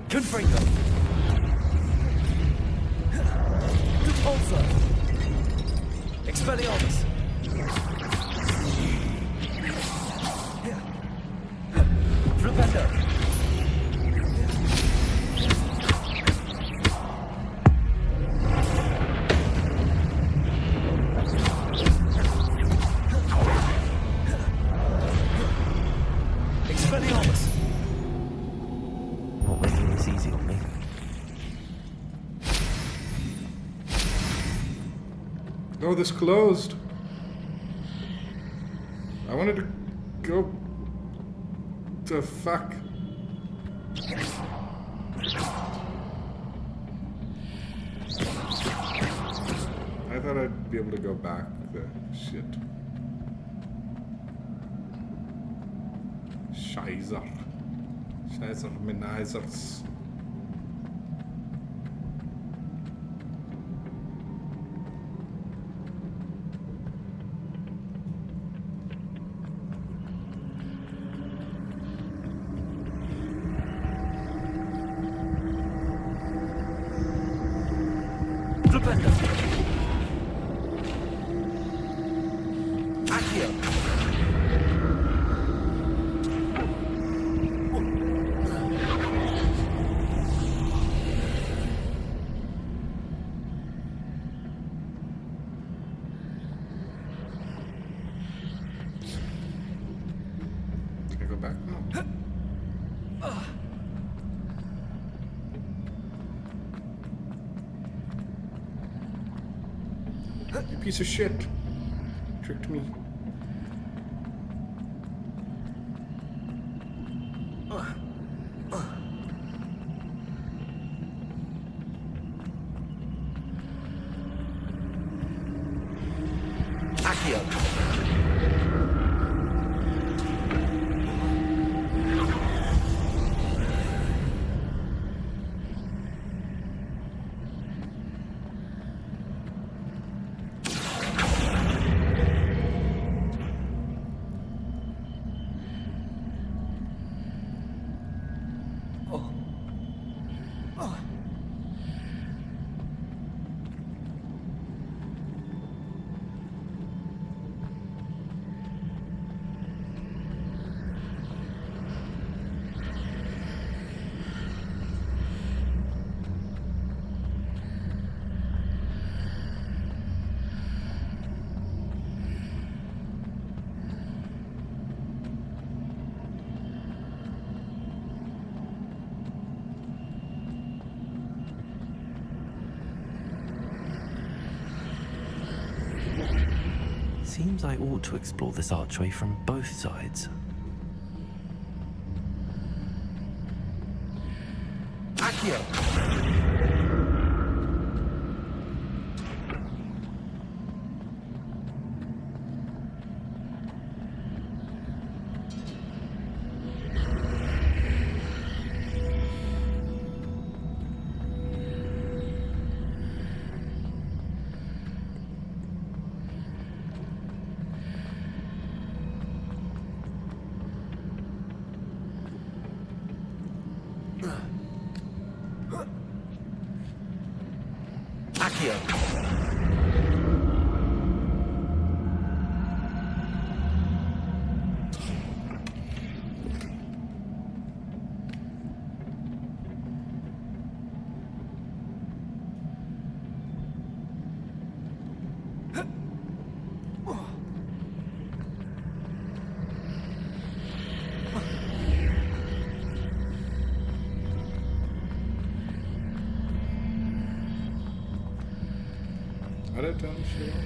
Confringo! Repulsor! Expelliarmus! Flipendo! Expelliarmus! Not making this easy on me. Oh, this closed. I wanted to go. The fuck? I thought I'd be able to go back there. Shit. Scheißer. Scheißer Menizers. You piece of shit. Tricked me. Seems I ought to explore this archway from both sides. Accio! How did I turn this shit off?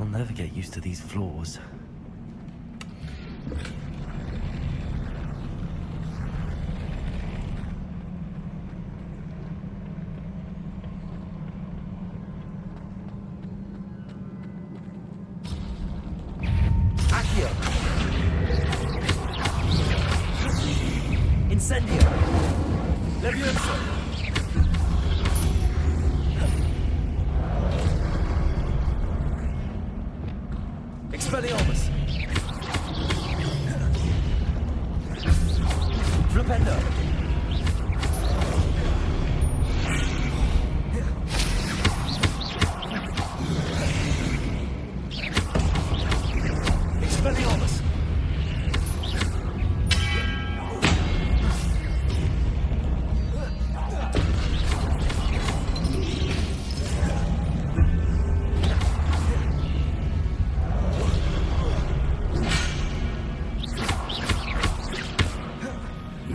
I'll never get used to these floors. Accio! Incendio! Levioso! Expelliarmus! Flipendo! Expelliarmus!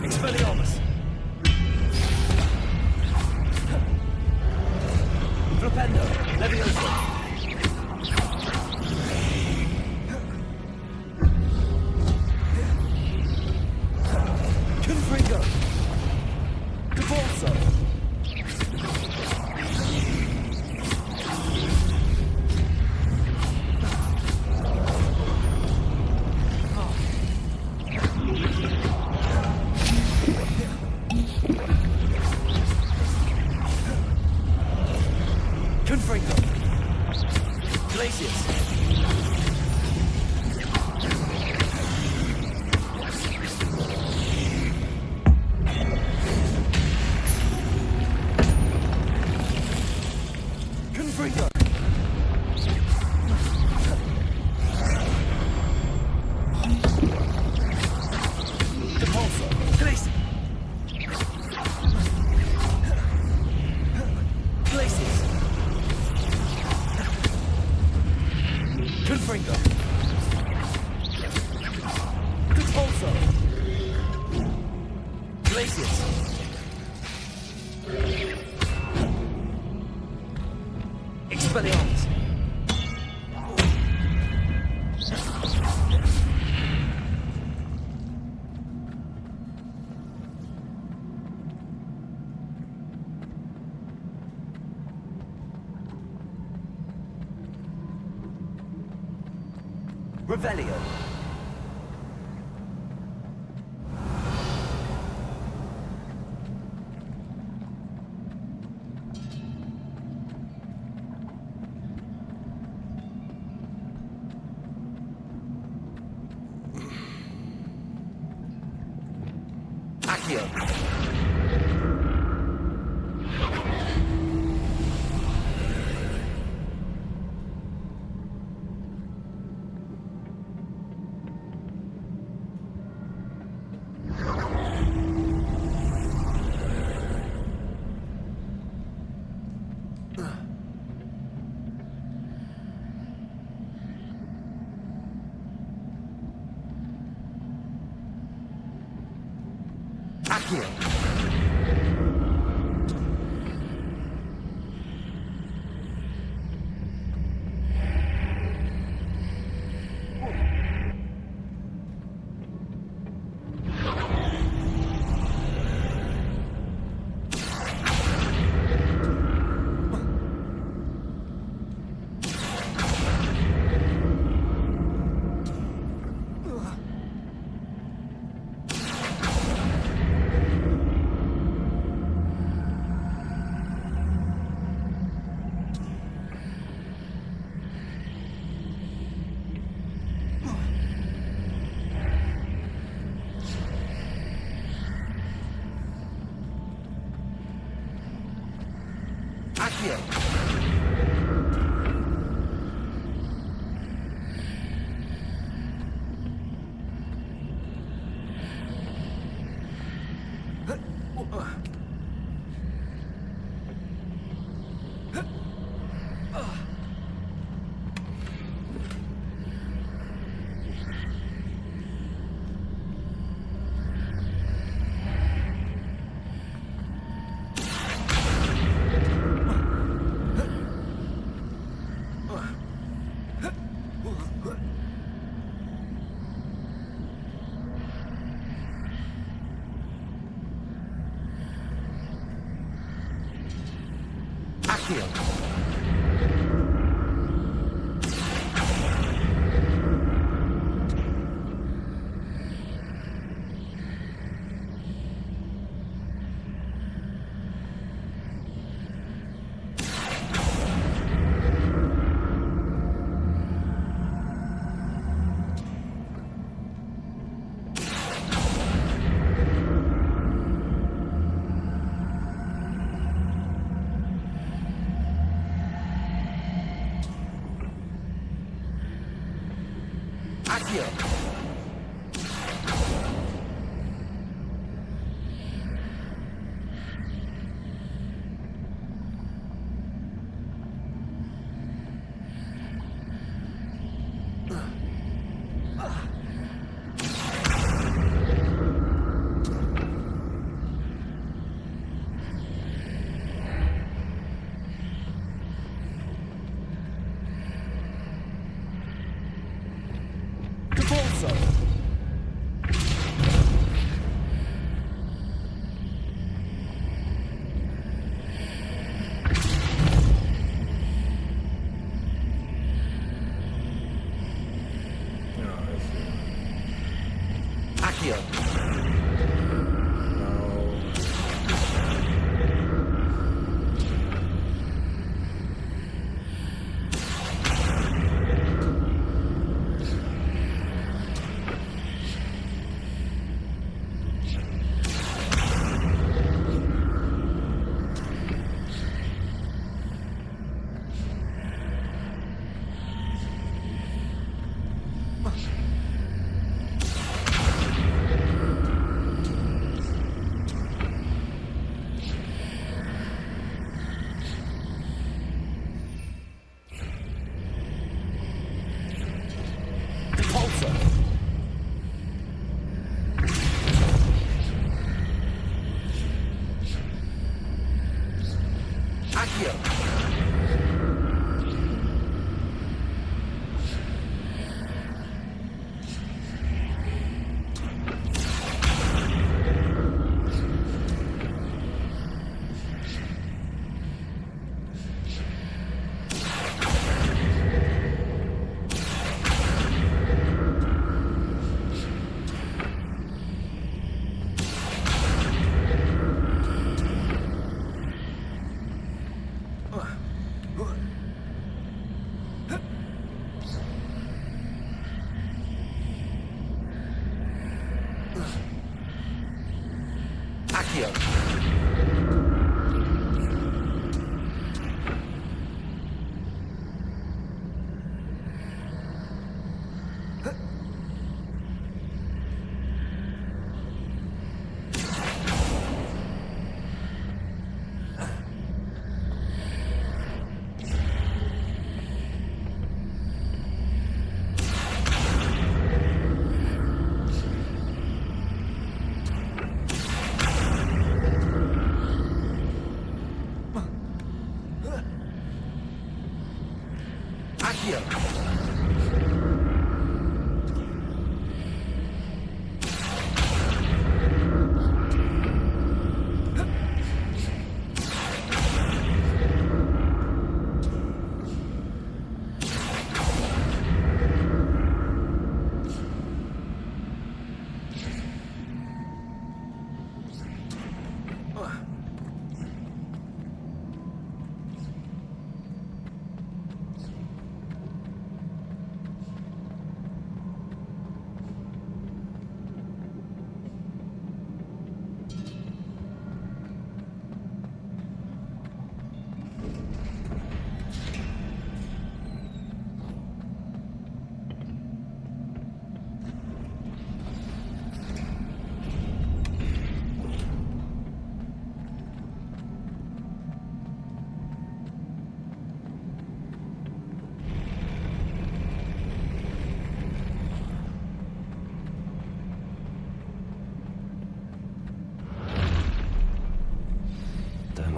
Expelliarmus! Flipendo! Levioso! Confringo! Cavalso! Confringo! Glacius! Confringo! Depulso! Glacius! Glacius! Confringo! Depulso! Glacius! Expelliarmus! Revelio! Accio! Accio! Accio.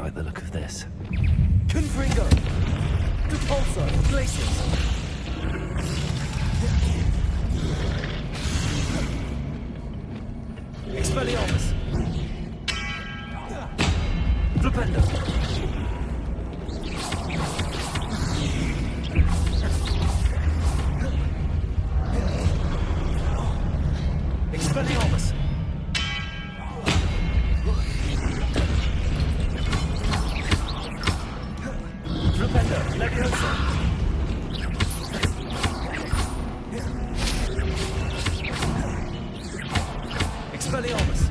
like the look of this. Confringo! Repulsor! Glaciers! Expelliarmus! Flipendo! Expelliarmus! Flipendo! Leviosa! Expelliarmus!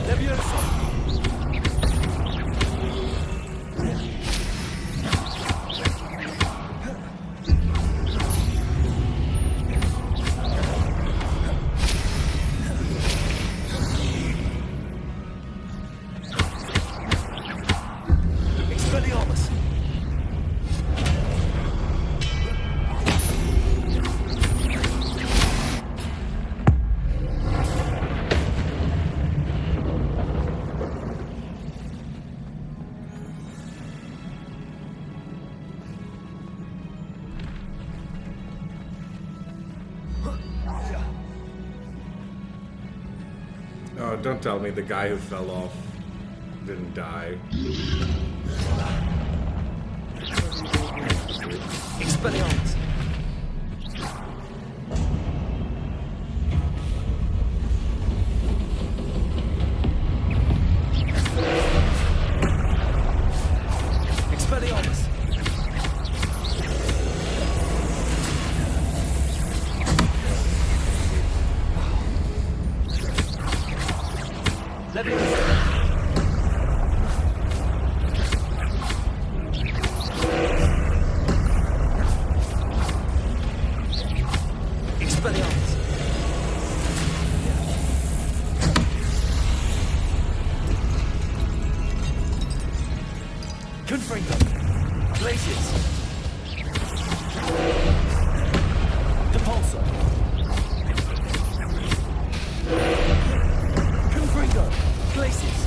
Leviosa! Oh, don't tell me the guy who fell off didn't die. Expelliarmus! Expelliarmus! Expelliarmus! Confringo! Glaciers! Depulso! Confringo! Glaciers!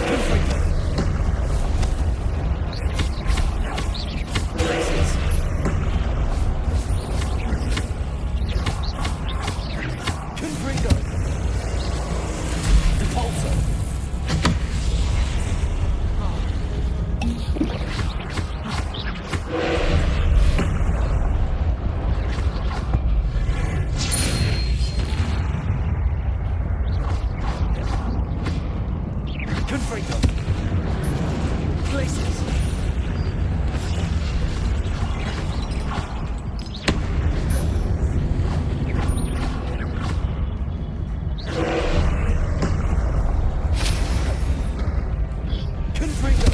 Confringo! Glaciers! Confringo! Depulso! Confringo! Glaciers! Confringo!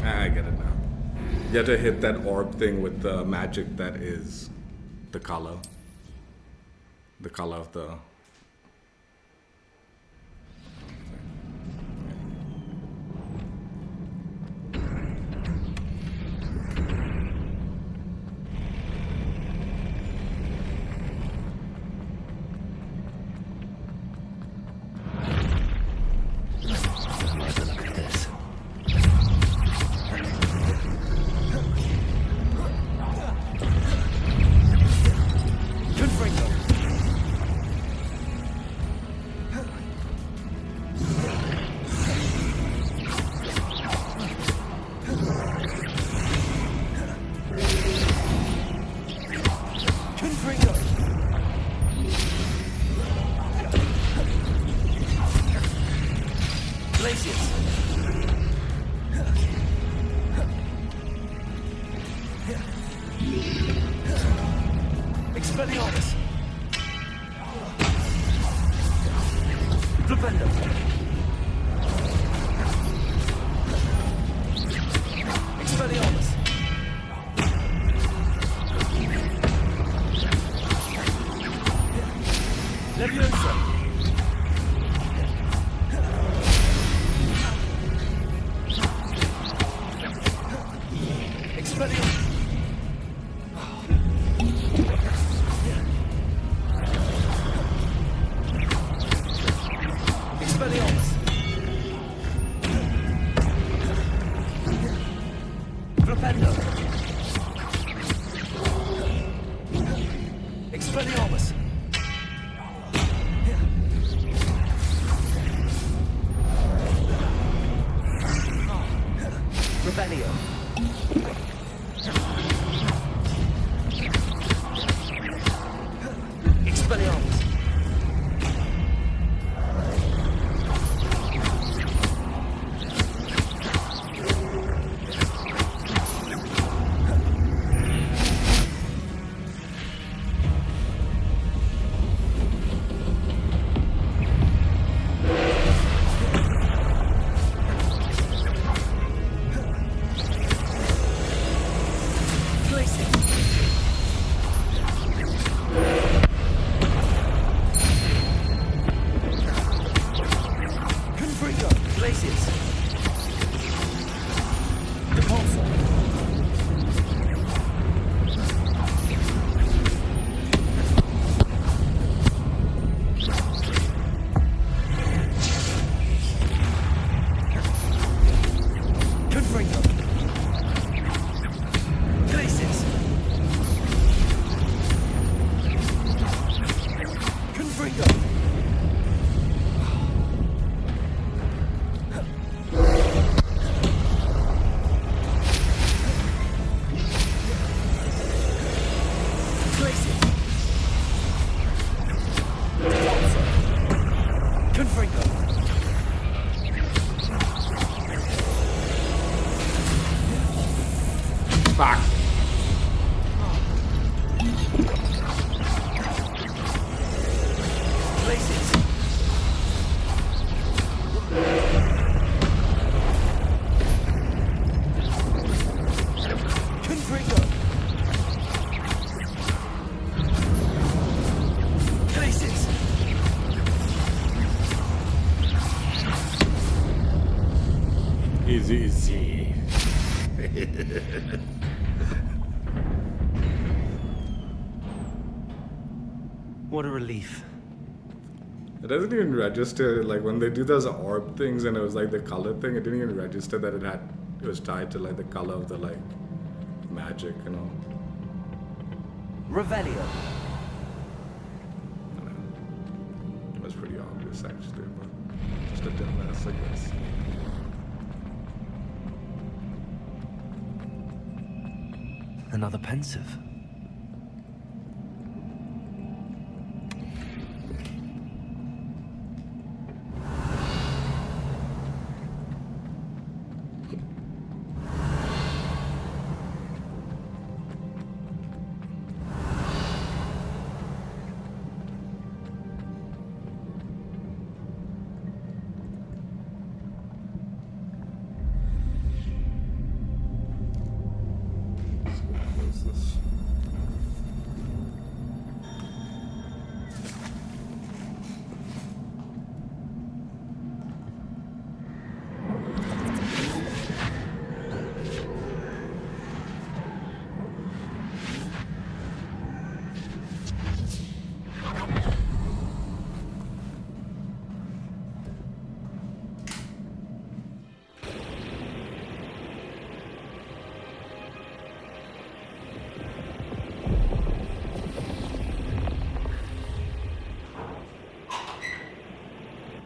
I get it now. You have to hit that orb thing with the magic that is the color. The color of the... Look at this. Confringo! Confringo! Glaciers! Expelliarmus! Flipendo! Expelliarmus! Leviosa! Expelliarmus! Expelliarmus! Flipendo! Expelliarmus! Rebellio! Expelliarmus! Easy, easy. What a relief. It doesn't even register, like when they do those orb things and it was like the color thing, it didn't even register that it was tied to like the color of the like magic, you know. Revelio. It was pretty obvious actually, but just a dumbass, I guess. Another pensive.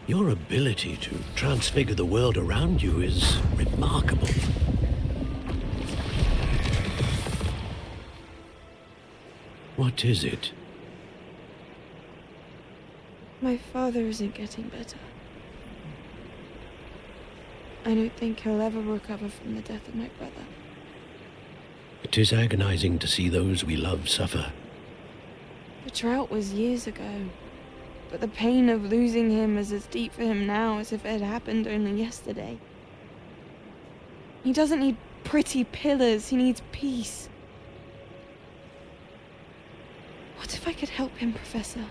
Your ability to transfigure the world around you is remarkable. What is it? My father isn't getting better. I don't think he'll ever recover from the death of my brother. It is agonizing to see those we love suffer. The drought was years ago, but the pain of losing him is as deep for him now as if it had happened only yesterday. He doesn't need pretty pillars, he needs peace. What if I could help him, Professor?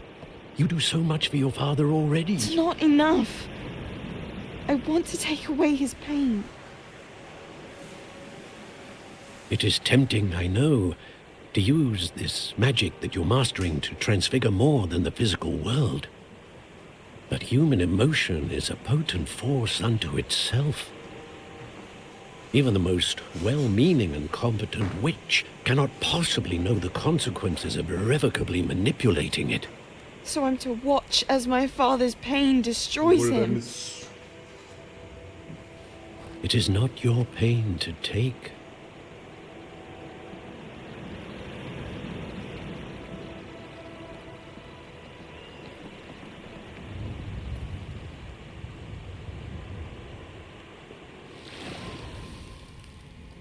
You do so much for your father already. It's not enough. I want to take away his pain. It is tempting, I know, to use this magic that you're mastering to transfigure more than the physical world. But human emotion is a potent force unto itself. Even the most well-meaning and competent witch cannot possibly know the consequences of irrevocably manipulating it. So I'm to watch as my father's pain destroys him. It is not your pain to take.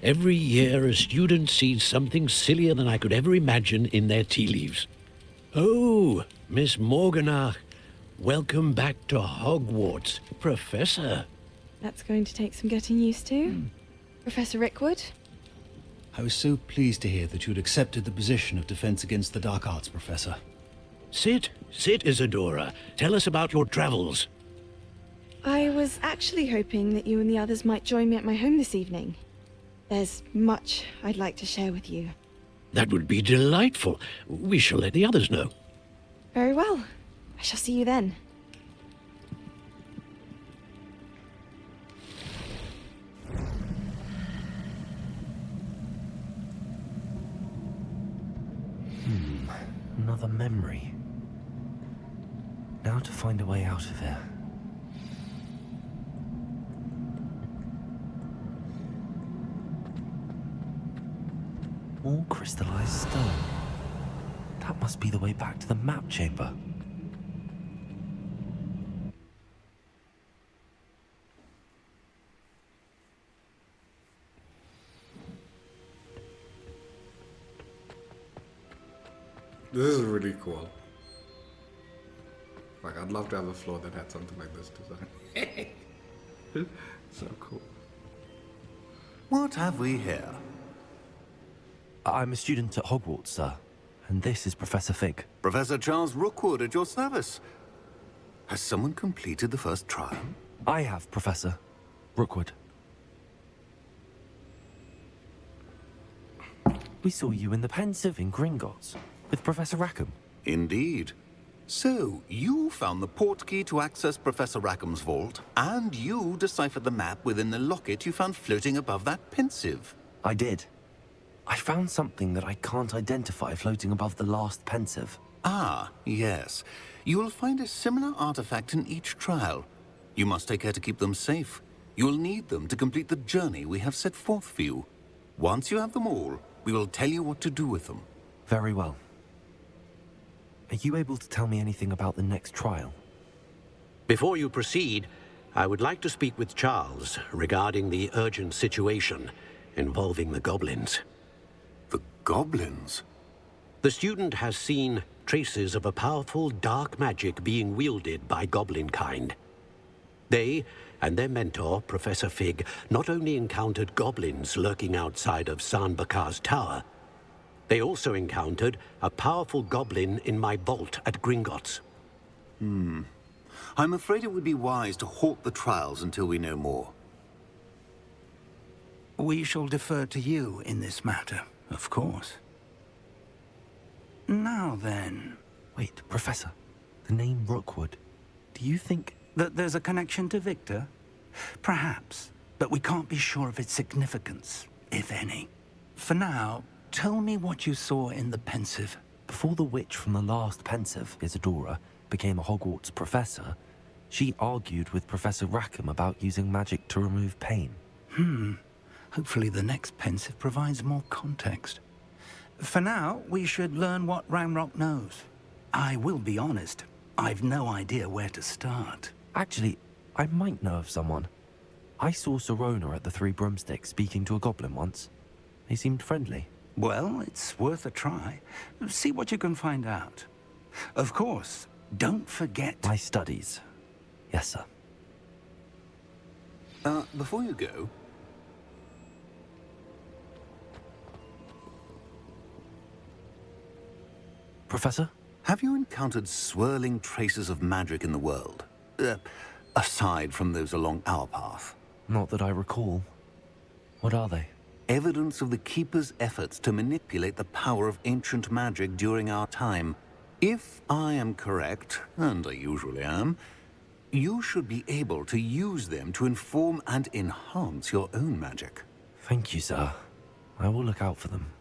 Every year, a student sees something sillier than I could ever imagine in their tea leaves. Oh, Miss Morganach, welcome back to Hogwarts, Professor. That's going to take some getting used to. Professor Rickwood? I was so pleased to hear that you'd accepted the position of Defense Against the Dark Arts, Professor. Sit, Isadora. Tell us about your travels. I was actually hoping that you and the others might join me at my home this evening. There's much I'd like to share with you. That would be delightful. We shall let the others know. Very well. I shall see you then. Another memory. Now to find a way out of here. More crystallized stone. That must be the way back to the map chamber. This is really cool. Like, I'd love to have a floor that had something like this design. So cool. What have we here? I'm a student at Hogwarts, sir. And this is Professor Fig. Professor Charles Rookwood at your service. Has someone completed the first trial? I have, Professor Rookwood. We saw you in the Pensive in Gringotts with Professor Rackham. Indeed. So, you found the portkey to access Professor Rackham's vault, and you deciphered the map within the locket you found floating above that Pensive. I did. I found something that I can't identify floating above the last Pensive. Ah, yes. You will find a similar artifact in each trial. You must take care to keep them safe. You will need them to complete the journey we have set forth for you. Once you have them all, we will tell you what to do with them. Very well. Are you able to tell me anything about the next trial? Before you proceed, I would like to speak with Charles regarding the urgent situation involving the goblins. The goblins? The student has seen traces of a powerful dark magic being wielded by goblin kind. They and their mentor, Professor Fig, not only encountered goblins lurking outside of San Bakar's tower, they also encountered a powerful goblin in my vault at Gringotts. I'm afraid it would be wise to halt the trials until we know more. We shall defer to you in this matter, of course. Now then... Wait, Professor. The name Rookwood. Do you think... that there's a connection to Victor? Perhaps, but we can't be sure of its significance, if any. For now, tell me what you saw in the Pensive. Before the witch from the last Pensive, Isadora, became a Hogwarts professor, she argued with Professor Rackham about using magic to remove pain. Hopefully the next Pensive provides more context. For now, we should learn what Ranrock knows. I will be honest, I've no idea where to start. Actually, I might know of someone. I saw Sirona at the Three Broomsticks speaking to a goblin once. They seemed friendly. Well, it's worth a try. See what you can find out. Of course, don't forget... my studies. Yes, sir. Before you go... Professor? Have you encountered swirling traces of magic in the world? Aside from those along our path? Not that I recall. What are they? Evidence of the Keeper's efforts to manipulate the power of ancient magic during our time. If I am correct, and I usually am, you should be able to use them to inform and enhance your own magic. Thank you, sir. I will look out for them.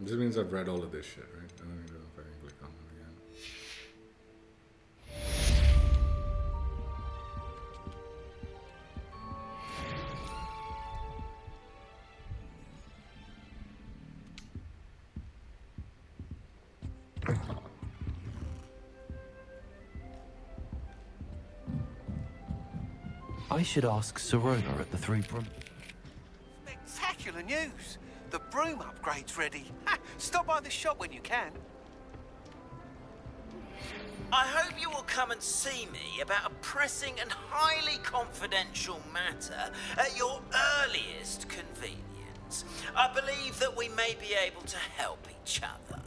This means I've read all of this shit, right? I don't know if I can click on it again. I should ask Sirona at the Three Broom... Spectacular news! The broom upgrade's ready. Ha! Stop by the shop when you can. I hope you will come and see me about a pressing and highly confidential matter at your earliest convenience. I believe that we may be able to help each other.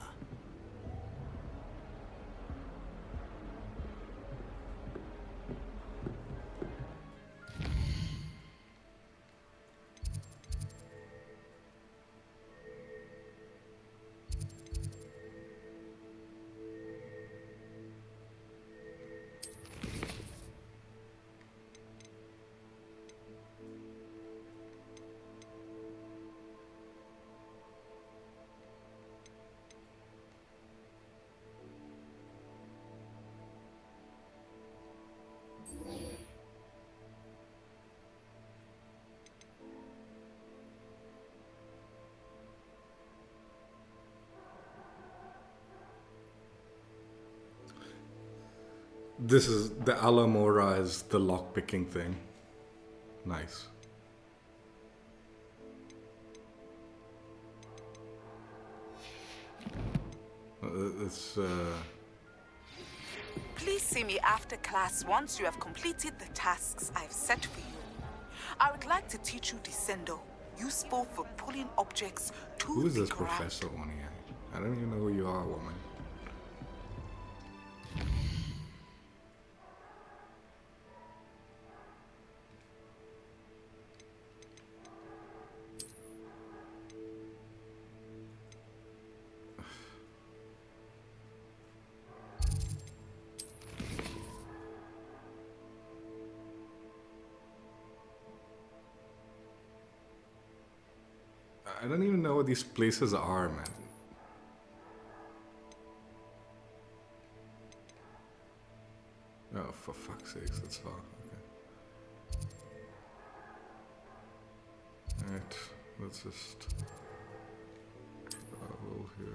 This is the Alamora is the lock picking thing. Nice. let's Please see me after class once you have completed the tasks I've set for you. I would like to teach you Descendo, useful for pulling objects to who is the this ground. Professor Onai? I don't even know who you are, woman. I don't even know what these places are, man. Oh, for fuck's sakes, that's far. Okay. Alright, let's just travel here.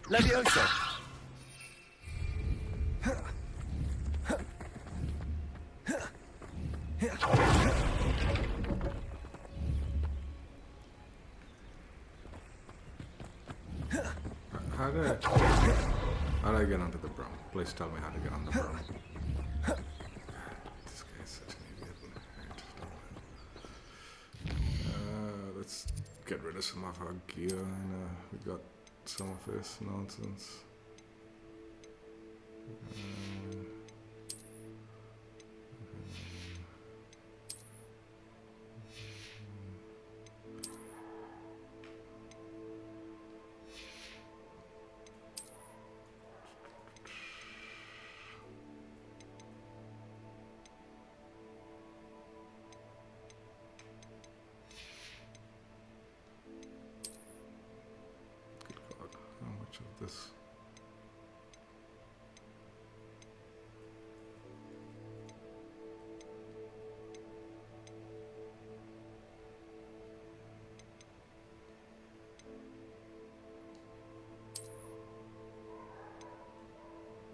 Levioso! How do I get onto the broom? Please tell me how to get on the broom. God, this guy's such an idiot. Alright. Let's get rid of some of our gear. I know we got some of this nonsense. Of this.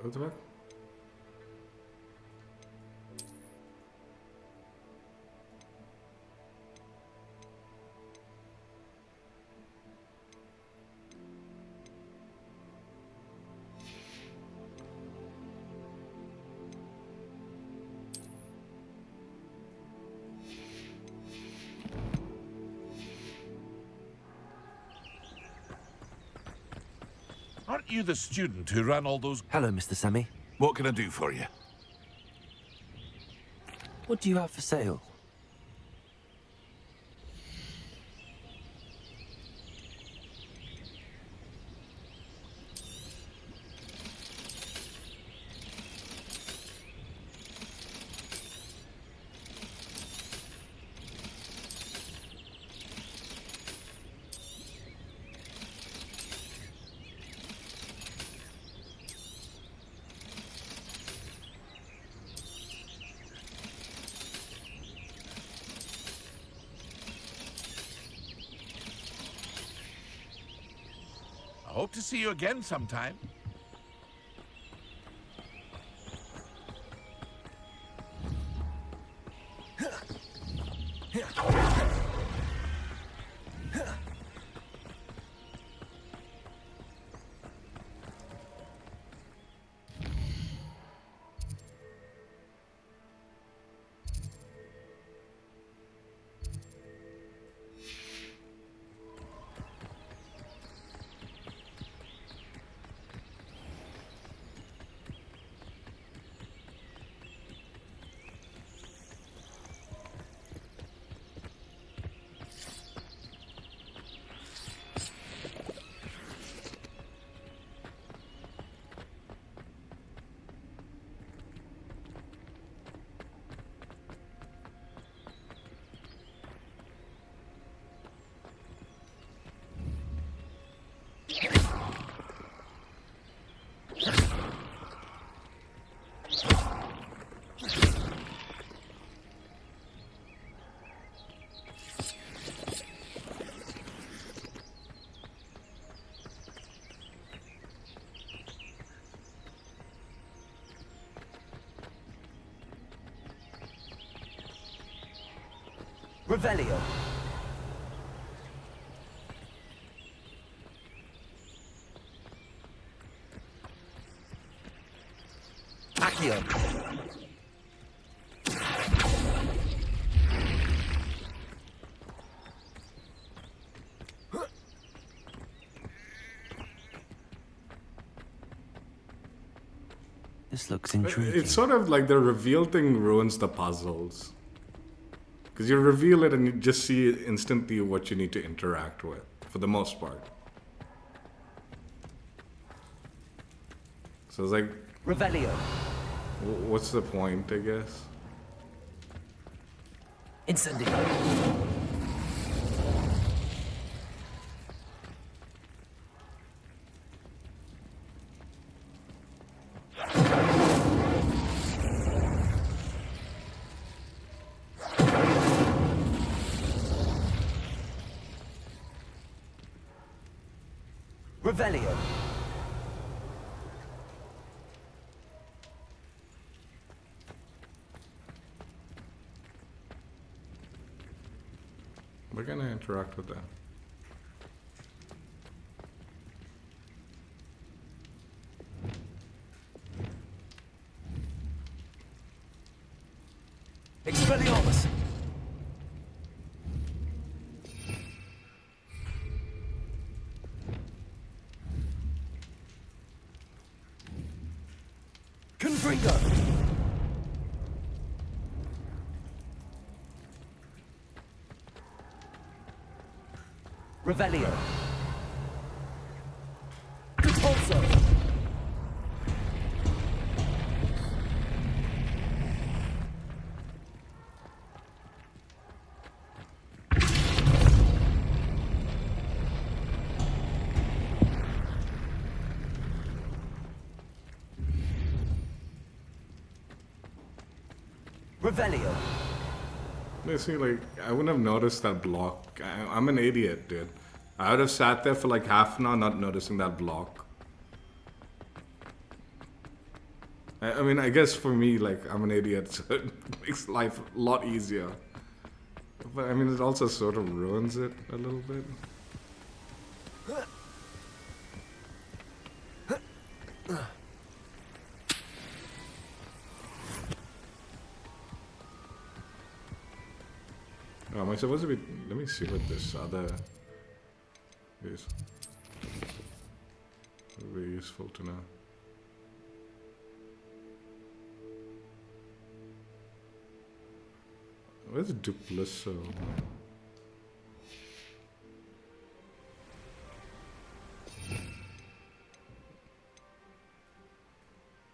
What the fuck? Aren't you the student who ran all those... Hello, Mr. Sammy. What can I do for you? What do you have for sale? I hope to see you again sometime. Revelio. Accio. This looks intriguing. It's sort of like the reveal thing ruins the puzzles. Because you reveal it and you just see instantly what you need to interact with, for the most part. So it's like... Revelio. What's the point, I guess? Incendio. Revelio. We're gonna interact with that. Expelliarmus. Confringo. Revelio. Repulso. Revelio. You see, like, I wouldn't have noticed that block. I'm an idiot, dude. I would have sat there for like half an hour not noticing that block. I mean, I guess for me, like, I'm an idiot, so it makes life a lot easier. But I mean, it also sort of ruins it a little bit. Oh, am I supposed to be... Let me see what this other is. It would be useful to know. Where's Duplisso?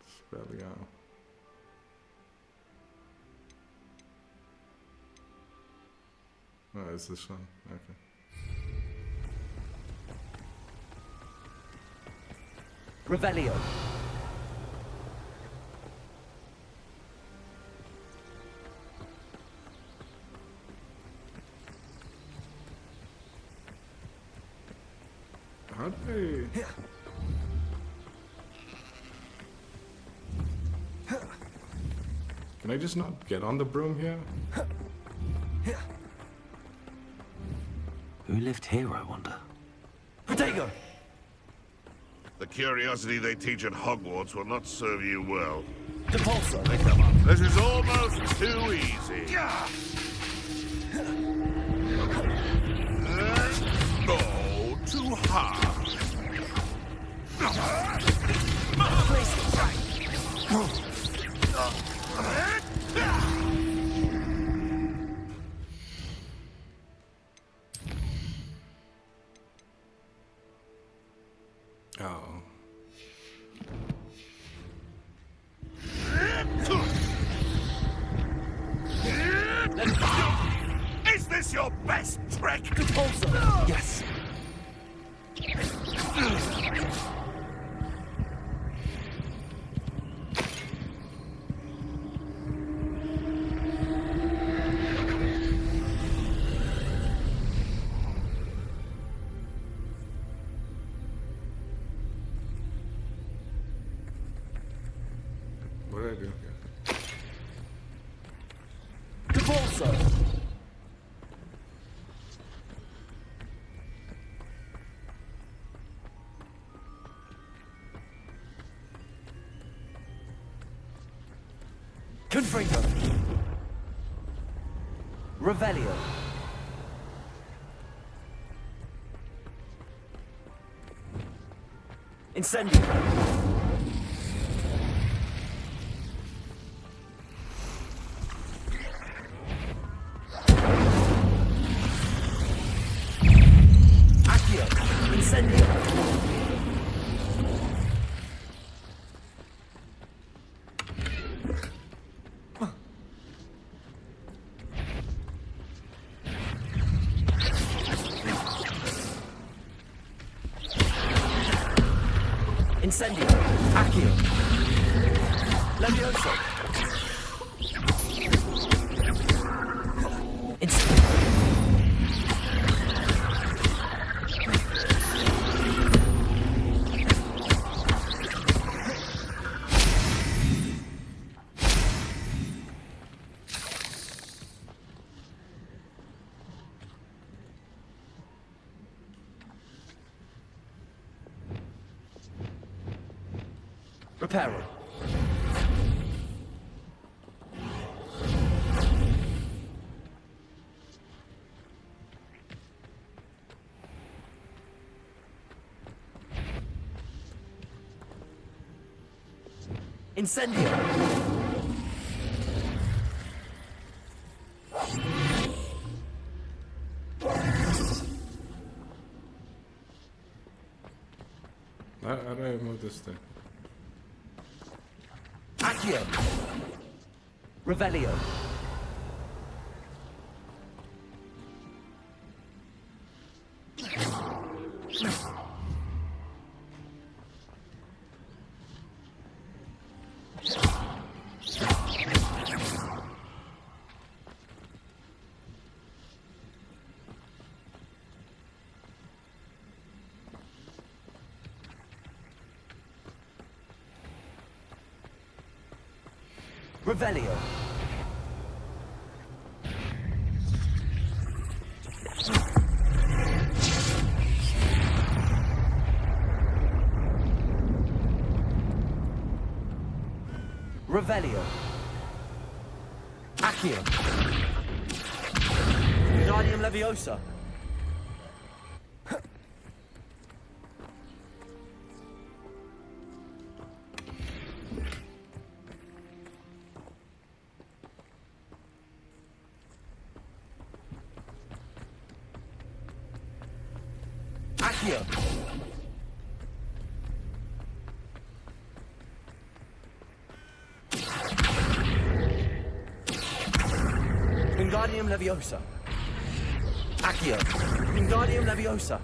Spelling out. Oh, it's this one. Okay. Revelio. How do I... Can I just not get on the broom here? Who lived here, I wonder? Caretaker! The curiosity they teach at Hogwarts will not serve you well. Depulso. Come on. This is almost too easy. No, too hard. Oh. Is this your best trick? Depulso. Yes. What did I do here? Depulso. Confringo. Revelio. Incendio. Accio. Incendio. Incendio. Accio. Levioso. Reparo. Incendio. I don't know this thing. Accio. Revelio. Revelio. Revelio. Accio. Wingardium Leviosa. Accio. Wingardium Leviosa. Accio. Wingardium Leviosa.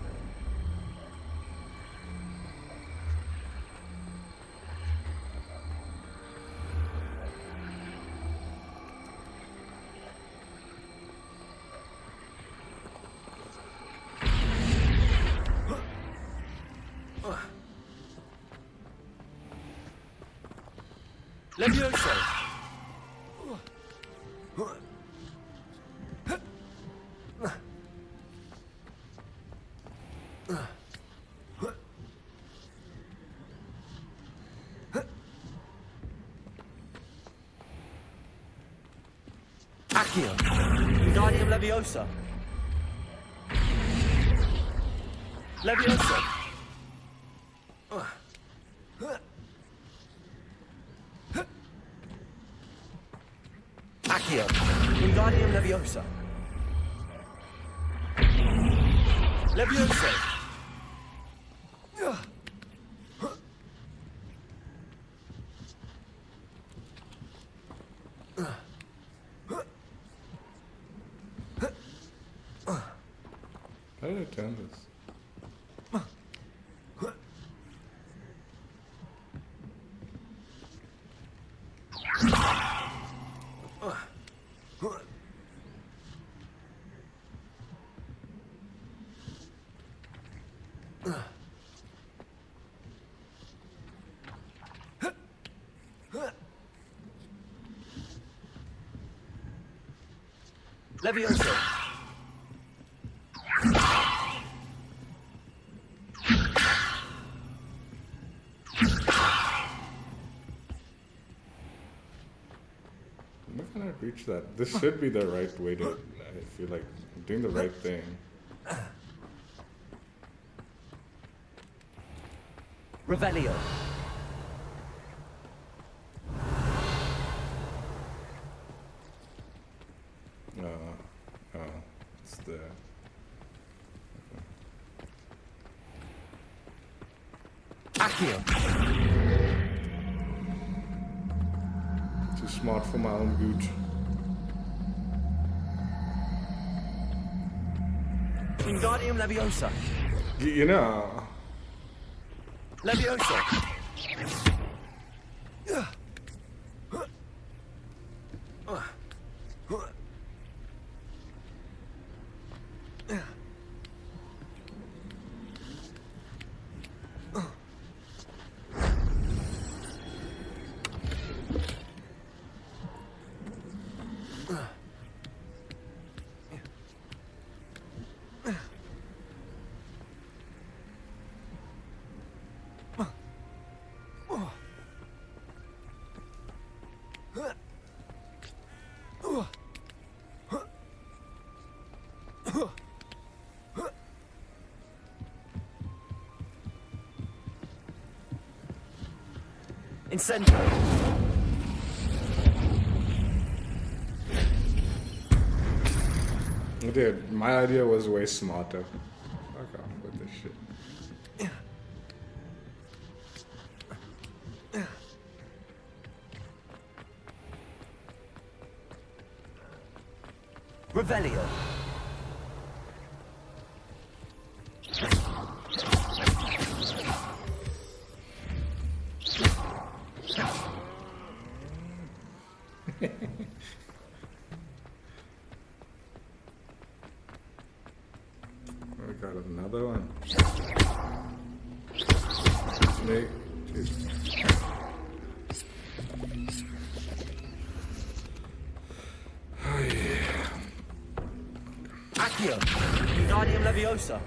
Leviosa. Accio. Wingardium Leviosa. Leviosa. Accio. Wingardium Leviosa. Leviosa. How did I turn this? Leviosa. Reach that. This should be the right way to. I feel like I'm doing the right thing. Revelio. It's the. Accio. Too smart for my own good. Wingardium Leviosa. You know. Leviosa. Incendio. Dude, my idea was way smarter. Fuck off with this shit. Revelio. We got another one. Snake. Oh yeah. Accio. Wingardium Leviosa.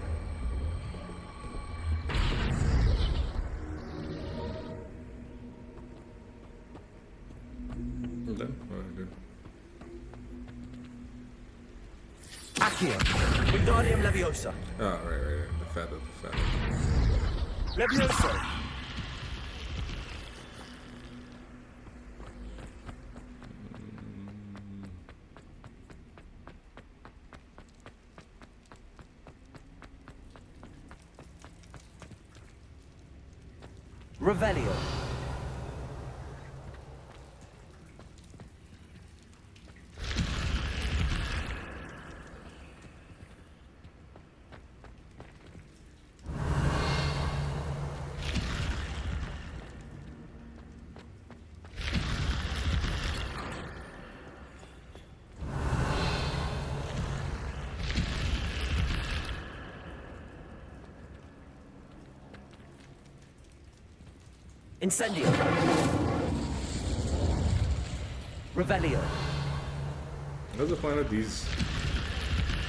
And then what do I do? Accio. Wingardium Leviosa. Oh, right. The feather. Leviosa. Revelio. Incendio. Revelio. What's the point of these?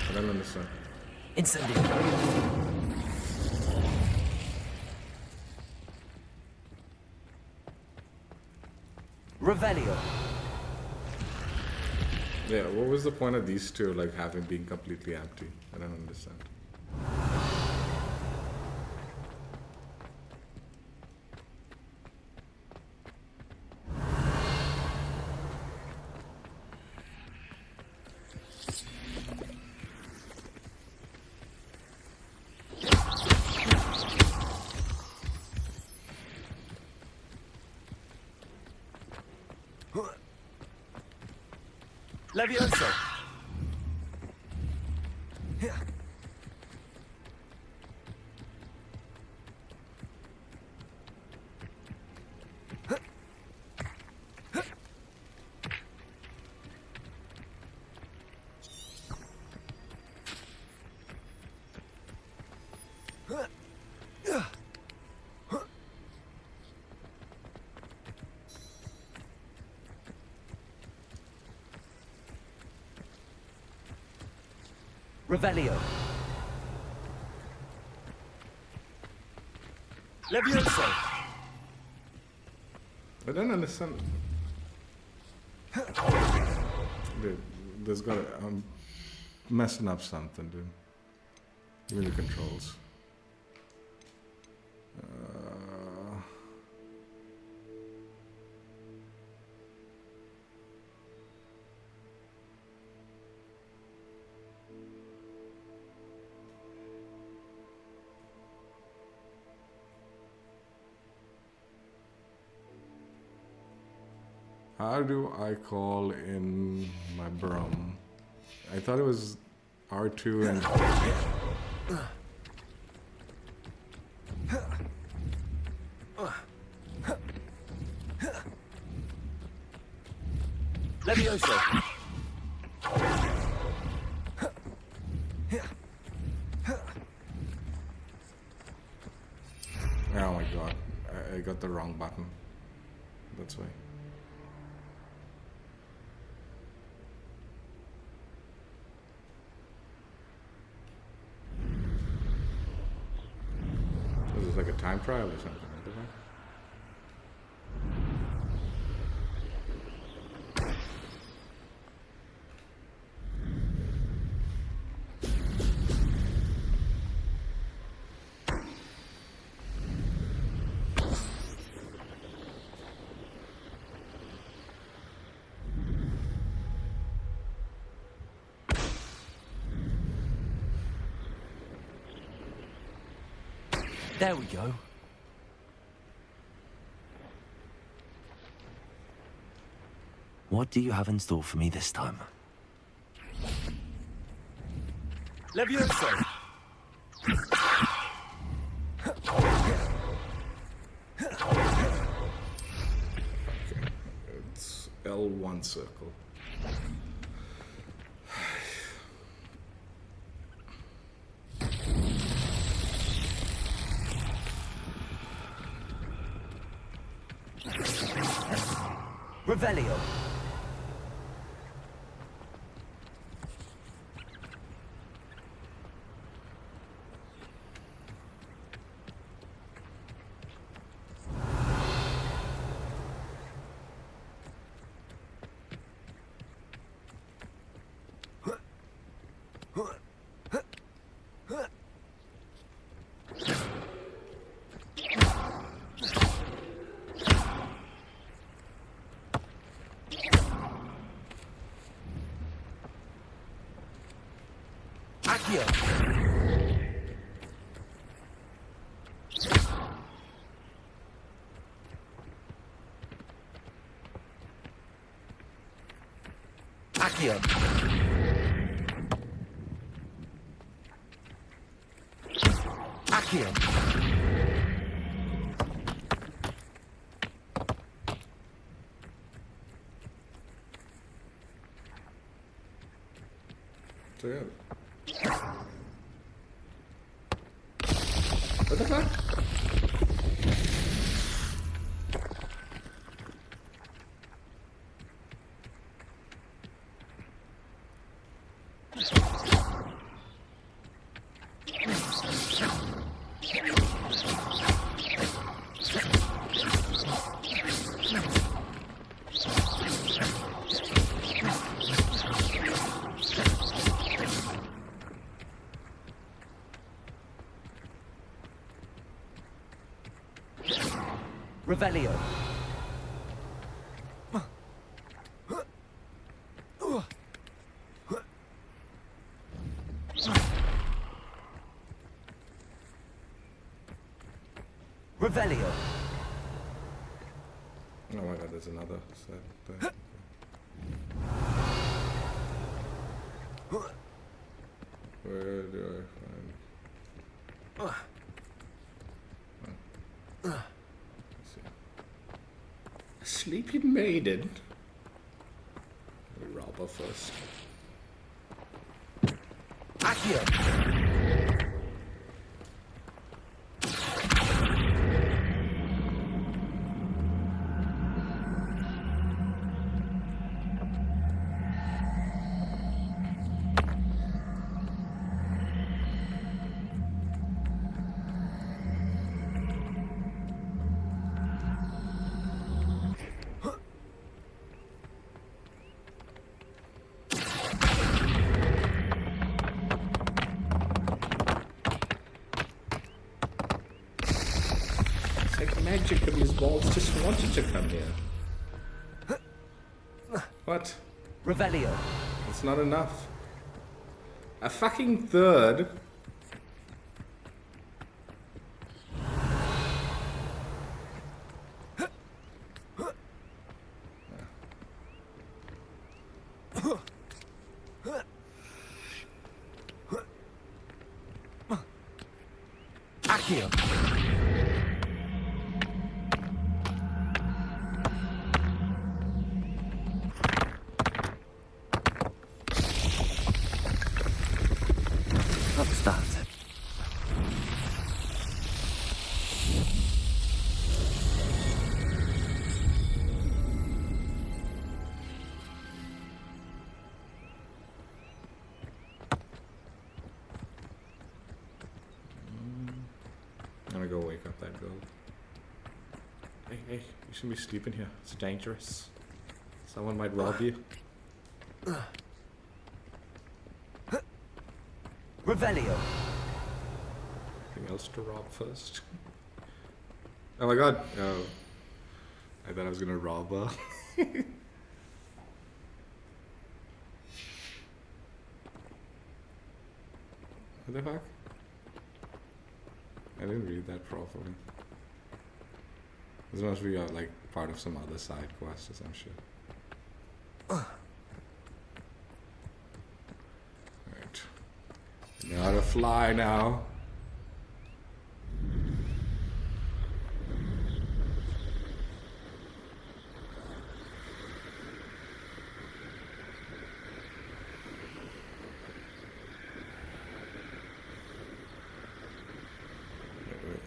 I don't understand. Incendio. Revelio. Yeah, what was the point of these two, like, having been completely empty? I don't understand. Leviosa. Revelio. Leviosa. I don't understand. Dude, there's got to... I'm messing up something, dude. Give me the controls. How do I call in my broom? I thought it was R2 and... Levioso! Oh my god, I got the wrong button. That's why. This is like a time trial or something. There we go. What do you have in store for me this time? Levioso! It's L1 circle. Revelio. Accio. Accio. So yeah. What the fuck? Revelio. Revelio. Oh my god, there's another set there. Where do I find... Sleepy Maiden. Let me rob her first. Accio. like magically his balls just wanted to come here. What? Revelio. It's not enough. A fucking third. Accio. Upstart. I'm gonna go wake up that girl. Hey, you shouldn't be sleeping here. It's dangerous. Someone might rob you. Revelio. Anything else to rob first? Oh my god. Oh. I thought I was gonna rob her. What the fuck? I didn't read that properly. This must be like part of some other side quest or some shit. Right. I know how to fly now.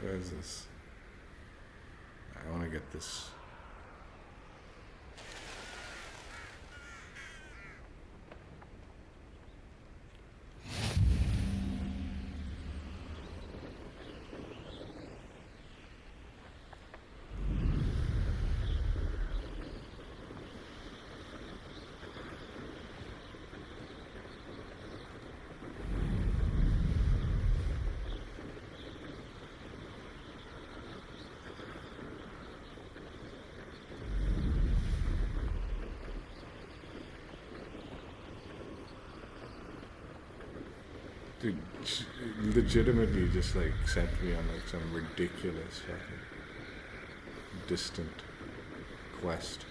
Where is this? I want to get this. Dude, legitimately just like sent me on like some ridiculous fucking distant quest.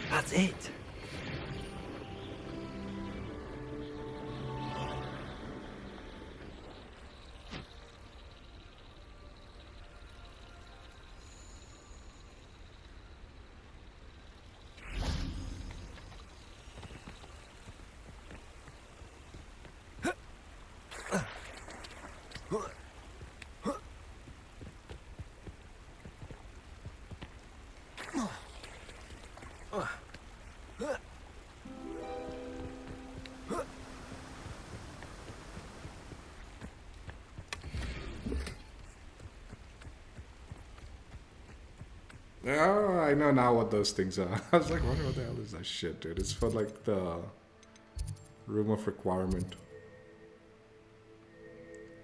That's it. Oh, I know now what those things are. I was like, what the hell is that shit, dude? It's for like the room of requirement.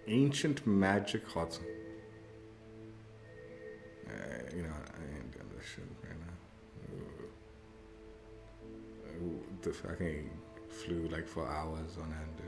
Ancient magic hot. You know, I ain't doing this shit right now. Ooh, the fucking flew like for hours on end, dude.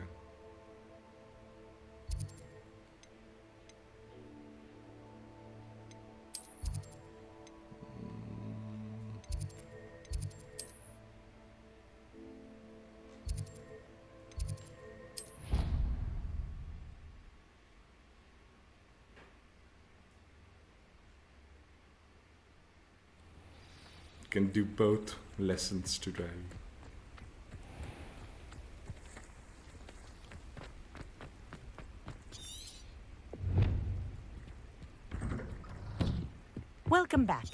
can do both lessons today. Welcome back.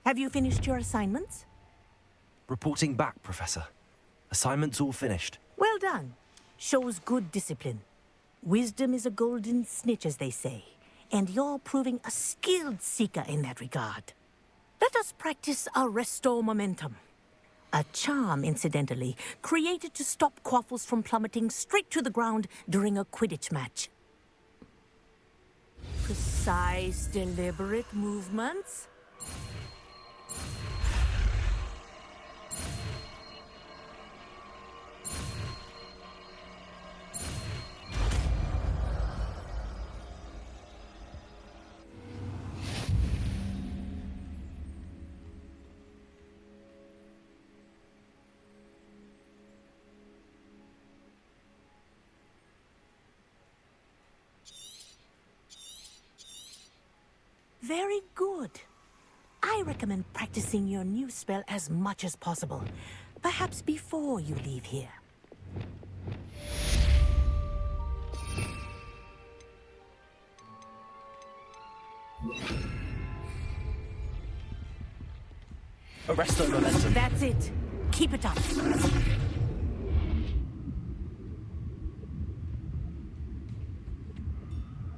Have you finished your assignments? Reporting back, Professor. Assignment's all finished. Well done. Shows good discipline. Wisdom is a golden snitch, as they say, and you're proving a skilled seeker in that regard. Let us practice our Restore Momentum. A charm, incidentally, created to stop quaffles from plummeting straight to the ground during a Quidditch match. Precise, deliberate movements. Very good. I recommend practicing your new spell as much as possible. Perhaps before you leave here. Arresto Momentum. That's it. Keep it up.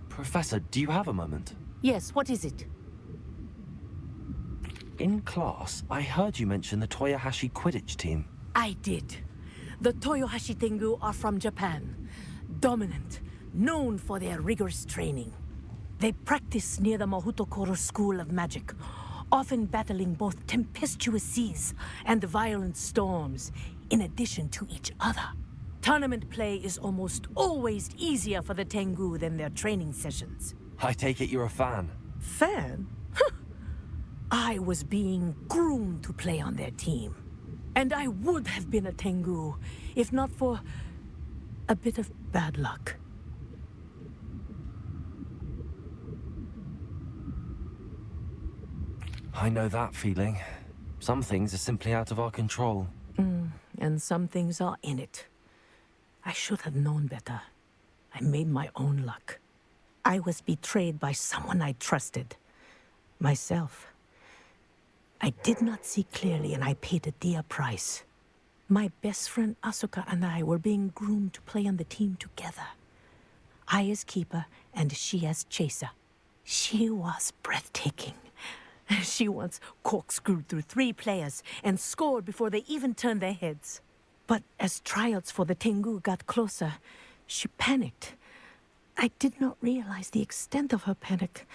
Professor, do you have a moment? Yes, what is it? In class, I heard you mention the Toyohashi Quidditch team. I did. The Toyohashi Tengu are from Japan. Dominant, known for their rigorous training. They practice near the Mahutokoro School of Magic, often battling both tempestuous seas and violent storms, in addition to each other. Tournament play is almost always easier for the Tengu than their training sessions. I take it you're a fan. Fan? I was being groomed to play on their team. And I would have been a Tengu, if not for a bit of bad luck. I know that feeling. Some things are simply out of our control. And some things are in it. I should have known better. I made my own luck. I was betrayed by someone I trusted. Myself. I did not see clearly, and I paid a dear price. My best friend Asuka and I were being groomed to play on the team together. I as keeper, and she as chaser. She was breathtaking. She once corkscrewed through 3 players and scored before they even turned their heads. But as tryouts for the Tengu got closer, she panicked. I did not realize the extent of her panic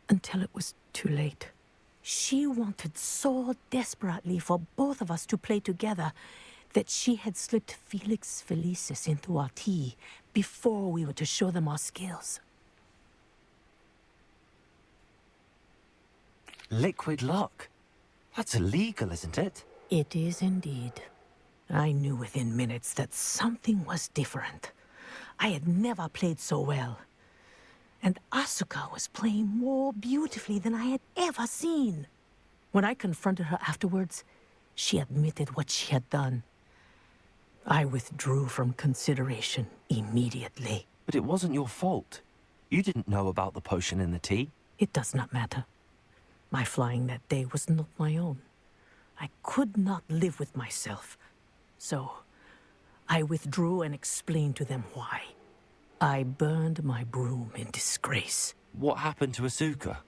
until it was too late. She wanted so desperately for both of us to play together that she had slipped Felix Felicis into our tea before we were to show them our skills. Liquid luck? That's illegal, isn't it? It is indeed. I knew within minutes that something was different. I had never played so well. And Asuka was playing more beautifully than I had ever seen. When I confronted her afterwards, she admitted what she had done. I withdrew from consideration immediately. But it wasn't your fault. You didn't know about the potion in the tea. It does not matter. My flying that day was not my own. I could not live with myself. So, I withdrew and explained to them why. I burned my broom in disgrace. What happened to Asuka?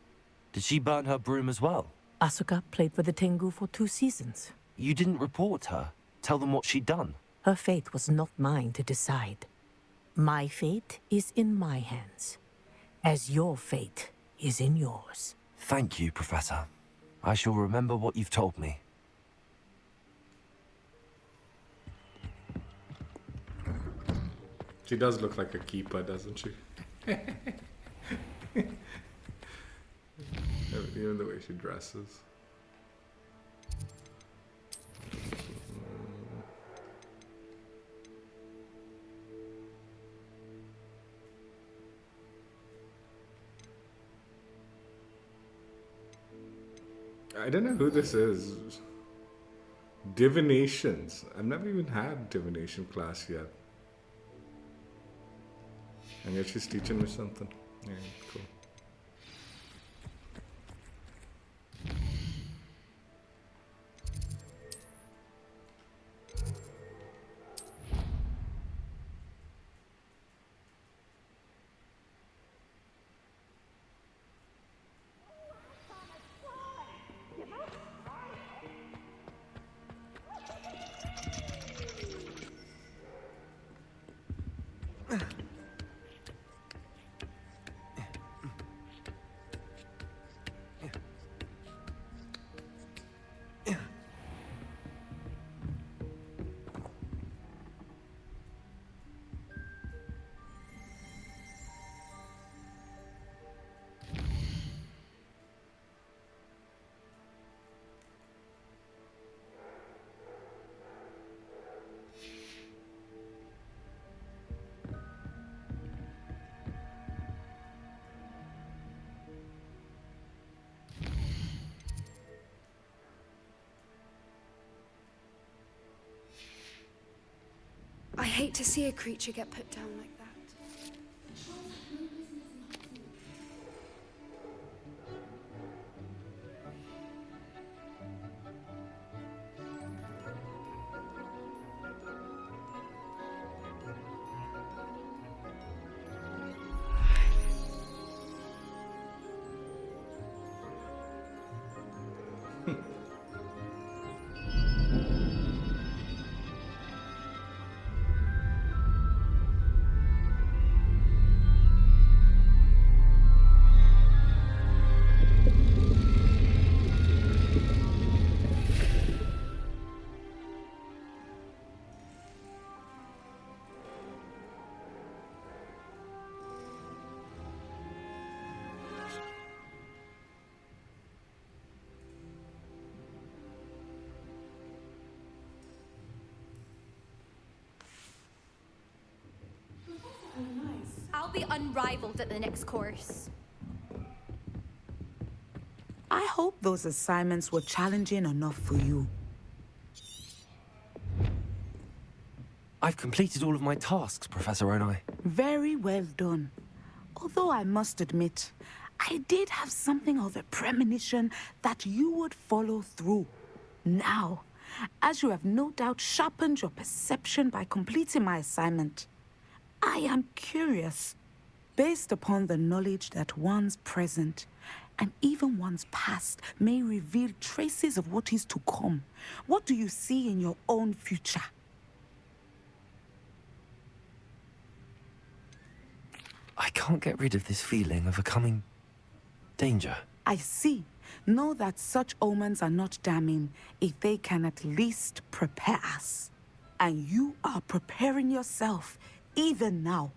Did she burn her broom as well? Asuka played for the Tengu for 2 seasons. You didn't report her? Tell them what she'd done? Her fate was not mine to decide. My fate is in my hands, as your fate is in yours. Thank you, Professor. I shall remember what you've told me. She does look like a keeper, doesn't she? Even the way she dresses. I don't know who this is. Divinations. I've never even had divination class yet. And yet she's teaching me something. Yeah, cool. I hate to see a creature get put down like that. I'll be unrivaled at the next course. I hope those assignments were challenging enough for you. I've completed all of my tasks, Professor Onai. Very well done. Although I must admit, I did have something of a premonition that you would follow through. Now, as you have no doubt sharpened your perception by completing my assignment, I am curious, based upon the knowledge that one's present and even one's past may reveal traces of what is to come. What do you see in your own future? I can't get rid of this feeling of a coming danger. I see. Know that such omens are not damning if they can at least prepare us. And you are preparing yourself even now.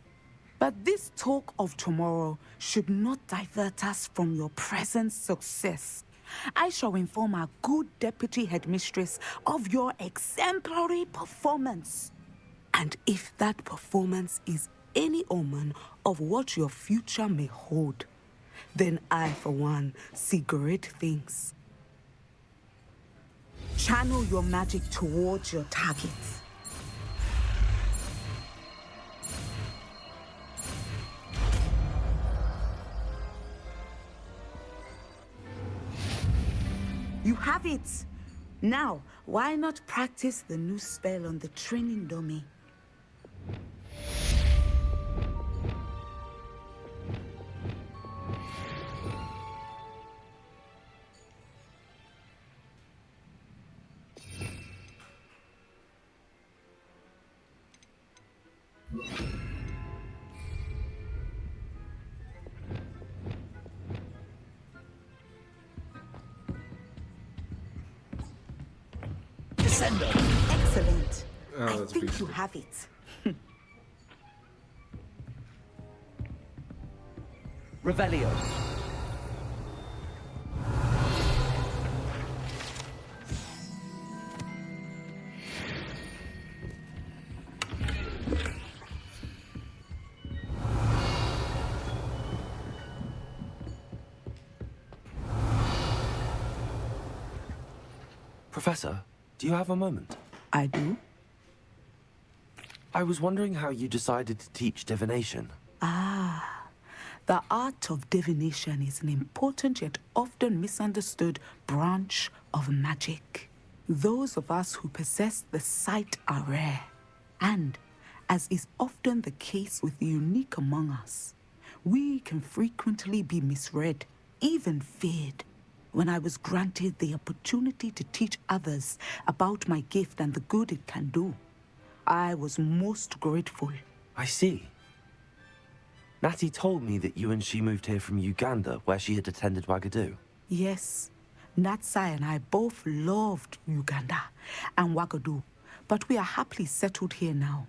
But this talk of tomorrow should not divert us from your present success. I shall inform our good deputy headmistress of your exemplary performance. And if that performance is any omen of what your future may hold, then I, for one, see great things. Channel your magic towards your target. You have it! Now, why not practice the new spell on the training dummy? Excellent. Oh, I that's think beastly. you have it. Revelio. Professor, do you have a moment? I do. I was wondering how you decided to teach divination. Ah, the art of divination is an important yet often misunderstood branch of magic. Those of us who possess the sight are rare, and, as is often the case with the unique among us, we can frequently be misread, even feared. When I was granted the opportunity to teach others about my gift and the good it can do, I was most grateful. I see. Natty told me that you and she moved here from Uganda, where she had attended Wagadu. Yes, Natsai and I both loved Uganda and Wagadu, but we are happily settled here now.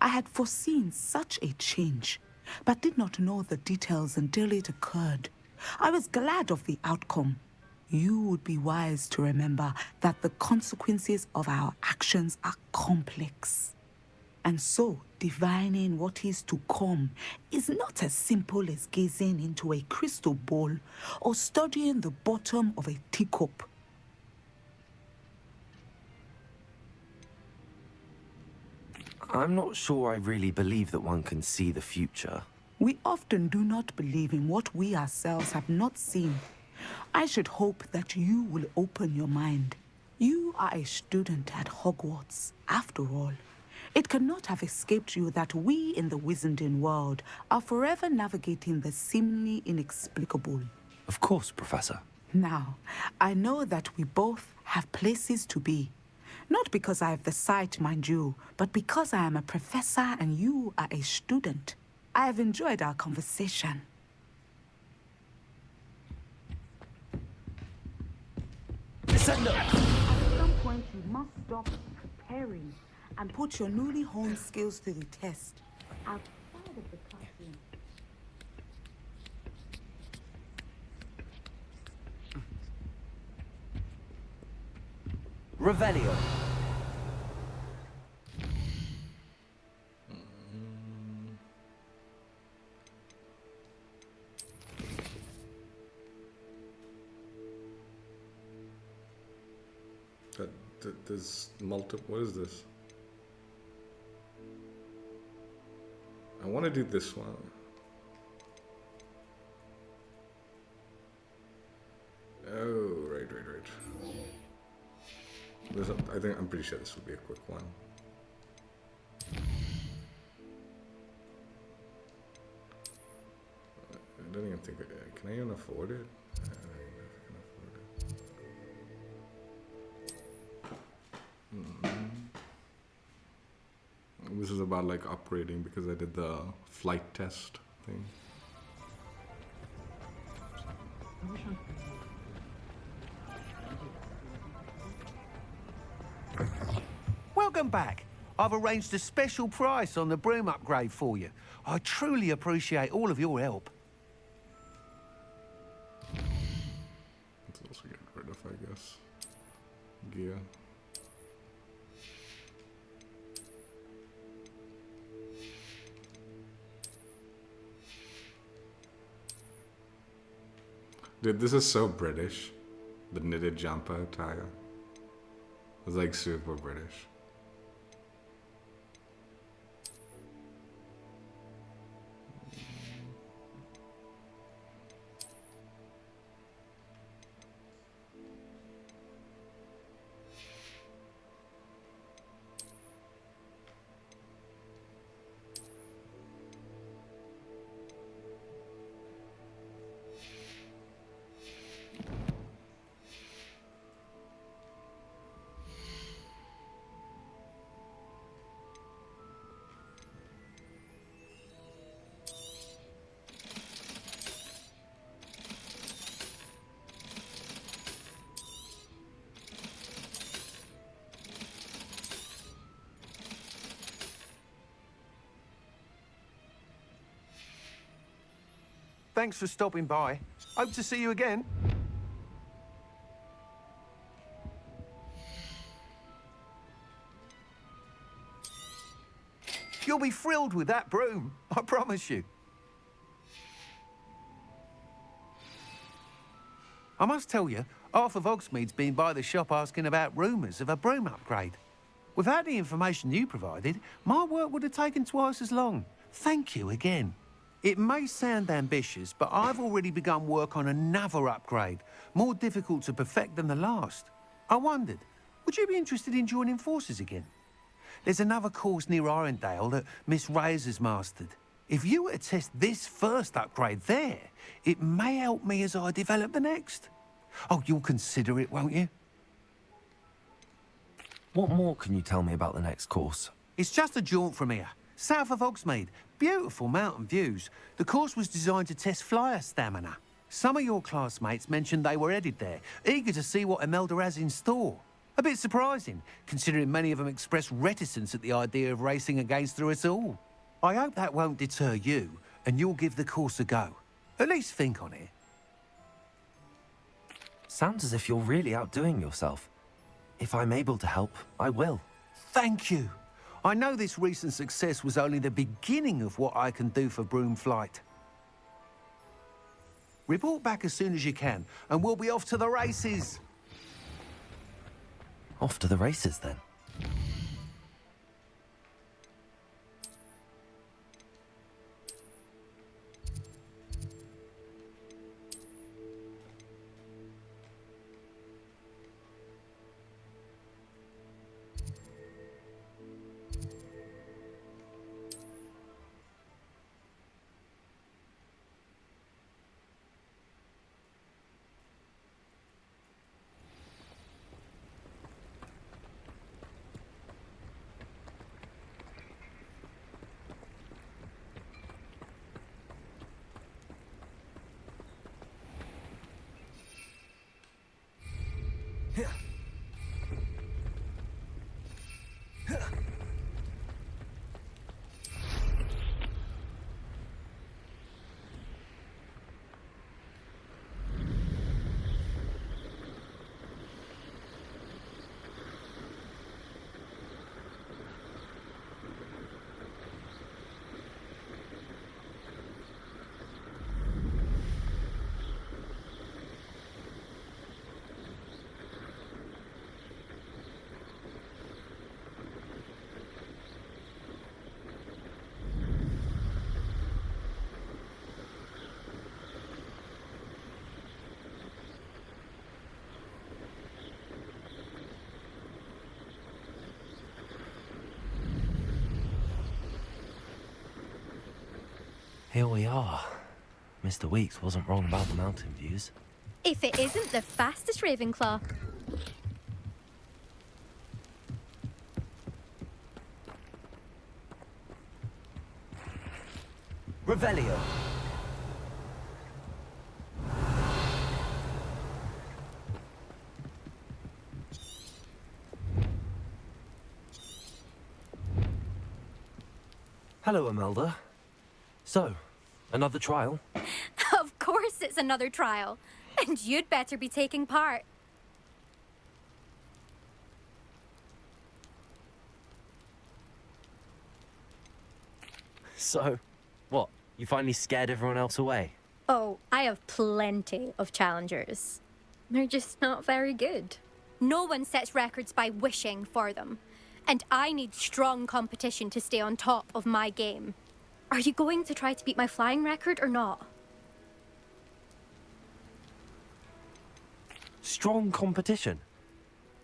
I had foreseen such a change, but did not know the details until it occurred. I was glad of the outcome. You would be wise to remember that the consequences of our actions are complex. And so, divining what is to come is not as simple as gazing into a crystal ball or studying the bottom of a teacup. I'm not sure I really believe that one can see the future. We often do not believe in what we ourselves have not seen. I should hope that you will open your mind. You are a student at Hogwarts, after all. It cannot have escaped you that we in the Wizarding world are forever navigating the seemingly inexplicable. Of course, Professor. Now, I know that we both have places to be. Not because I have the sight, mind you, but because I am a professor and you are a student. I have enjoyed our conversation. Listen up! At some point, you must stop preparing and put your newly honed skills to the test outside of the classroom. Revelio. There's multiple. What is this? I want to do this one. Oh, right. I'm pretty sure this will be a quick one. I don't even think. Can I even afford it? I don't even know if I can afford it. This is about like upgrading because I did the flight test thing. Welcome back. I've arranged a special price on the broom upgrade for you. I truly appreciate all of your help. Let's also get rid of, I guess, gear. Dude, this is so British. The knitted jumper attire. It's like super British. Thanks for stopping by. Hope to see you again. You'll be thrilled with that broom, I promise you. I must tell you, Half of Hogsmeade's been by the shop asking about rumours of a broom upgrade. Without the information you provided, my work would have taken twice as long. Thank you again. It may sound ambitious, but I've already begun work on another upgrade, more difficult to perfect than the last. I wondered, would you be interested in joining forces again? There's another course near Irondale that Miss Reyes has mastered. If you were to test this first upgrade there, it may help me as I develop the next. Oh, you'll consider it, won't you? What more can you tell me about the next course? It's just a jaunt from here, south of Hogsmeade. Beautiful mountain views. The course was designed to test flyer stamina. Some of your classmates mentioned they were headed there, eager to see what Imelda has in store. A bit surprising, considering many of them expressed reticence at the idea of racing against her at all. I hope that won't deter you, and you'll give the course a go. At least think on it. Sounds as if you're really outdoing yourself. If I'm able to help, I will. Thank you. I know this recent success was only the beginning of what I can do for Broomflight. Report back as soon as you can, and we'll be off to the races. Off to the races, then. Here we are. Mr. Weeks wasn't wrong about the mountain views. If it isn't the fastest Ravenclaw. Revelio. Hello, Imelda. So, another trial? Of course it's another trial. And you'd better be taking part. So, what? You finally scared everyone else away? Oh, I have plenty of challengers. They're just not very good. No one sets records by wishing for them. And I need strong competition to stay on top of my game. Are you going to try to beat my flying record or not? Strong competition?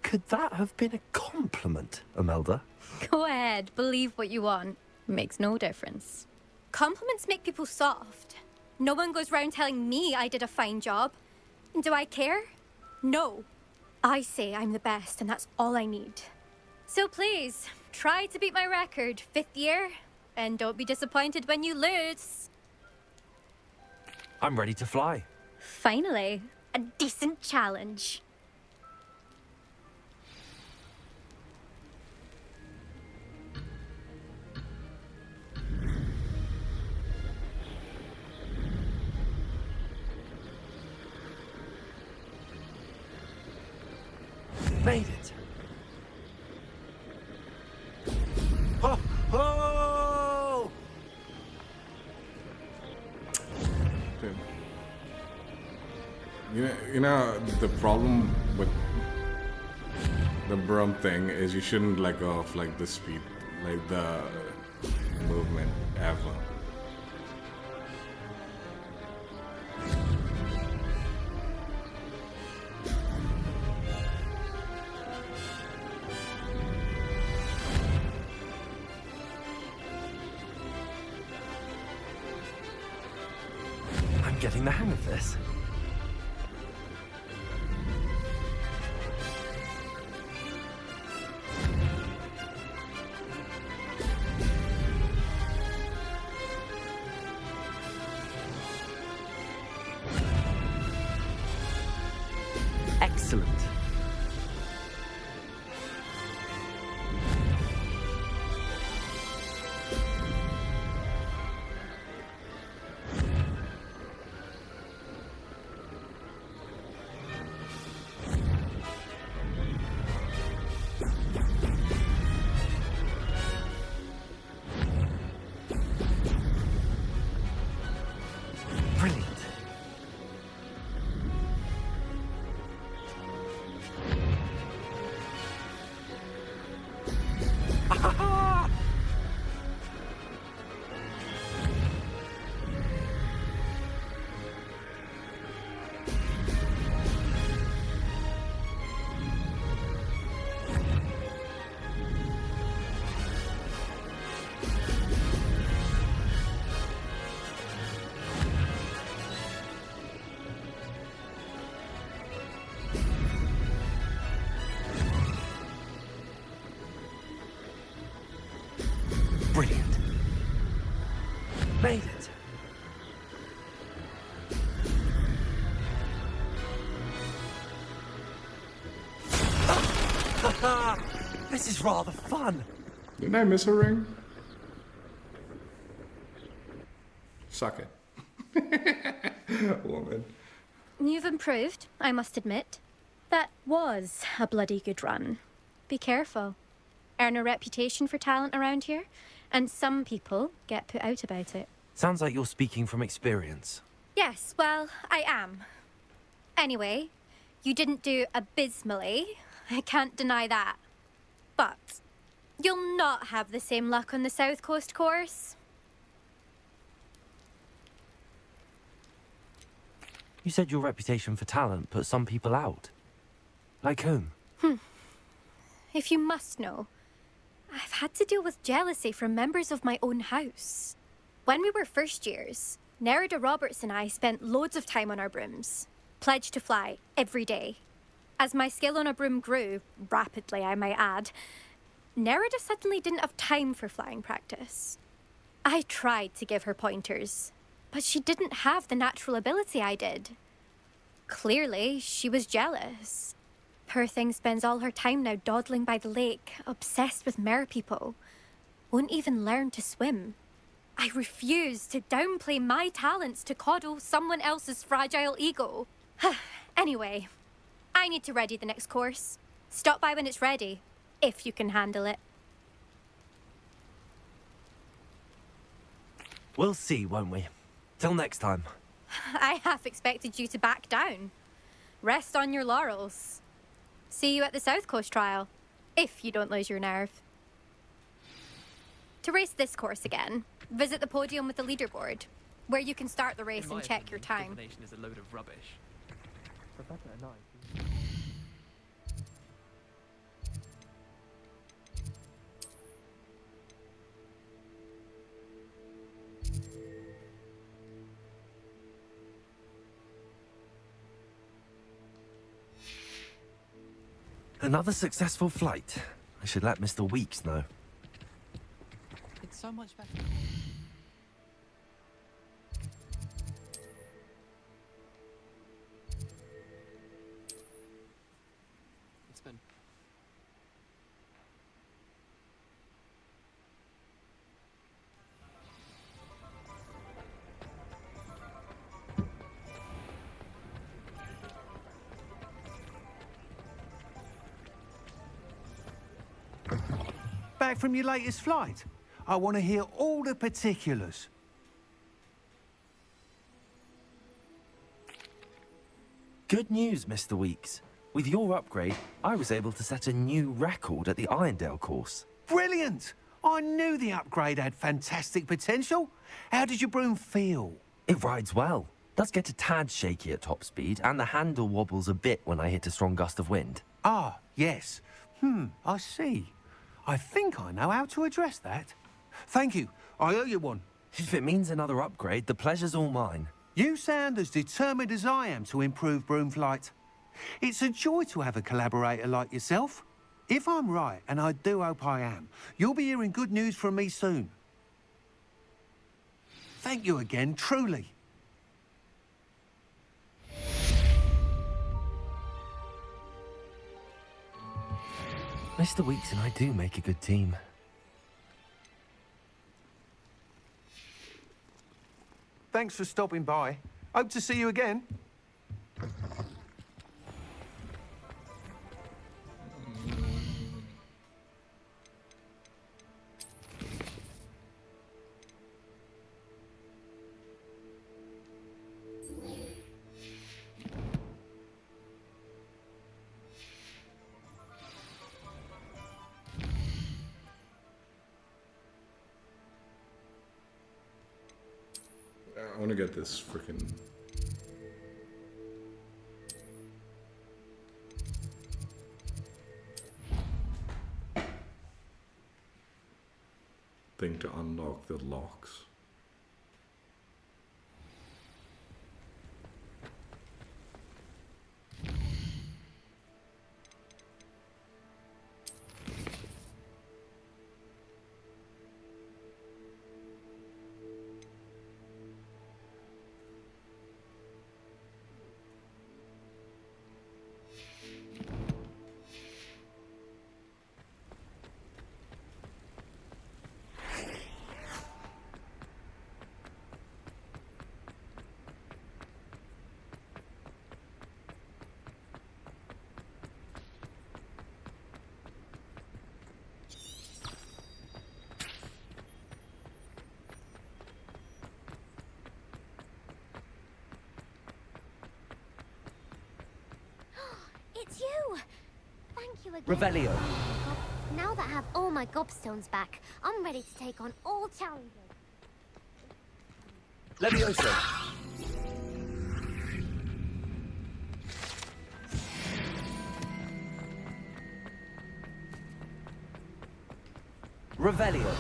Could that have been a compliment, Imelda? Go ahead, believe what you want. Makes no difference. Compliments make people soft. No one goes round telling me I did a fine job. And do I care? No. I say I'm the best, and that's all I need. So please, try to beat my record, 5th year, and don't be disappointed when you lose. I'm ready to fly. Finally, a decent challenge. Made it. Oh! Oh! You know, the problem with the broom thing is you shouldn't let go of like the speed, like the movement ever. I'm getting the hang of this. Excellent. Brilliant. Brilliant. Made it. This is rather fun. Didn't I miss a ring? Suck it. Woman. You've improved, I must admit. That was a bloody good run. Be careful. Earn a reputation for talent around here, and some people get put out about it. Sounds like you're speaking from experience. Yes, well, I am. Anyway, you didn't do abysmally. I can't deny that. But you'll not have the same luck on the South Coast course. You said your reputation for talent put some people out. Like whom? If you must know, I've had to deal with jealousy from members of my own house. When we were first years, Nerida Roberts and I spent loads of time on our brooms, pledged to fly every day. As my skill on a broom grew, rapidly I might add, Nerida suddenly didn't have time for flying practice. I tried to give her pointers, but she didn't have the natural ability I did. Clearly, she was jealous. Poor thing spends all her time now dawdling by the lake, obsessed with merpeople. Won't even learn to swim. I refuse to downplay my talents to coddle someone else's fragile ego. Anyway, I need to ready the next course. Stop by when it's ready, if you can handle it. We'll see, won't we? Till next time. I half expected you to back down. Rest on your laurels. See you at the South Coast trial, if you don't lose your nerve. To race this course again, visit the podium with the leaderboard, where you can start the race and check your time. Is a load of rubbish. Another successful flight. I should let Mr. Weeks know. It's so much better. It's been... Back from your latest flight? I want to hear all the particulars. Good news, Mr. Weeks. With your upgrade, I was able to set a new record at the Irondale course. Brilliant! I knew the upgrade had fantastic potential. How did your broom feel? It rides well. Does get a tad shaky at top speed, and the handle wobbles a bit when I hit a strong gust of wind. Ah, yes. I see. I think I know how to address that. Thank you. I owe you one. If it means another upgrade, the pleasure's all mine. You sound as determined as I am to improve broom flight. It's a joy to have a collaborator like yourself. If I'm right, and I do hope I am, you'll be hearing good news from me soon. Thank you again, truly. Mr. Weeks and I do make a good team. Thanks for stopping by. Hope to see you again. I want to get this freaking thing to unlock the locks. It's you! Thank you again. Revelio. Now that I have all my gobstones back, I'm ready to take on all challenges. Levioso. Revelio.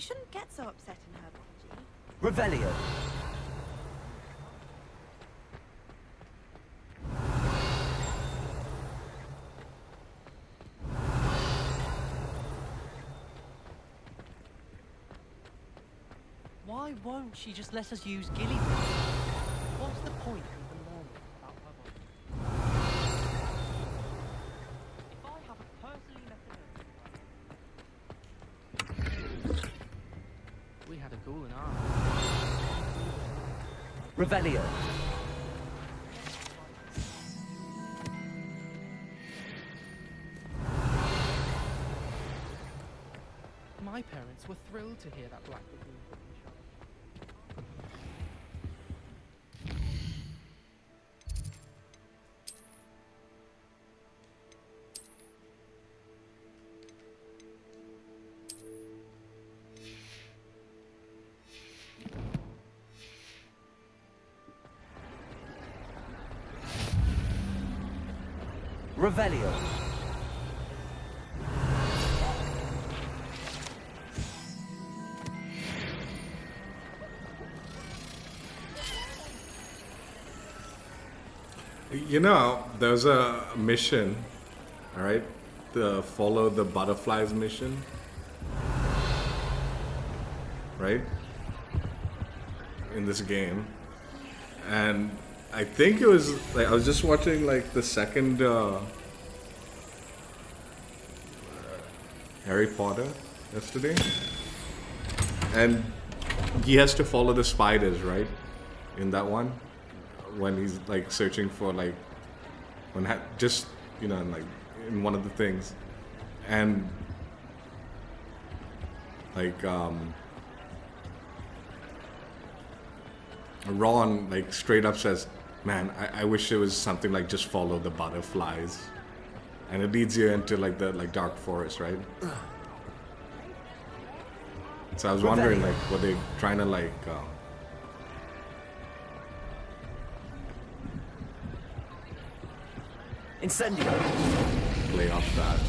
You shouldn't get so upset in herbology. Revelio. Why won't she just let us use Gilly? What's the point of even learning about herbology? If I have a personally methodology, we had a ghoul in our Revelio. My parents were thrilled to hear that Black Lagoon put in charge. Revelio. You know, there's a mission, all right? The follow the butterflies mission, right? in this game, and I think it was like I was just watching like the second Harry Potter yesterday, and he has to follow the spiders, right? In that one, when he's like searching for like just like in one of the things, and like Ron like straight up says, "Man, I wish it was something like just follow the butterflies," and it leads you into like the dark forest, right? So I was wondering, like, were they trying to like Incendio. play off that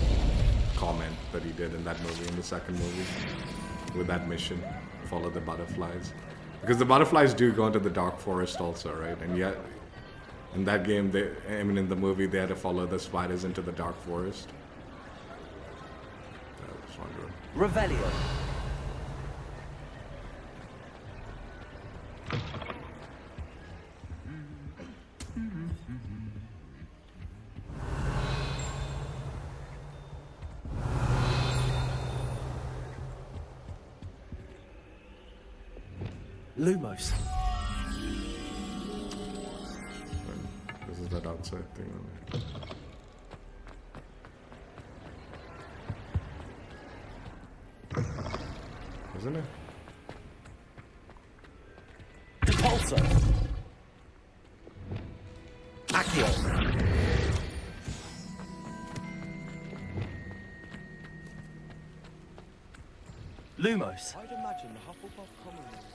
comment that he did in that movie, in the second movie, with that mission, follow the butterflies, because the butterflies do go into the dark forest also, right? And yet, in that game, in the movie, they had to follow the spiders into the dark forest. I was wondering. Revelio. Lumos. This is that outside thing on there. Isn't it? Depulso. Accio. Lumos. I'd imagine the Hufflepuff Common Room.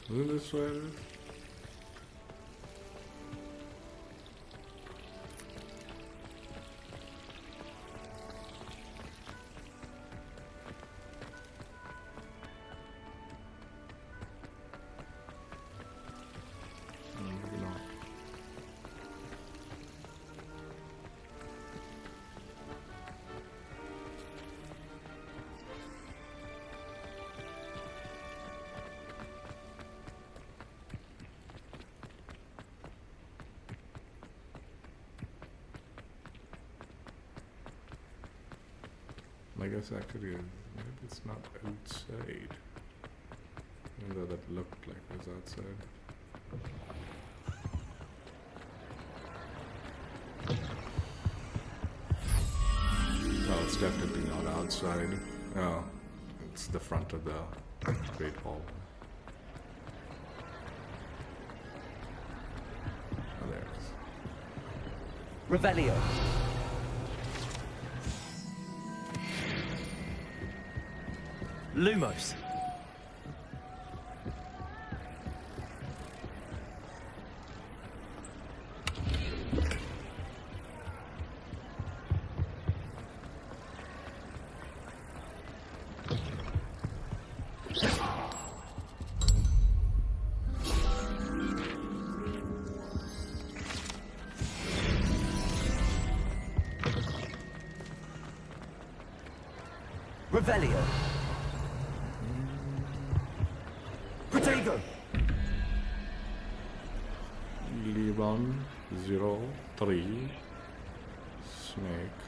Isn't this where it is? Maybe not. I guess actually maybe it's not outside. Even though that looked like it was outside. Oh, it's definitely not outside. Oh, it's the front of the Great Hall. Oh, there it is. Revelio. Lumos. Revelio. Protego. Leon 03 Snake.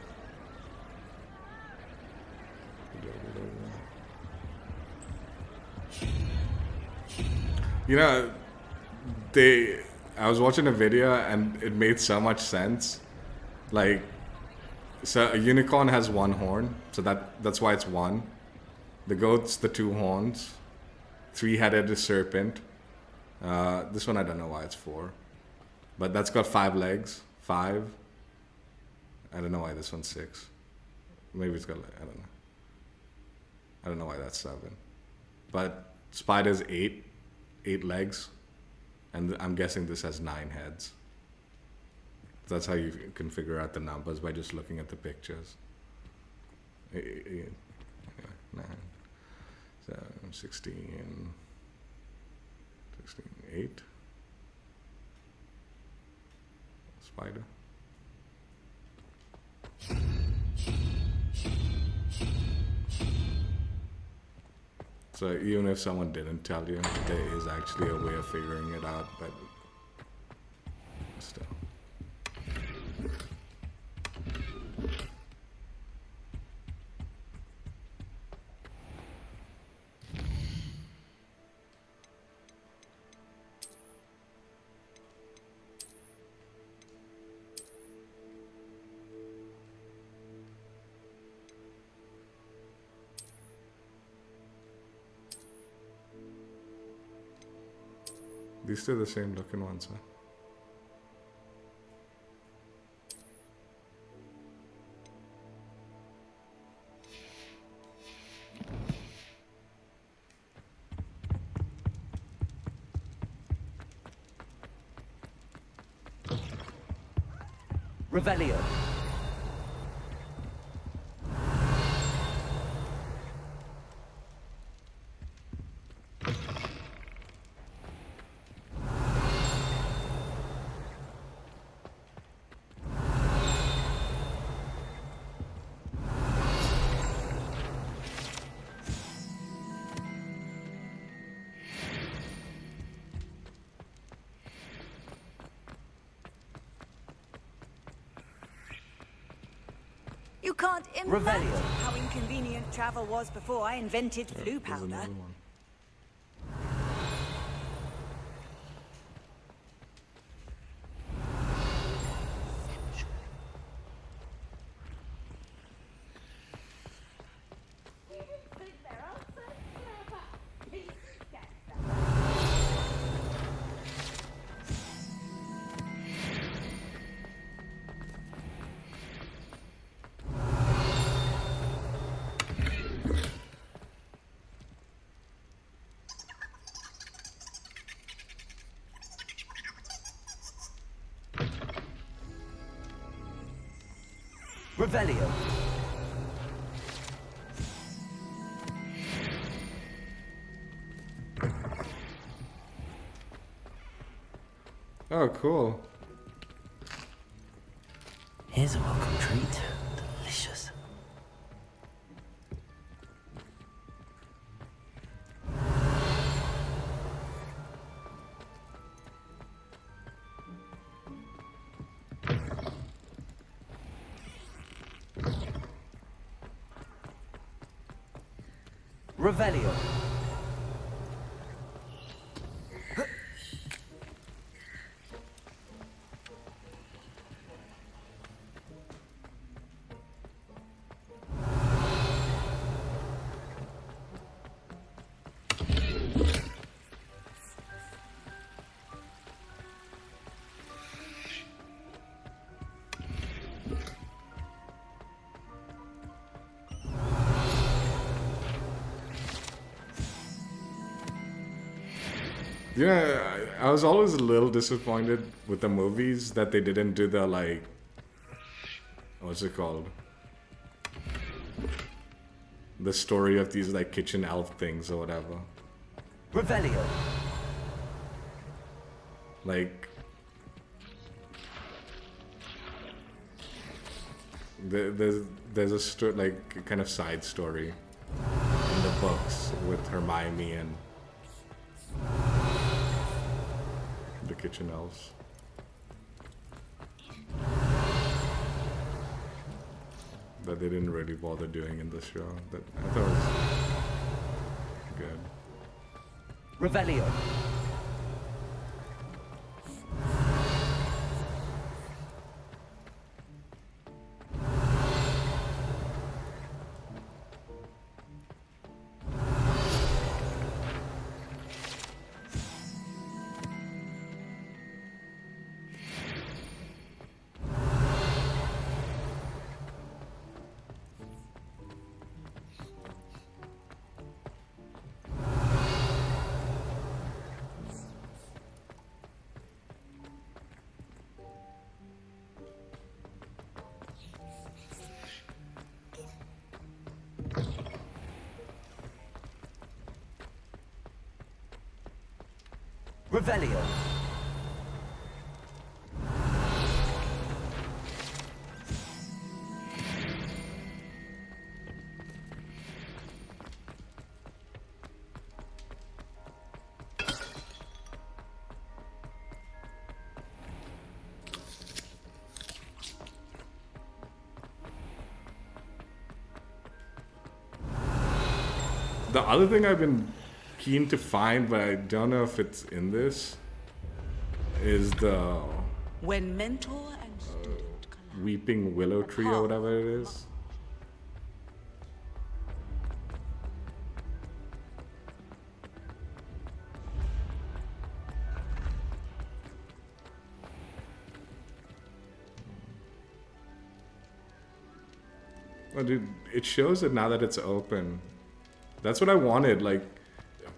I was watching a video and it made so much sense. Like, so a unicorn has one horn, so that's why it's one. The goat's the two horns. Three-headed serpent. This one I don't know why it's four. But that's got 5 legs. 5. I don't know why this one's 6. Maybe it's got, I don't know. I don't know why that's 7. But spider's 8 legs. And I'm guessing this has 9 heads. That's how you can figure out the numbers, by just looking at the pictures. 9, 7, 16, 8. Spider. So even if someone didn't tell you, there is actually a way of figuring it out, but still. These two are the same looking ones, huh? Revelio. You can't imagine Revelio. how inconvenient travel was before I invented blue powder. Revelio. Oh, cool. Here's a welcome treat. Delicious. Revelio. Yeah, I was always a little disappointed with the movies that they didn't do the, like, what's it called? The story of these, like, kitchen elf things or whatever. Revelio. Like, there's a like, kind of side story in the books with Hermione and the kitchen elves. That they didn't really bother doing in this show. That I thought was good. Revelio. Revelio. The other thing I've been keen to find, but I don't know if it's in this, is the When mentor and student Weeping Willow Tree or whatever it is. Oh, dude, it shows it now that it's open. That's what I wanted. Like,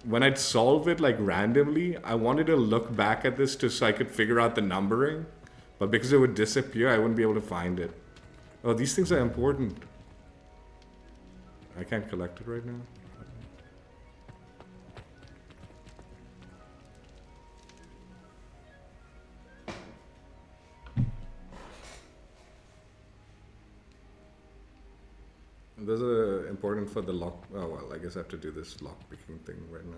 when I'd solve it like randomly, I wanted to look back at this so I could figure out the numbering. But because it would disappear, I wouldn't be able to find it. Oh, these things are important. I can't collect it right now. Those are important for the lock. Oh, well, I guess I have to do this lock picking thing right now.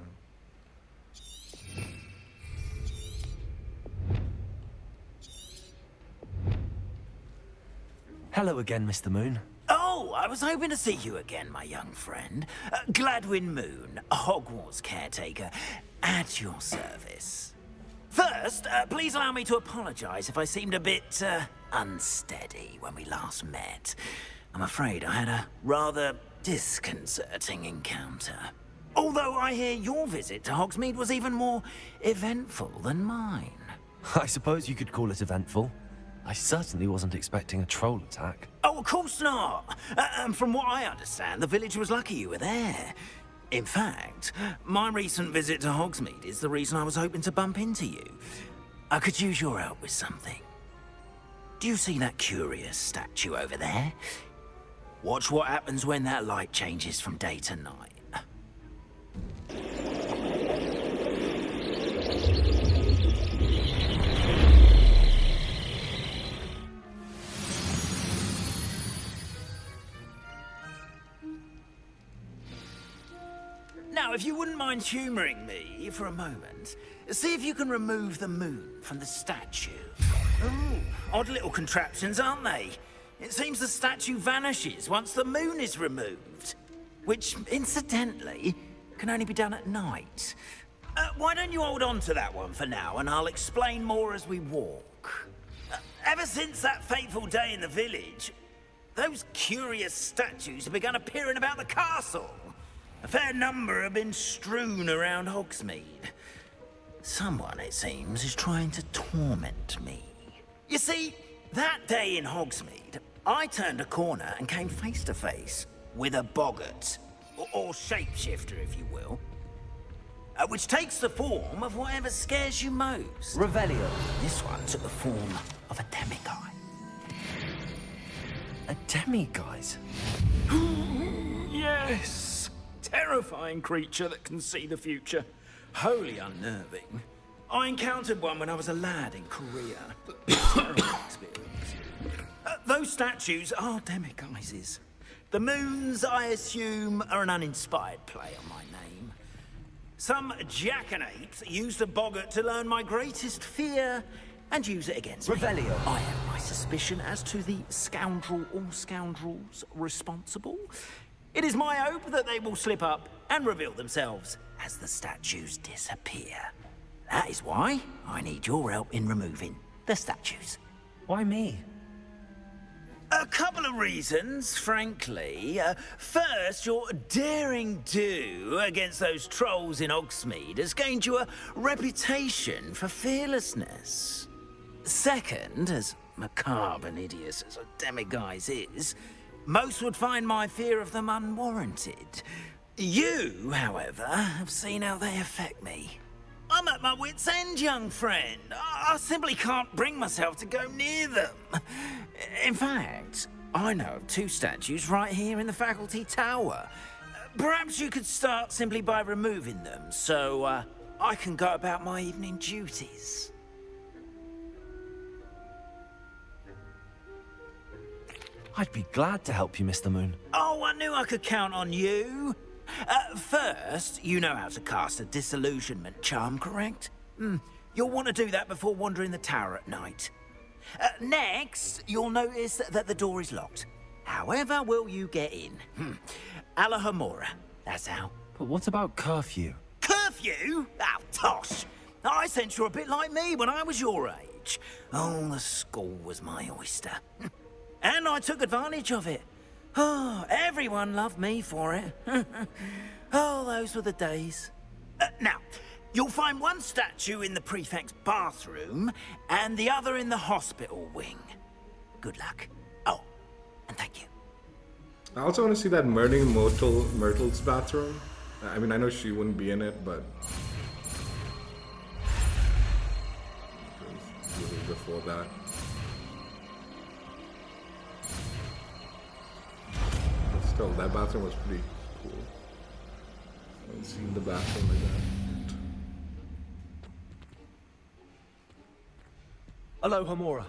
Hello again, Mr. Moon. Oh, I was hoping to see you again, my young friend. Gladwin Moon, Hogwarts Caretaker, at your service. First, please allow me to apologize if I seemed a bit unsteady when we last met. I'm afraid I had a rather disconcerting encounter. Although I hear your visit to Hogsmeade was even more eventful than mine. I suppose you could call it eventful. I certainly wasn't expecting a troll attack. Oh, of course not. From what I understand, the village was lucky you were there. In fact, my recent visit to Hogsmeade is the reason I was hoping to bump into you. I could use your help with something. Do you see that curious statue over there? Watch what happens when that light changes from day to night. Now, if you wouldn't mind humoring me for a moment, see if you can remove the moon from the statue. Ooh, odd little contraptions, aren't they? It seems the statue vanishes once the moon is removed. Which, incidentally, can only be done at night. Why don't you hold on to that one for now, and I'll explain more as we walk. Ever since that fateful day in the village, those curious statues have begun appearing about the castle. A fair number have been strewn around Hogsmeade. Someone, it seems, is trying to torment me. You see, that day in Hogsmeade, I turned a corner and came face to face with a boggart, or shapeshifter, if you will, which takes the form of whatever scares you most. Revelio. This one took the form of a demiguise. A demiguise? Yes! Terrifying creature that can see the future. Wholly unnerving. I encountered one when I was a lad in Korea. Terrible experience. Those statues are demiguises. The moons, I assume, are an uninspired play on my name. Some jackanapes used a boggart to learn my greatest fear and use it against me. Revelio. I have my suspicion as to the scoundrel or scoundrels responsible. It is my hope that they will slip up and reveal themselves as the statues disappear. That is why I need your help in removing the statues. Why me? A couple of reasons, frankly. First, your daring do against those trolls in Hogsmeade has gained you a reputation for fearlessness. Second, as macabre and hideous as a demiguise is, most would find my fear of them unwarranted. You, however, have seen how they affect me. I'm at my wit's end, young friend. I simply can't bring myself to go near them. In fact, I know of two statues right here in the faculty tower. Perhaps you could start simply by removing them, so I can go about my evening duties. I'd be glad to help you, Mr. Moon. Oh, I knew I could count on you. First, you know how to cast a disillusionment charm, correct? You'll want to do that before wandering the tower at night. Next, you'll notice that the door is locked. However will you get in? Alahomora. That's how But what about curfew? Curfew? Oh, tosh! I sense you're a bit like me when I was your age. Oh, the school was my oyster. And I took advantage of it. Oh, everyone loved me for it. Oh, those were the days. Now, you'll find one statue in the prefect's bathroom and the other in the hospital wing. Good luck. Oh, and thank you. I also want to see that Myrtle's bathroom. I mean, I know she wouldn't be in it, but before that. But still, that bathroom was pretty cool. I haven't seen the bathroom like that. Hello, Hamura.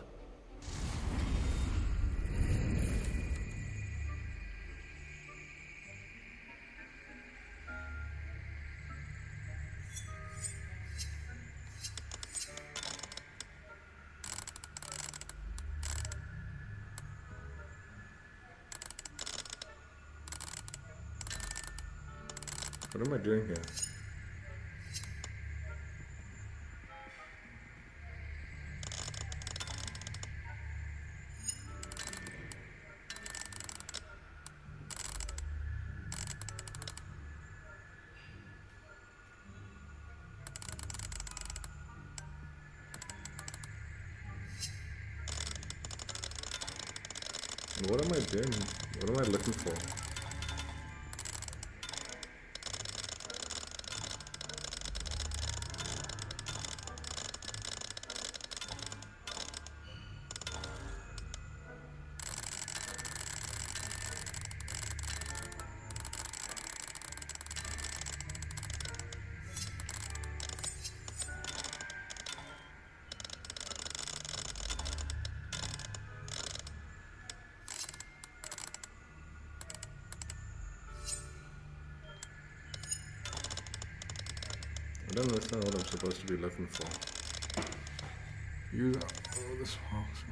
What am I doing here? What am I doing? What am I looking for? I don't understand what I'm supposed to be looking for. Use all this box.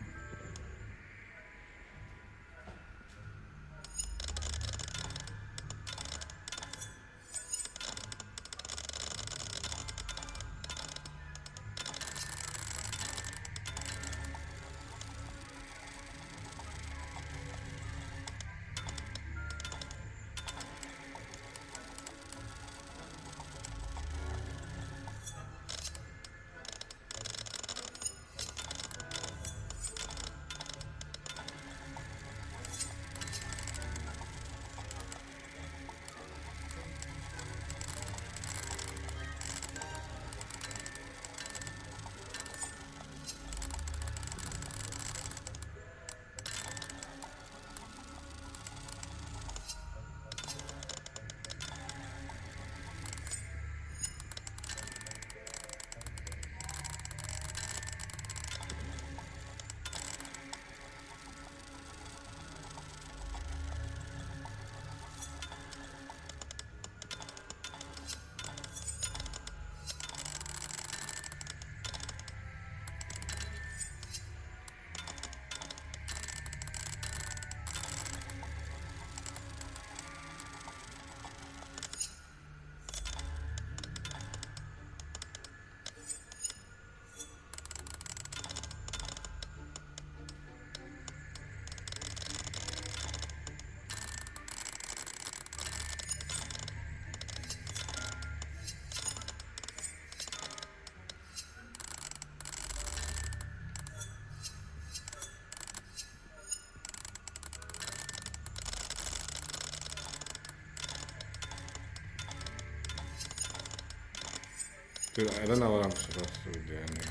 Dude, I don't know what I'm supposed to be doing here.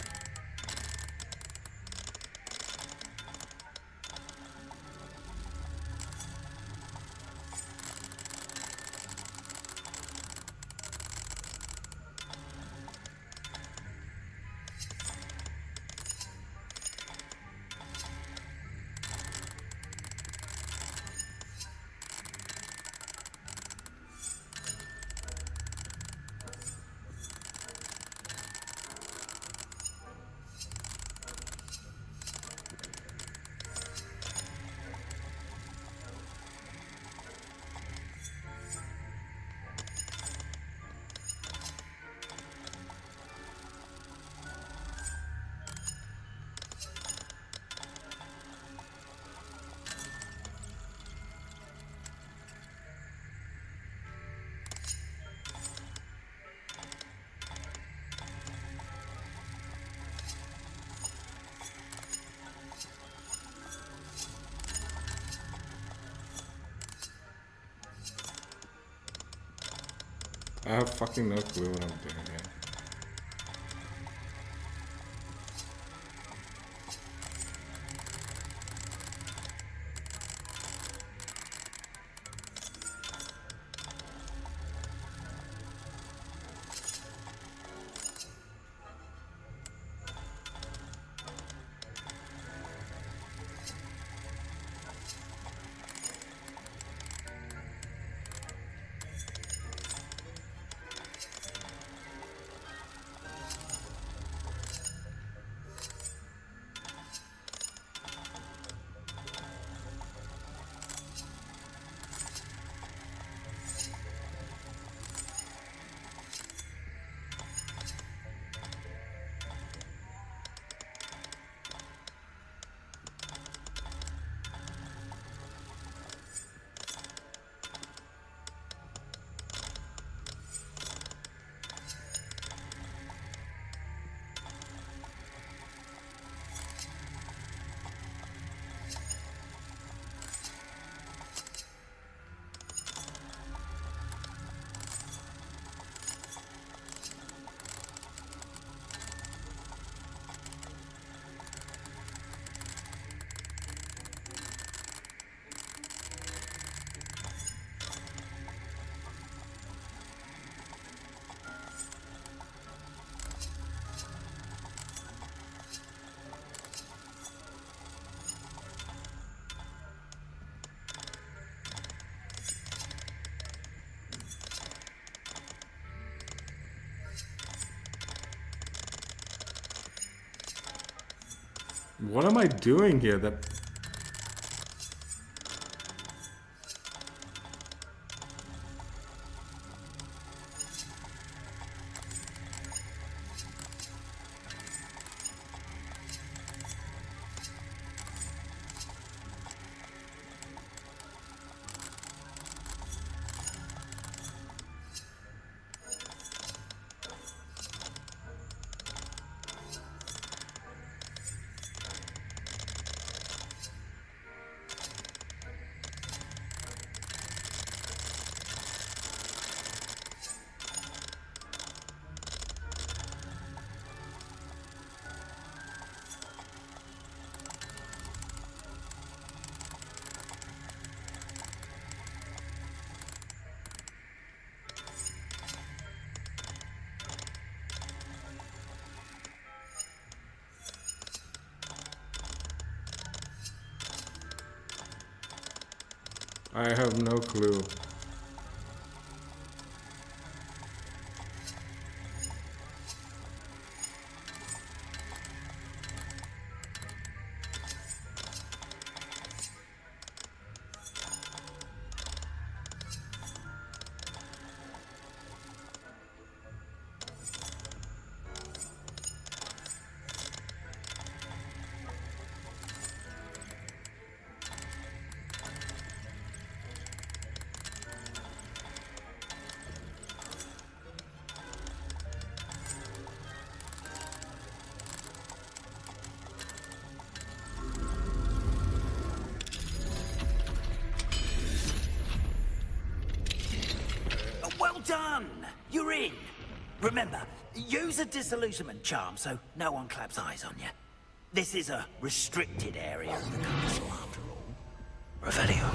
I have fucking no clue what I'm doing here. What am I doing here? That I have no clue. Well done! You're in. Remember, use a disillusionment charm so no one claps eyes on you. This is a restricted area of the castle, after all. Revelio.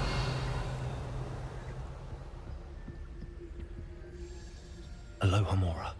Aloha Mora.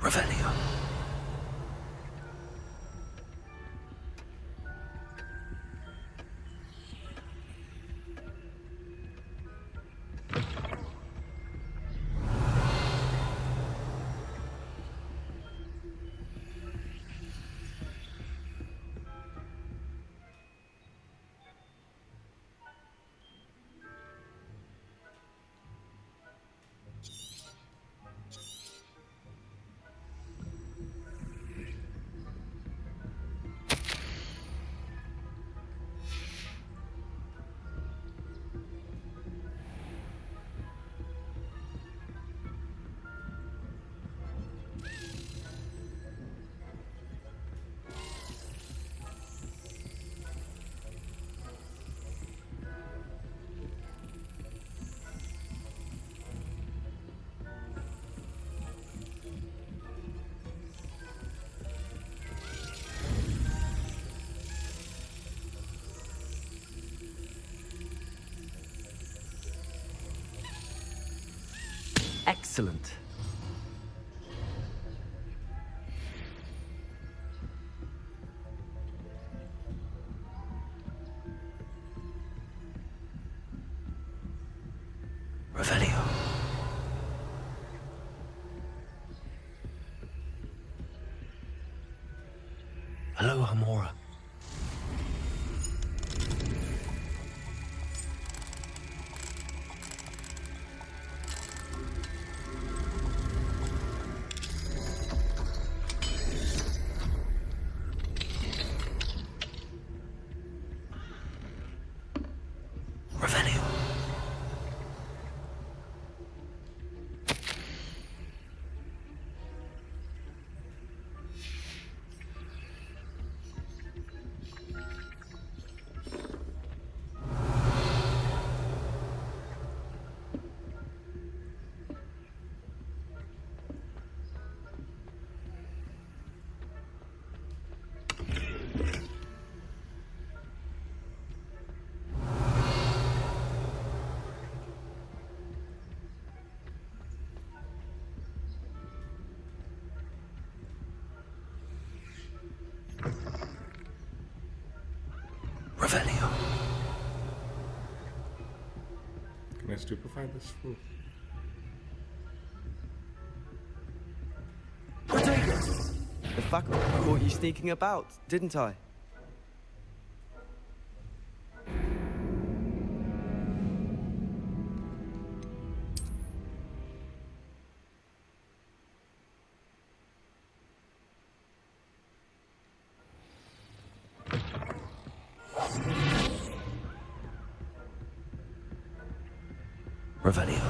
Revelio. Excellent. Revelio. Hello, Amora. Revelio. Revelio. Can I stupefy this fool? Caretaker! The fuck caught you sneaking about, didn't I? Revelio.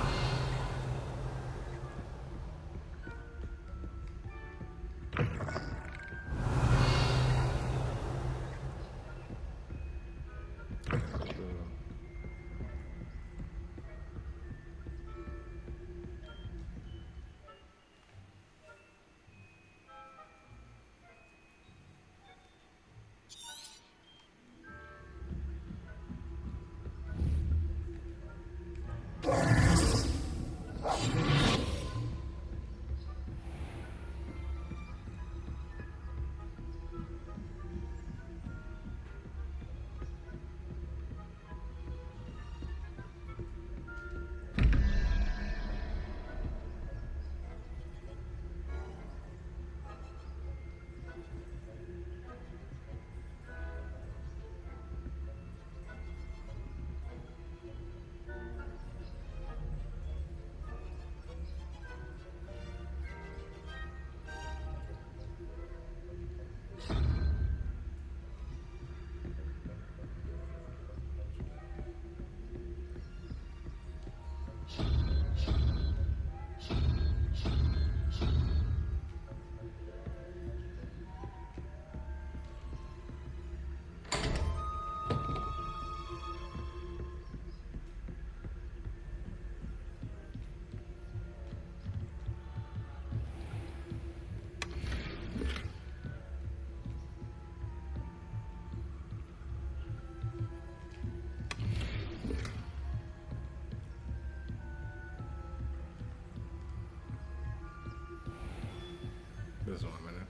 This one a minute.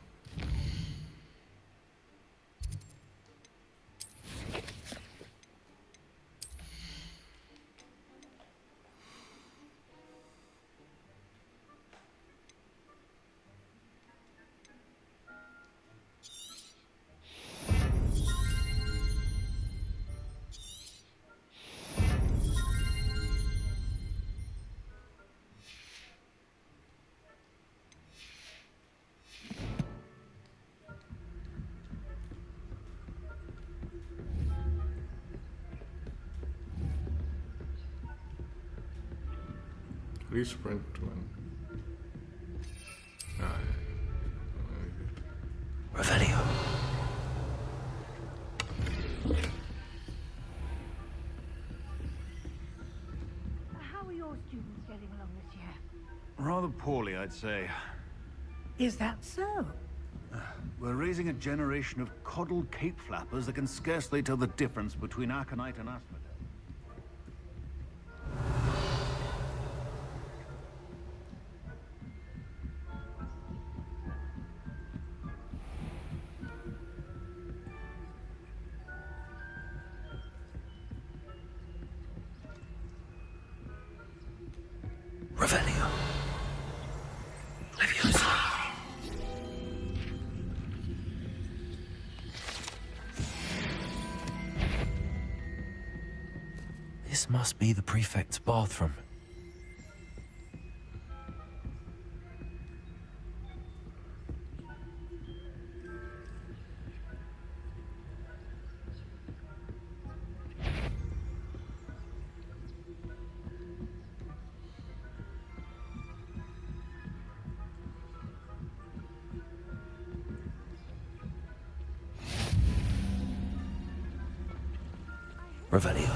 Resprint one. Revelio. How are your students getting along this year? Rather poorly, I'd say. Is that so? We're raising a generation of coddled cape flappers that can scarcely tell the difference between aconite and asphodel. Revelio. Leviosa. This must be the prefect's bathroom. Revelio.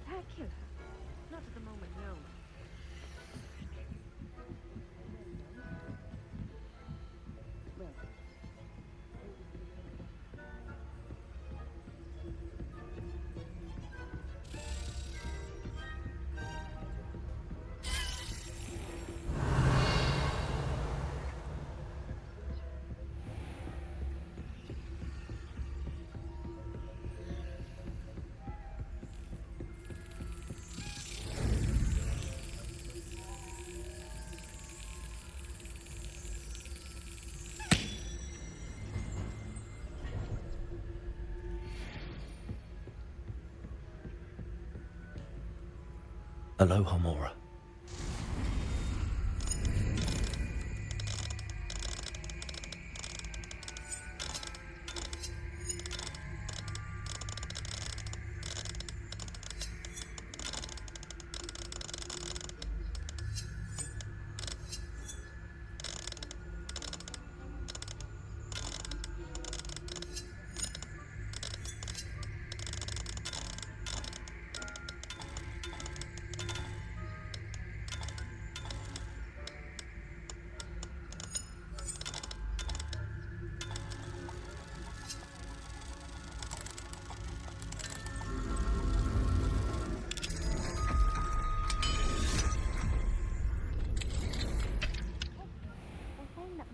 Spectacular. Not at the moment, no. Aloha Mora.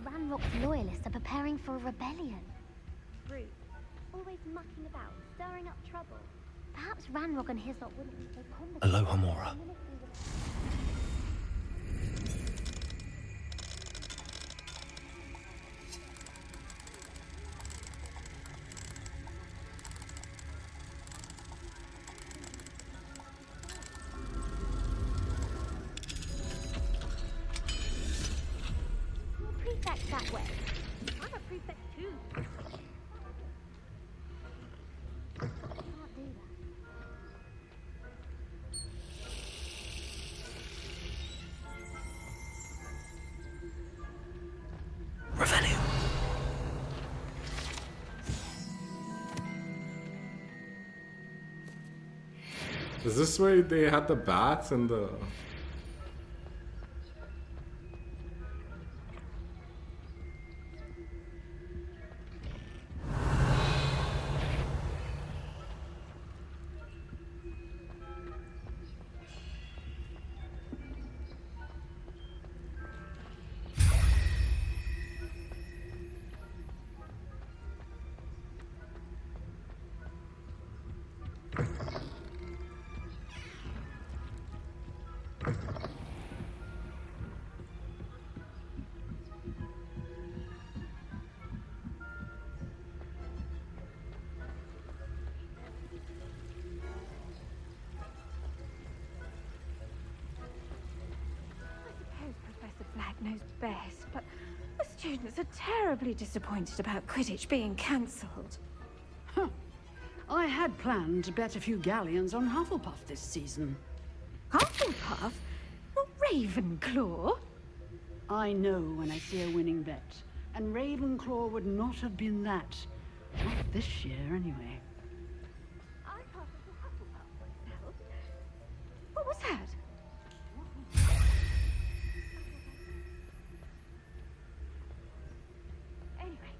Ranrock's loyalists are preparing for a rebellion. Rude. Always mucking about, stirring up trouble. Perhaps Ranrock and his lot wouldn't be so competent. Aloha Mora. Prefect that way. I'm a prefect too. Can't do that. Revelio. Is this where they had the bats and the... knows best, but the students are terribly disappointed about Quidditch being cancelled. Huh. I had planned to bet a few galleons on Hufflepuff this season. Hufflepuff? Not Ravenclaw? I know when I see a winning bet, and Ravenclaw would not have been that. Not this year, anyway. I can't remember Hufflepuff myself. What was that? Anyway,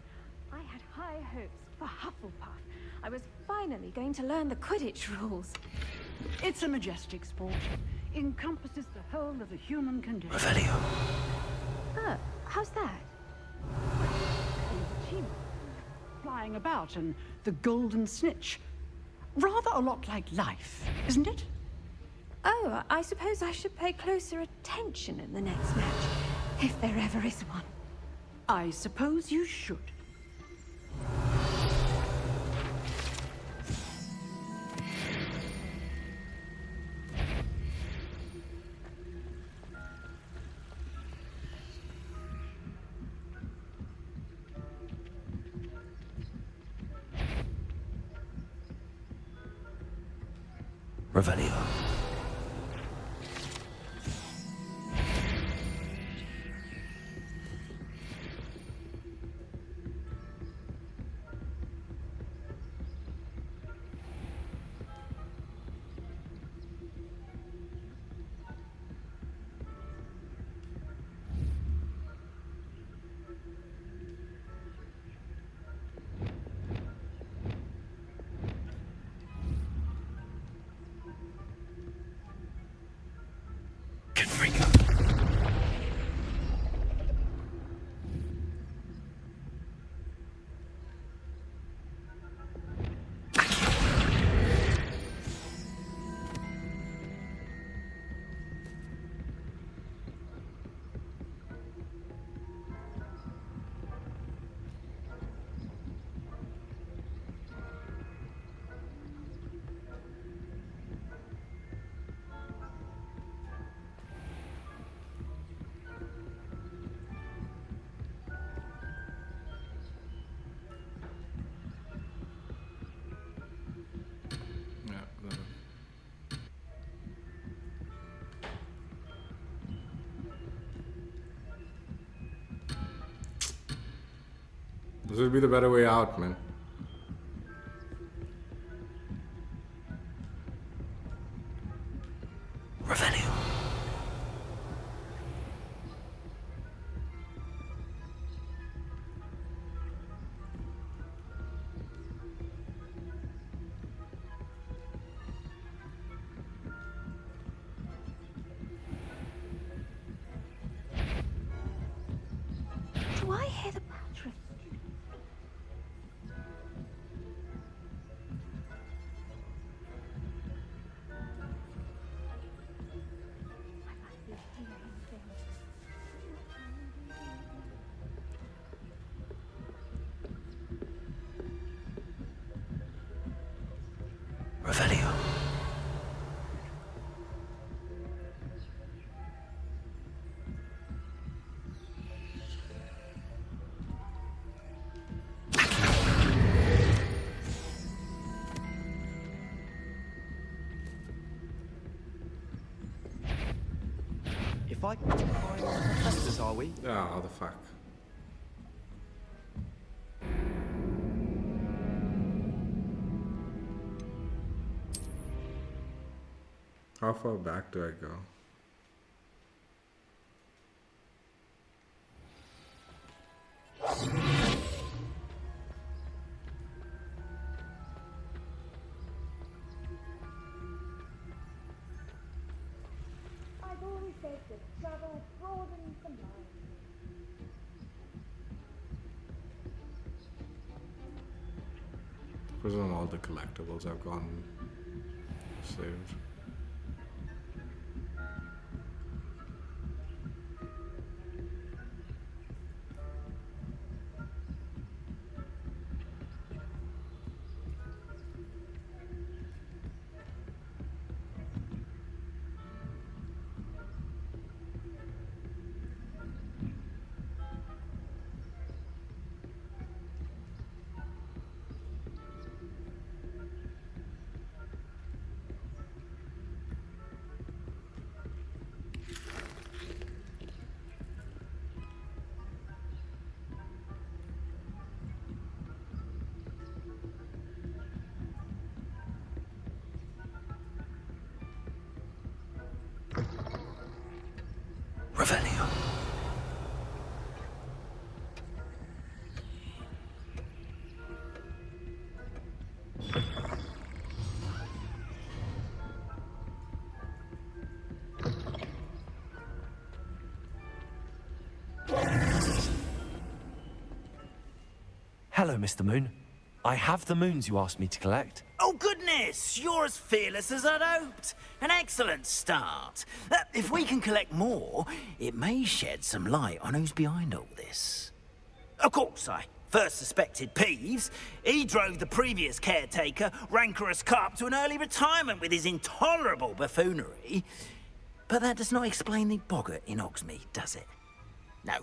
I had high hopes for Hufflepuff. I was finally going to learn the Quidditch rules. It's a majestic sport. Encompasses the whole of the human condition. Revelio. Oh, how's that? Flying about and the golden snitch. Rather a lot like life, isn't it? Oh, I suppose I should pay closer attention in the next match, if there ever is one. I suppose you should. Revelio. This would be the better way out, man. Revelio. Do I hear the pattern? Revelio. If I can find professors, are we? Oh, the fuck. How far back do I go? I've always said that travel broadens the mind. Because on all the collectibles I've gone saved. Revelio. Hello, Mr. Moon. I have the moons you asked me to collect. Oh, goodness! You're as fearless as I'd hoped. An excellent start. If we can collect more, it may shed some light on who's behind all this. Of course, I first suspected Peeves. He drove the previous caretaker, rancorous Carp, to an early retirement with his intolerable buffoonery. But that does not explain the boggart in Hogsmeade, does it? No.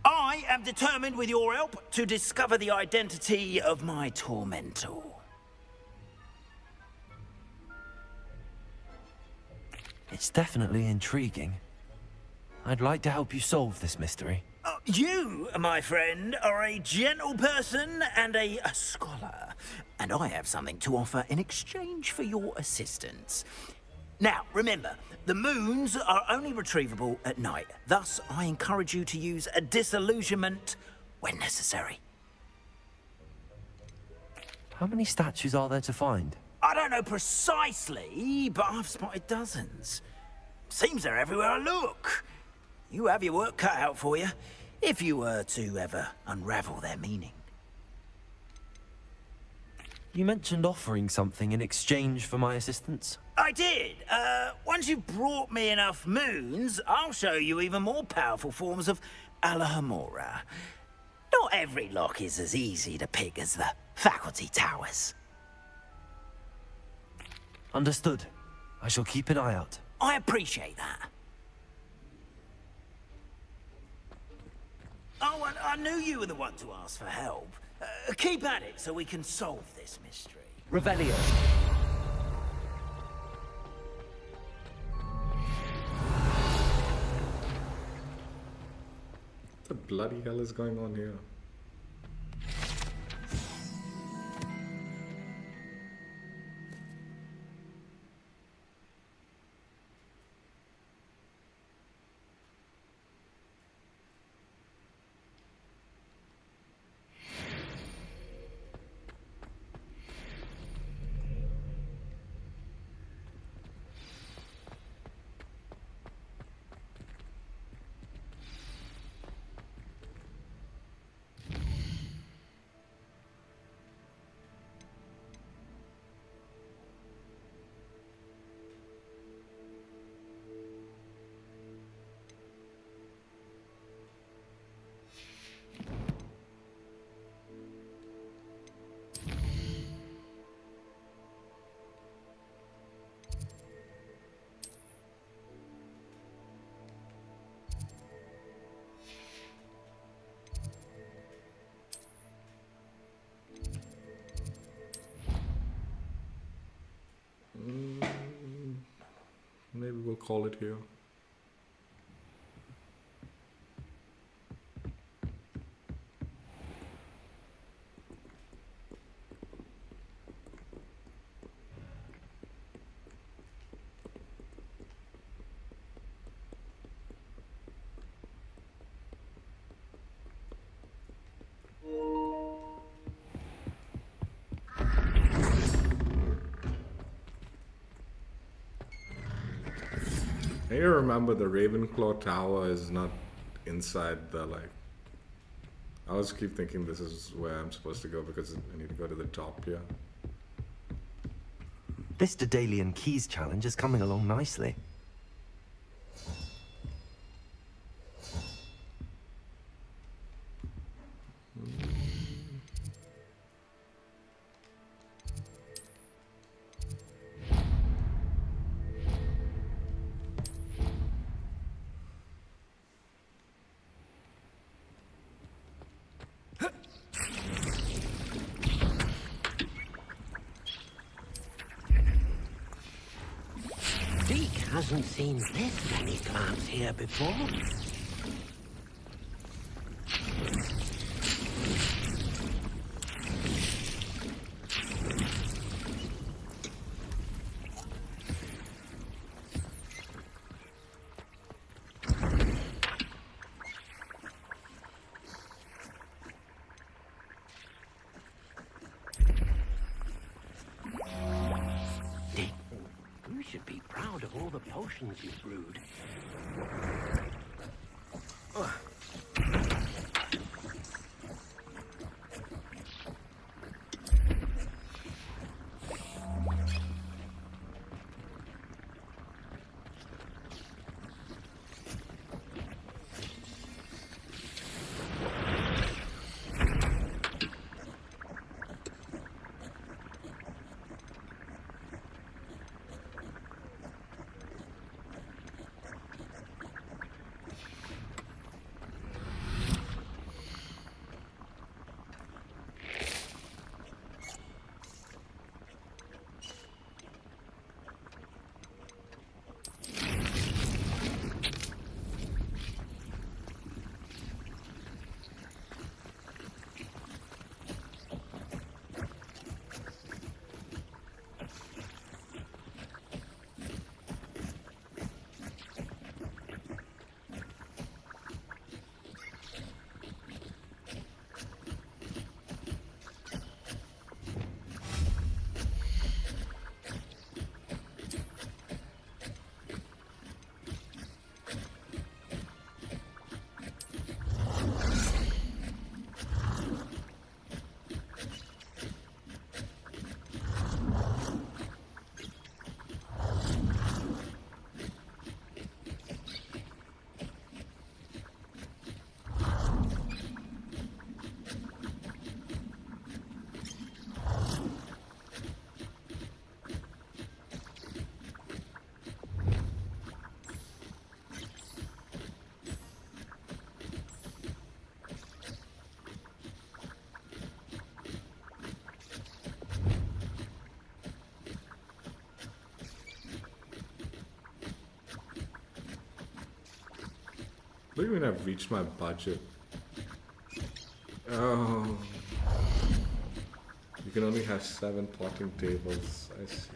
I am determined, with your help, to discover the identity of my tormentor. It's definitely intriguing. I'd like to help you solve this mystery. You, my friend, are a gentle person and a scholar, and I have something to offer in exchange for your assistance. Now, remember, the moons are only retrievable at night. Thus, I encourage you to use a disillusionment when necessary. How many statues are there to find? I don't know precisely, but I've spotted dozens. Seems they're everywhere I look. You have your work cut out for you, if you were to ever unravel their meaning. You mentioned offering something in exchange for my assistance. I did. Once you've brought me enough moons, I'll show you even more powerful forms of Alahamora. Not every lock is as easy to pick as the faculty towers. Understood. I shall keep an eye out. I appreciate that. Oh, and I knew you were the one to ask for help. Keep at it so we can solve this mystery. Revelio. What the bloody hell is going on here? Maybe we'll call it here. I remember the Ravenclaw Tower is not inside the, like... I always keep thinking this is where I'm supposed to go because I need to go to the top here. This Daedalian Keys challenge is coming along nicely. Hasn't seen this many plants here before. potions you've brewed. I don't even have reached my budget. Oh. You can only have 7 plotting tables. I see.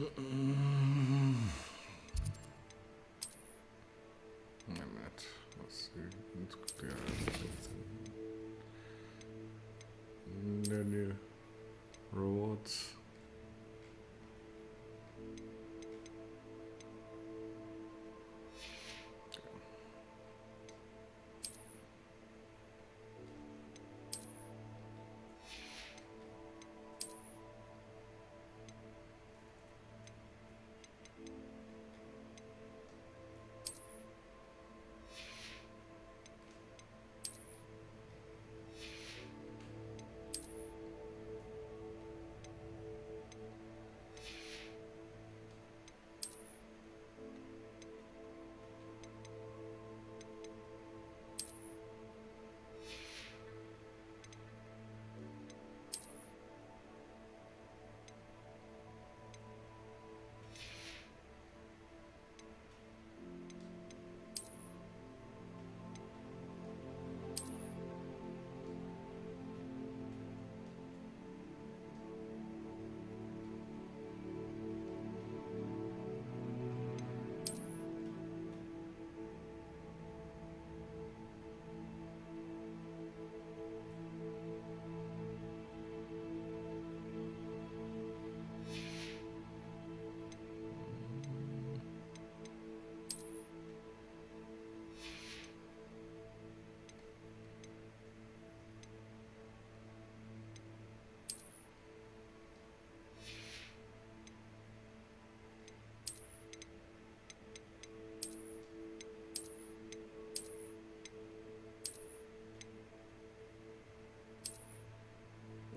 Let's see. Let's go no new rewards.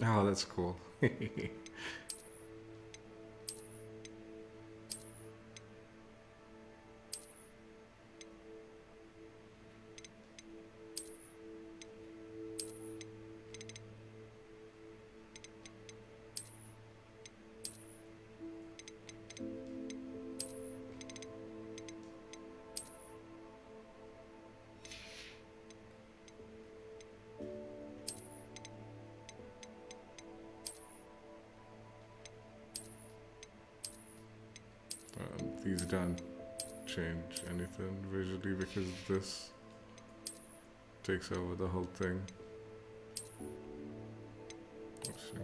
Oh, that's cool. These don't change anything visually because this takes over the whole thing. Let's see.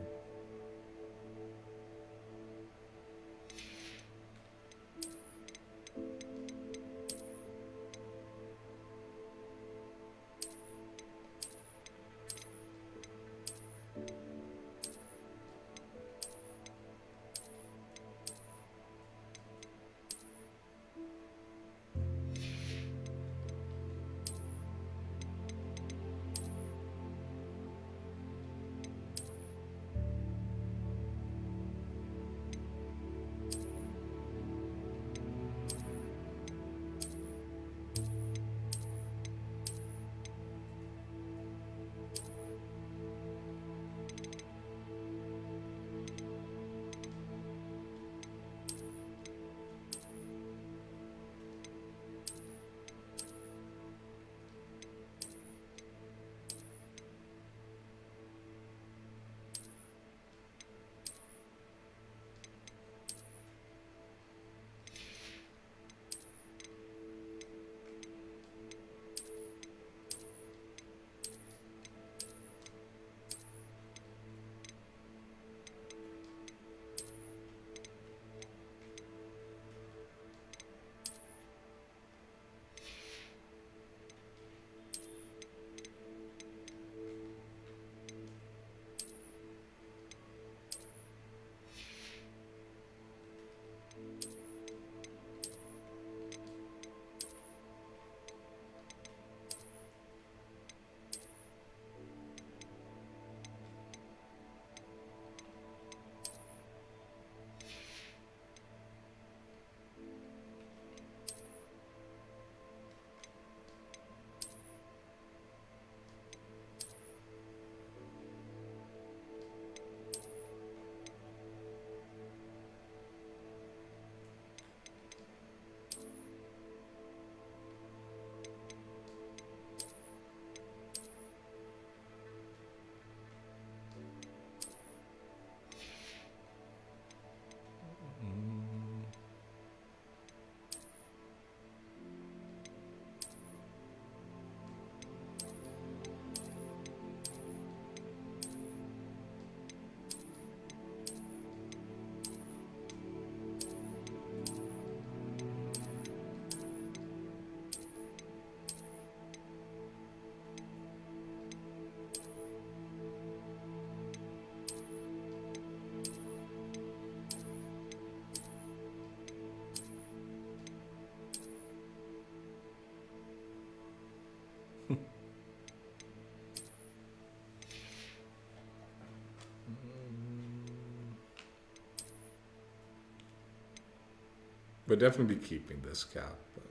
We're definitely keeping this cap. But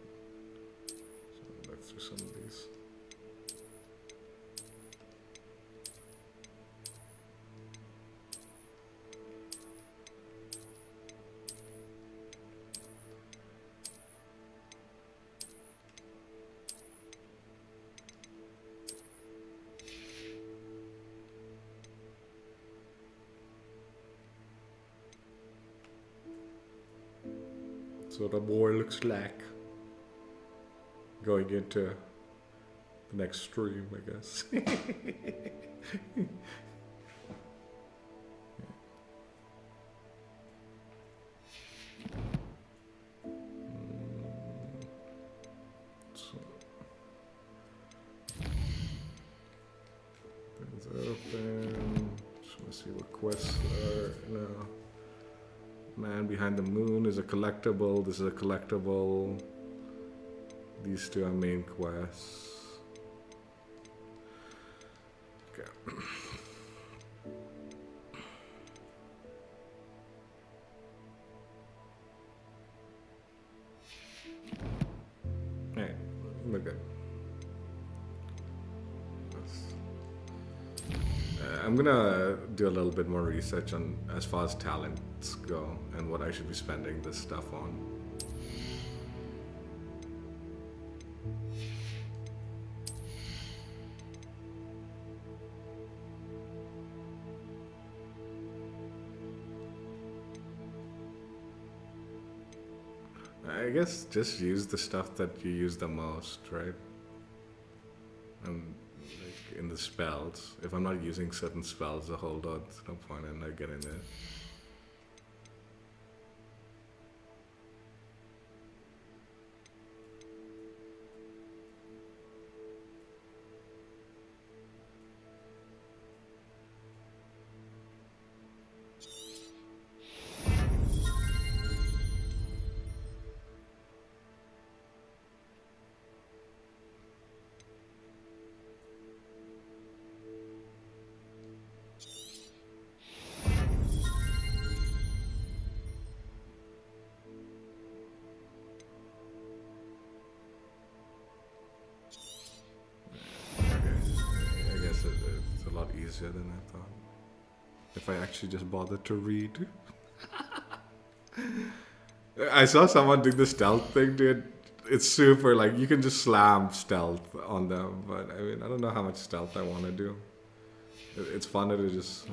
so let's do some of these. So the boy looks like going into the next stream, I guess. So, things open. Just want to see what quests are now. Man Behind the Moon is a collectible. This is a collectible. These two are main quests. Okay. Alright, we're good. I'm gonna do a little bit more research on as far as talents go and what I should be spending this stuff on. I guess just use the stuff that you use the most, right? Like in the spells. If I'm not using certain spells a whole lot, there's no point in like getting it. Easier than I thought. If I actually just bothered to read. I saw someone do the stealth thing, dude. It's super, like, you can just slam stealth on them, but I mean, I don't know how much stealth I want to do. It's funner to just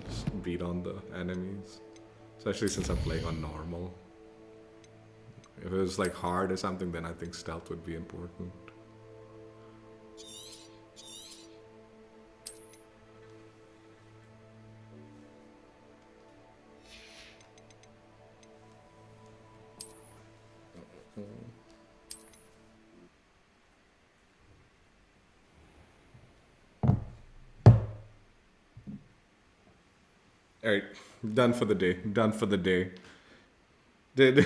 beat on the enemies, especially since I'm playing on normal. If it was like hard or something, then I think stealth would be important. Alright, done for the day. Done for the day. I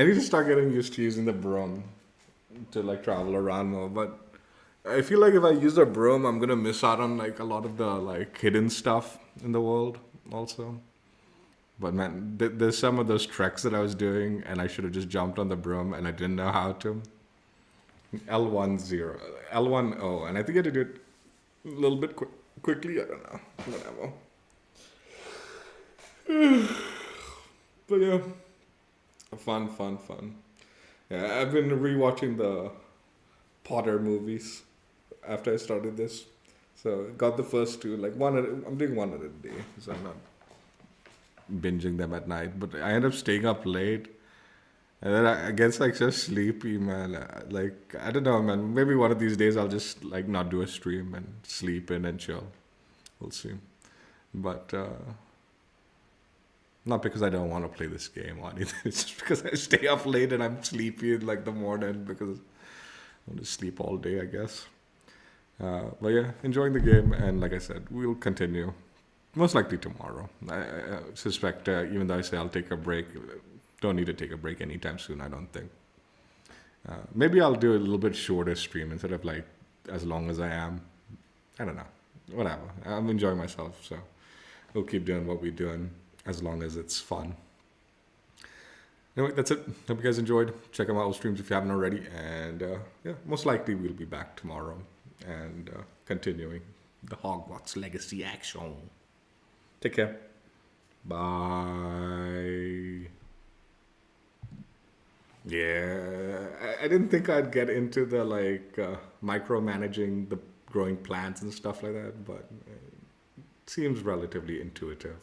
need to start getting used to using the broom to like travel around more, but I feel like if I use a broom, I'm gonna miss out on like a lot of the like hidden stuff in the world also. But man, there's some of those treks that I was doing and I should have just jumped on the broom and I didn't know how to. L10, L10, and I think I had to do it a little bit quickly, I don't know, whatever. But yeah, fun. Yeah, I've been rewatching the Potter movies after I started this. So got the first two, like I'm doing one at a day, so I'm not binging them at night. But I end up staying up late, and then I guess like just sleepy, man. Like I don't know, man. Maybe one of these days I'll just like not do a stream and sleep in and chill. We'll see. But not because I don't want to play this game or anything. It's just because I stay up late and I'm sleepy in like the morning because I want to sleep all day, I guess. But yeah, enjoying the game, and like I said, we'll continue. Most likely tomorrow. I suspect, even though I say I'll take a break, don't need to take a break anytime soon, I don't think. Maybe I'll do a little bit shorter stream instead of like as long as I am. I don't know. Whatever. I'm enjoying myself, so we'll keep doing what we're doing as long as it's fun. Anyway, that's it. Hope you guys enjoyed. Check out my old streams if you haven't already. And yeah, most likely we'll be back tomorrow and continuing the Hogwarts Legacy action. Take care. Bye. Yeah, I didn't think I'd get into the like micromanaging the growing plants and stuff like that, but it seems relatively intuitive.